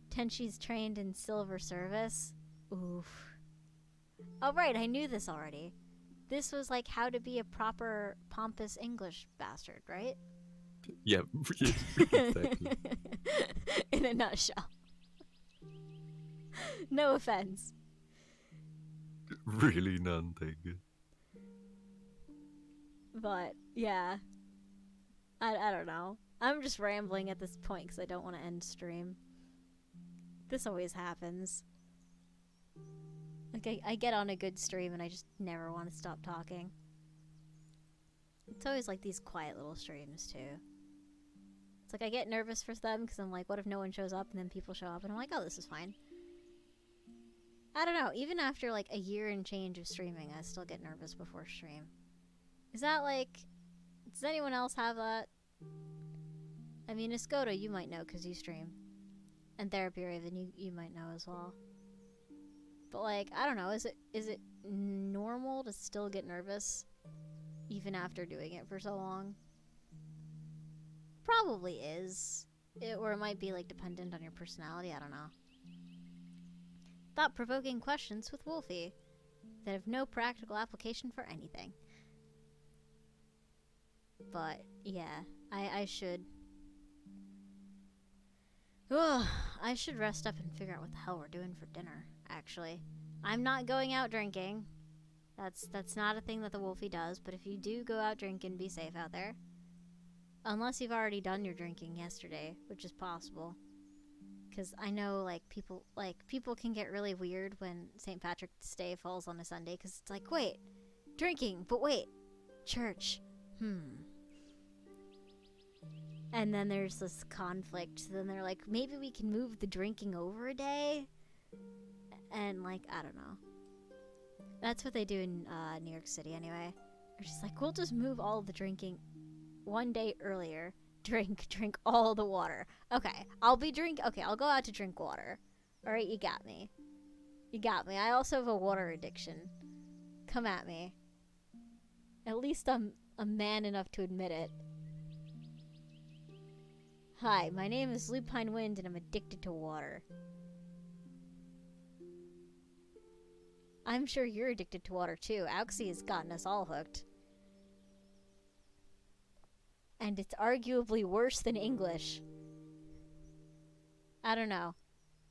Tenchi's trained in silver service. Oof. Oh right, I knew this already. This was like how to be a proper pompous English bastard, right? Yep. Exactly. In a nutshell. No offense. Really none, thank you. But, yeah. I don't know. I'm just rambling at this point because I don't want to end stream. This always happens. Like, I get on a good stream and I just never want to stop talking. It's always like these quiet little streams, too. It's like I get nervous for them because I'm like, what if no one shows up? And then people show up and I'm like, oh, this is fine. I don't know. Even after like a year and change of streaming, I still get nervous before stream. Is that like... Does anyone else have that? I mean, Escoto, you might know because you stream. And Therapy Raven, you might know as well. But like, I don't know, is it normal to still get nervous even after doing it for so long? Probably is. Or it might be like dependent on your personality, I don't know. Thought-provoking questions with Wolfie that have no practical application for anything. But yeah, I should. Ugh, I should rest up and figure out what the hell we're doing for dinner, actually. I'm not going out drinking. That's not a thing that the Wolfie does, but if you do go out drinking, be safe out there. Unless you've already done your drinking yesterday, which is possible. Because I know, people can get really weird when St. Patrick's Day falls on a Sunday, because it's like, wait, drinking, but wait, church, And then there's this conflict. So then they're like, maybe we can move the drinking over a day? And, like, I don't know. That's what they do in New York City anyway. They're just like, we'll just move all of the drinking one day earlier. Drink all the water. Okay, I'll go out to drink water. Alright, you got me. You got me. I also have a water addiction. Come at me. At least I'm a man enough to admit it. Hi, my name is Lupine Wind and I'm addicted to water. I'm sure you're addicted to water too. Auxie has gotten us all hooked. And it's arguably worse than English. I don't know.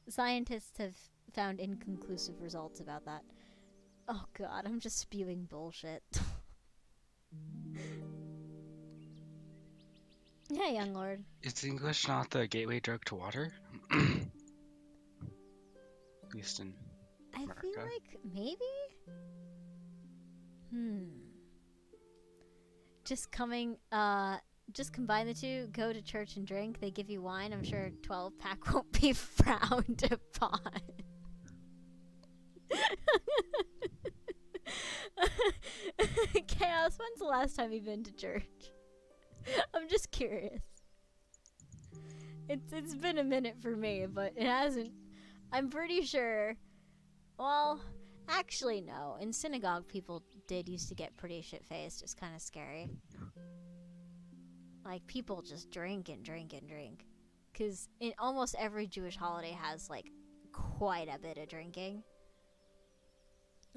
Scientists have found inconclusive results about that. Oh god, I'm just spewing bullshit. Yeah, young lord. Is English not the gateway drug to water? At least in I America. feel like maybe? Just combine the two, go to church and drink, they give you wine, I'm sure 12-pack won't be frowned upon. Chaos, when's the last time you've been to church? I'm just curious. It's been a minute for me, but it hasn't. I'm pretty sure. Well, actually no. In synagogue, people did used to get pretty shit-faced. It's kind of scary. Like, people just drink and drink and drink. Because in almost every Jewish holiday has, like, quite a bit of drinking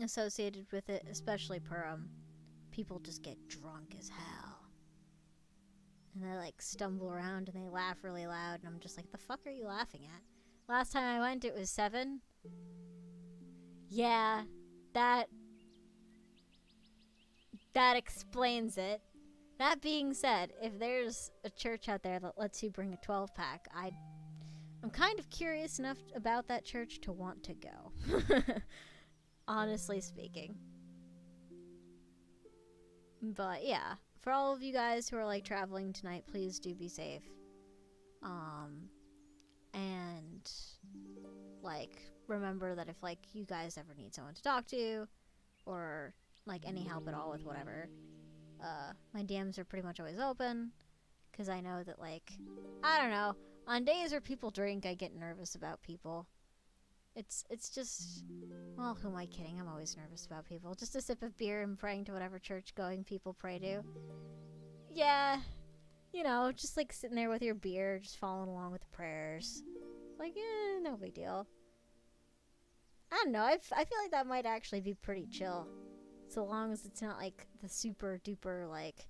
associated with it, especially Purim. People just get drunk as hell. And they, like, stumble around and they laugh really loud, and I'm just like, the fuck are you laughing at? Last time I went, it was 7. Yeah, that explains it. That being said, if there's a church out there that lets you bring a 12-pack, I'm kind of curious enough about that church to want to go. Honestly speaking. But yeah, for all of you guys who are like traveling tonight, please do be safe. And like remember that if like you guys ever need someone to talk to or like any help at all with whatever, my DMs are pretty much always open, because I know that, like, I don't know, on days where people drink, I get nervous about people. It's just, well, who am I kidding? I'm always nervous about people. Just a sip of beer and praying to whatever church-going people pray to. Yeah, you know, just, like, sitting there with your beer, just following along with the prayers. Like, no big deal. I don't know, I feel like that might actually be pretty chill. So long as it's not, like, the super-duper, like,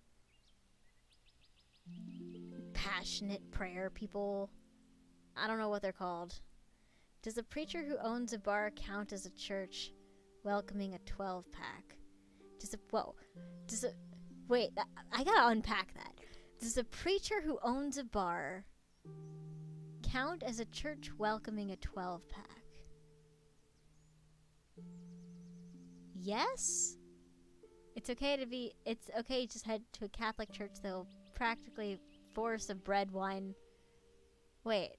passionate prayer people. I don't know what they're called. Does a preacher who owns a bar count as a church welcoming a 12-pack? Wait, I gotta unpack that. Does a preacher who owns a bar count as a church welcoming a 12-pack? Yes? It's okay to just head to a Catholic church that'll practically force a bread wine. Wait.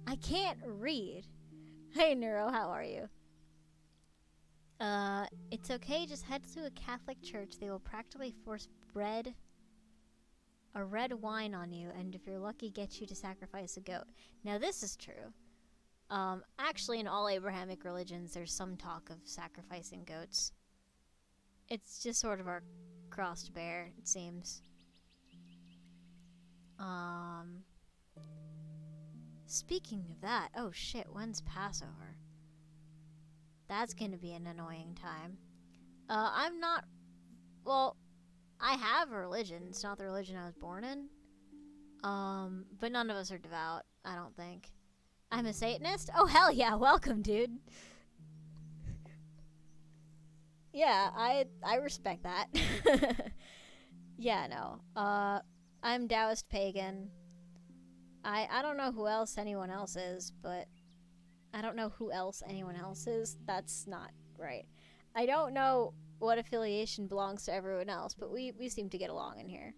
I can't read. Hey, Neuro, how are you? It's okay, just head to a Catholic church. They will practically force a red wine on you, and if you're lucky, get you to sacrifice a goat. Now, this is true. Actually, in all Abrahamic religions, there's some talk of sacrificing goats. It's just sort of our cross to bear, it seems. Speaking of that, oh shit, when's Passover? That's gonna be an annoying time. I'm not... Well, I have a religion. It's not the religion I was born in. But none of us are devout, I don't think. I'm a Satanist? Oh, hell yeah, welcome, dude. Yeah, I respect that. Yeah, no. I'm Taoist pagan. I don't know who else anyone else is, but... I don't know who else anyone else is. That's not right. I don't know what affiliation belongs to everyone else, but we seem to get along in here.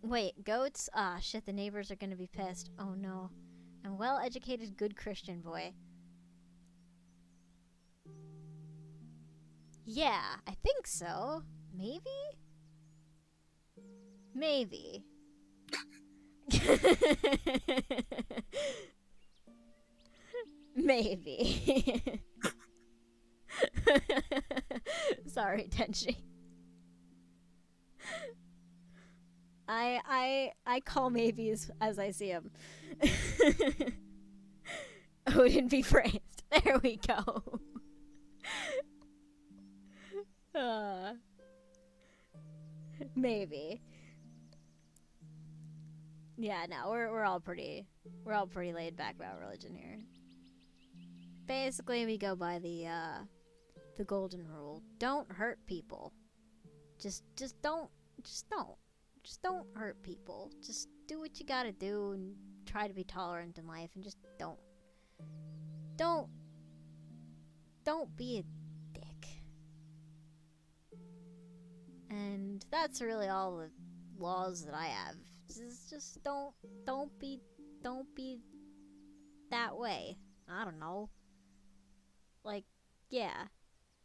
Wait, goats? Ah, shit, the neighbors are gonna be pissed. Oh no. I'm well-educated, good Christian boy. Yeah, I think so. Maybe? Maybe. Maybe. Sorry, Tenchi. I call maybes as I see them. Odin be praised. There we go. Maybe. Yeah, no, we're all pretty laid back about religion here. Basically, we go by the golden rule. Don't hurt people. Just don't hurt people. Just do what you gotta do and try to be tolerant in life, and just don't be a dick. And that's really all the laws that I have. Just don't be that way. I don't know. Like, yeah.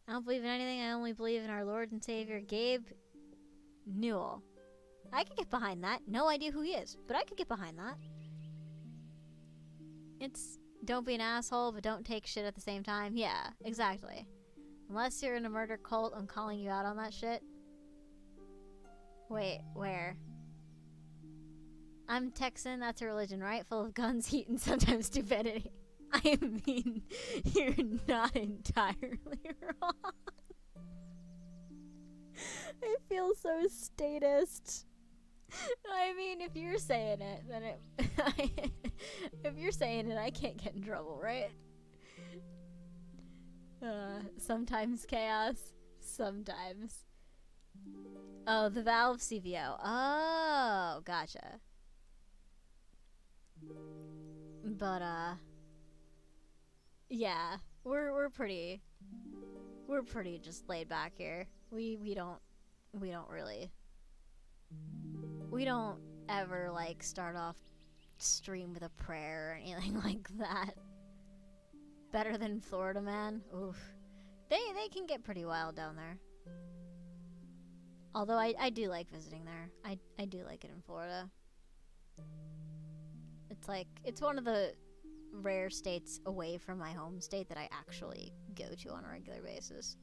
I don't believe in anything. I only believe in our Lord and Savior, Gabe Newell. I could get behind that. No idea who he is, but I could get behind that. It's don't be an asshole, but don't take shit at the same time. Yeah, exactly. Unless you're in a murder cult, I'm calling you out on that shit. Wait, where? I'm Texan, that's a religion, right? Full of guns, heat, and sometimes stupidity. I mean, you're not entirely wrong. I feel so statist. I mean, if you're saying it, then if you're saying it, I can't get in trouble, right? Sometimes chaos, sometimes. Oh, the Valve CVO. Oh, gotcha. But, yeah, we're pretty just laid back here. We don't ever like start off stream with a prayer or anything like that. Better than Florida, man. Oof. They can get pretty wild down there. Although I do like visiting there. I do like it in Florida. It's one of the rare states away from my home state that I actually go to on a regular basis.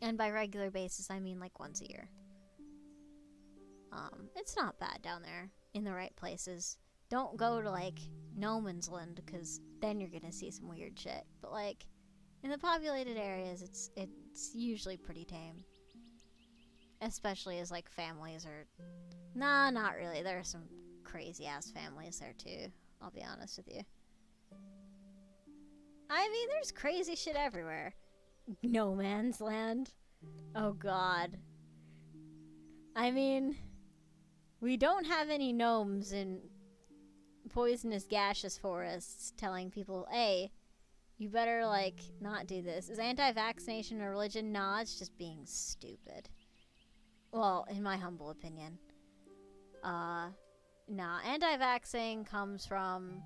And by regular basis, I mean like once a year. It's not bad down there in the right places. Don't go to like no man's land, because then you're gonna see some weird shit. But like in the populated areas, it's usually pretty tame. Especially as like families are... Nah, not really. There are some crazy ass families there too. I'll be honest with you. I mean, there's crazy shit everywhere. No man's land. Oh god. I mean, we don't have any gnomes in poisonous gaseous forests telling people, hey, you better, like, not do this. Is anti-vaccination a religion? Nah, it's just being stupid. Well, in my humble opinion. Nah, anti-vaxxing comes from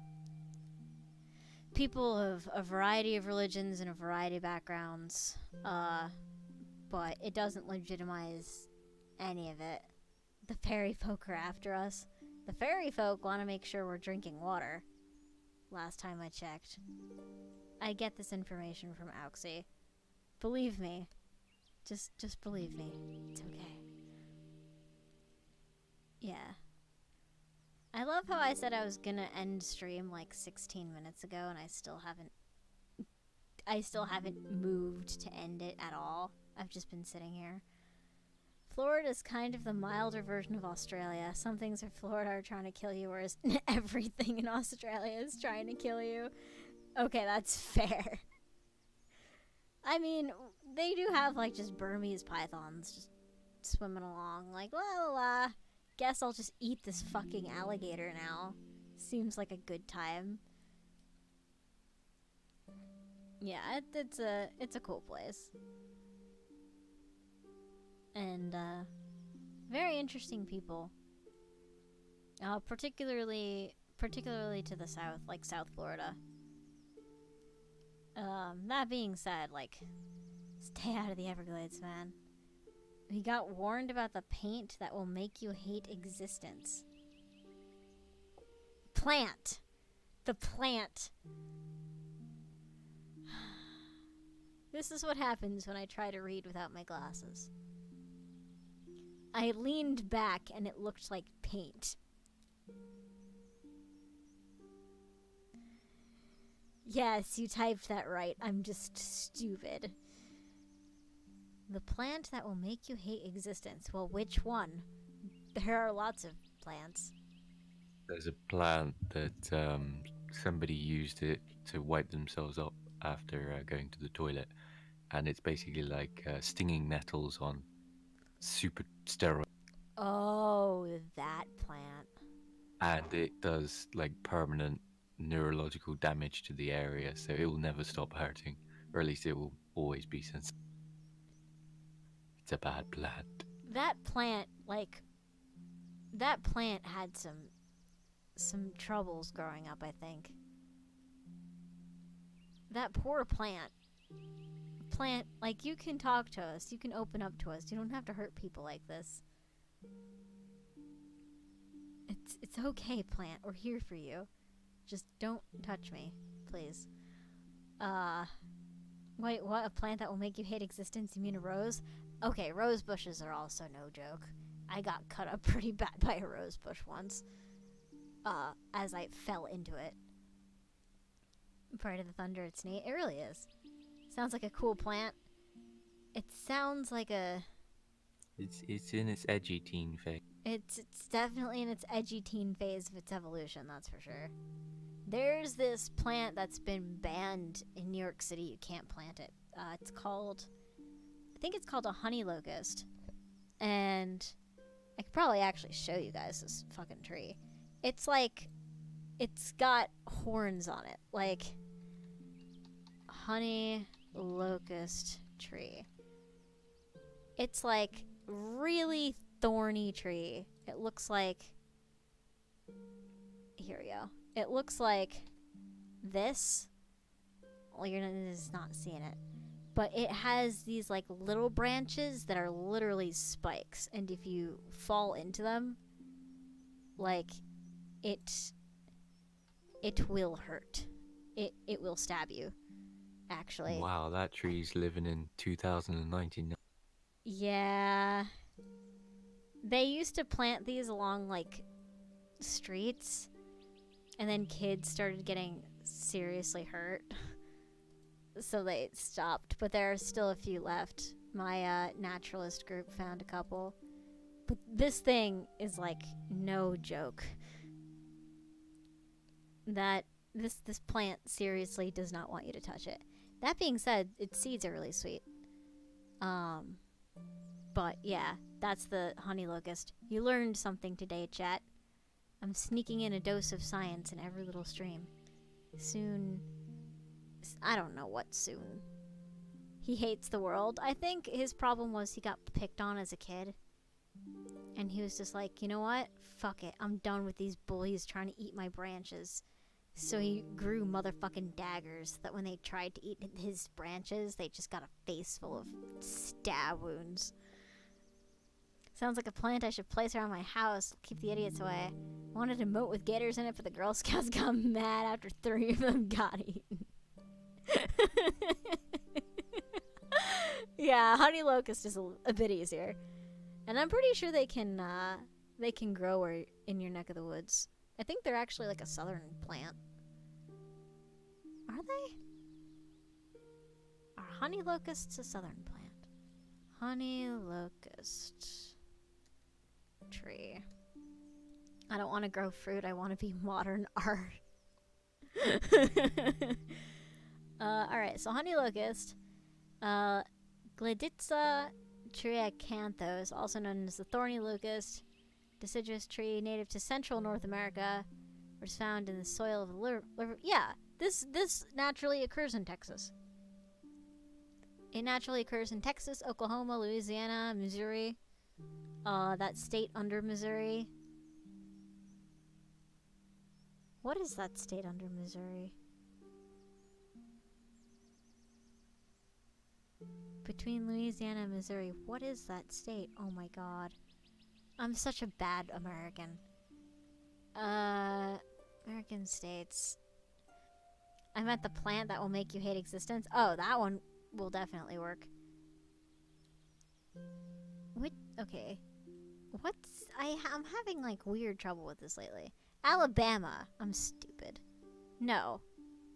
people of a variety of religions and a variety of backgrounds, but it doesn't legitimize any of it. The fairy folk are after us. The fairy folk want to make sure we're drinking water. Last time I checked. I get this information from Auxie. Believe me. Just believe me. It's okay. Yeah. I love how I said I was gonna end stream like 16 minutes ago and I still haven't moved to end it at all. I've just been sitting here. Florida's kind of the milder version of Australia. Some things in Florida are trying to kill you, whereas everything in Australia is trying to kill you. Okay, that's fair. I mean, they do have like just Burmese pythons just swimming along, like la la la. Guess I'll just eat this fucking alligator now. Seems like a good time. Yeah, it's a cool place. And very interesting people. Particularly to the south, like South Florida. That being said, like, stay out of the Everglades, man. We got warned about the paint that will make you hate existence. Plant. The plant. This is what happens when I try to read without my glasses. I leaned back and it looked like paint. Yes, you typed that right. I'm just stupid. The plant that will make you hate existence. Well, which one? There are lots of plants. There's a plant that somebody used it to wipe themselves up after going to the toilet, and it's basically like stinging nettles on super steroids, Oh, that plant. and it does like permanent neurological damage to the area, so it will never stop hurting, or at least it will always be sensitive. It's a bad plant. That plant, like, that plant had some troubles growing up, I think. That poor plant. Plant, like, you can talk to us, you can open up to us, you don't have to hurt people like this. It's okay, plant, we're here for you. Just don't touch me, please. Wait, what? A plant that will make you hate existence? You mean a rose? Okay, rose bushes are also no joke. I got cut up pretty bad by a rose bush once. As I fell into it. Part of the thunder, it's neat. It really is. Sounds like a cool plant. It sounds like a... It's in its edgy teen phase. It's definitely in its edgy teen phase of its evolution, that's for sure. There's this plant that's been banned in New York City. You can't plant it. It's called... I think it's called a honey locust. And I could probably actually show you guys this fucking tree. It's like... It's got horns on it. Like... Honey locust tree. It's like really thorny tree. It looks like... Here we go. It looks like this. Well, you're just not seeing it. But it has these like little branches that are literally spikes. And if you fall into them, like, it will hurt. It will stab you, actually. Wow, that tree's living in 2019. Yeah. They used to plant these along, like, streets. And then kids started getting seriously hurt. So they stopped. But there are still a few left. My naturalist group found a couple. But this thing is, like, no joke. That this plant seriously does not want you to touch it. That being said, its seeds are really sweet. But yeah, that's the honey locust. You learned something today, chat. I'm sneaking in a dose of science in every little stream. Soon... I don't know what soon. He hates the world. I think his problem was he got picked on as a kid. And he was just like, you know what? Fuck it. I'm done with these bullies trying to eat my branches. So he grew motherfucking daggers that when they tried to eat his branches, they just got a face full of stab wounds. Sounds like a plant I should place around my house. Keep the idiots away. Wanted to moat with gators in it, but the Girl Scouts got mad after 3 of them got eaten. Yeah, honey locust is a bit easier. And I'm pretty sure they can grow in your neck of the woods. I think they're actually like a southern plant. Are they? Are honey locusts a southern plant? Honey locust tree. I don't want to grow fruit. I want to be modern art. Alright, so honey locust. Gleditza triacanthos, also known as the thorny locust, deciduous tree native to central North America, was found in the soil of the yeah, this naturally occurs in Texas. It naturally occurs in Texas, Oklahoma, Louisiana, Missouri, that state under Missouri. What is that state under Missouri? Between Louisiana and Missouri, what is that state? Oh my god. I'm such a bad American. American states. I meant the plant that will make you hate existence. Oh, that one will definitely work. What? Okay. I'm having like weird trouble with this lately. Alabama. I'm stupid. No.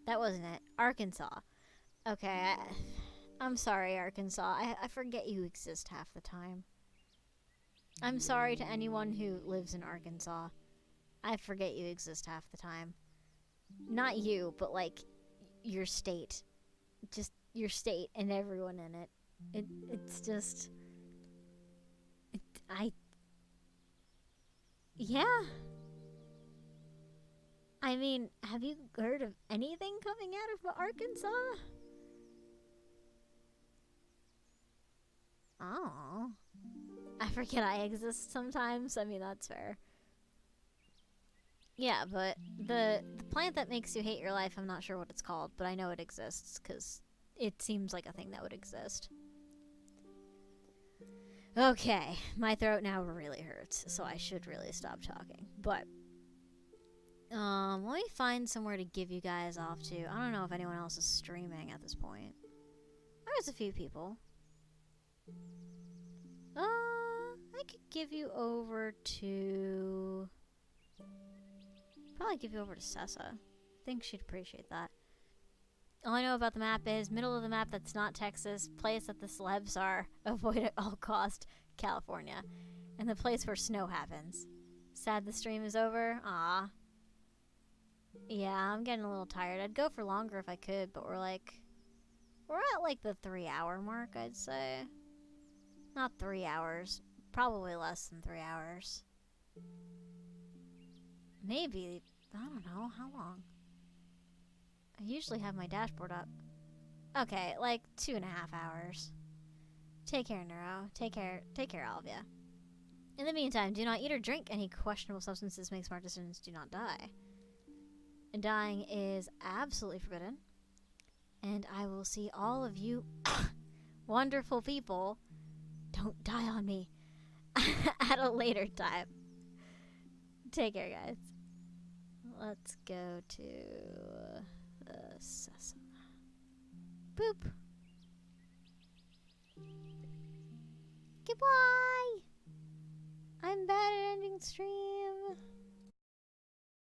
That wasn't it. Arkansas. Okay, I'm sorry, Arkansas. I forget you exist half the time. I'm sorry to anyone who lives in Arkansas. I forget you exist half the time. Not you, but like your state. Just your state and everyone in it. It's just... Yeah. I mean, have you heard of anything coming out of Arkansas? Oh. I forget I exist sometimes. I mean, that's fair. Yeah, but the plant that makes you hate your life, I'm not sure what it's called, but I know it exists, because it seems like a thing that would exist. Okay, my throat now really hurts, so I should really stop talking. But, let me find somewhere to give you guys off to. I don't know if anyone else is streaming at this point. There's a few people. I could give you over to... Probably give you over to Sessa. I think she'd appreciate that. All I know about the map is middle of the map that's not Texas, place that the celebs are, avoid at all cost, California, and the place where snow happens. Sad the stream is over? Aw. Yeah, I'm getting a little tired. I'd go for longer if I could, but we're at like the 3-hour mark, I'd say. Not 3 hours. Probably less than 3 hours. Maybe, I don't know, how long? I usually have my dashboard up. Okay, like 2.5 hours. Take care, Neuro. Take care, all of ya. In the meantime, do not eat or drink any questionable substances. Make smart decisions. Do not die. And dying is absolutely forbidden. And I will see all of you wonderful people. Don't die on me at a later time. Take care, guys. Let's go to the Sessa. Boop. Goodbye. I'm bad at ending stream.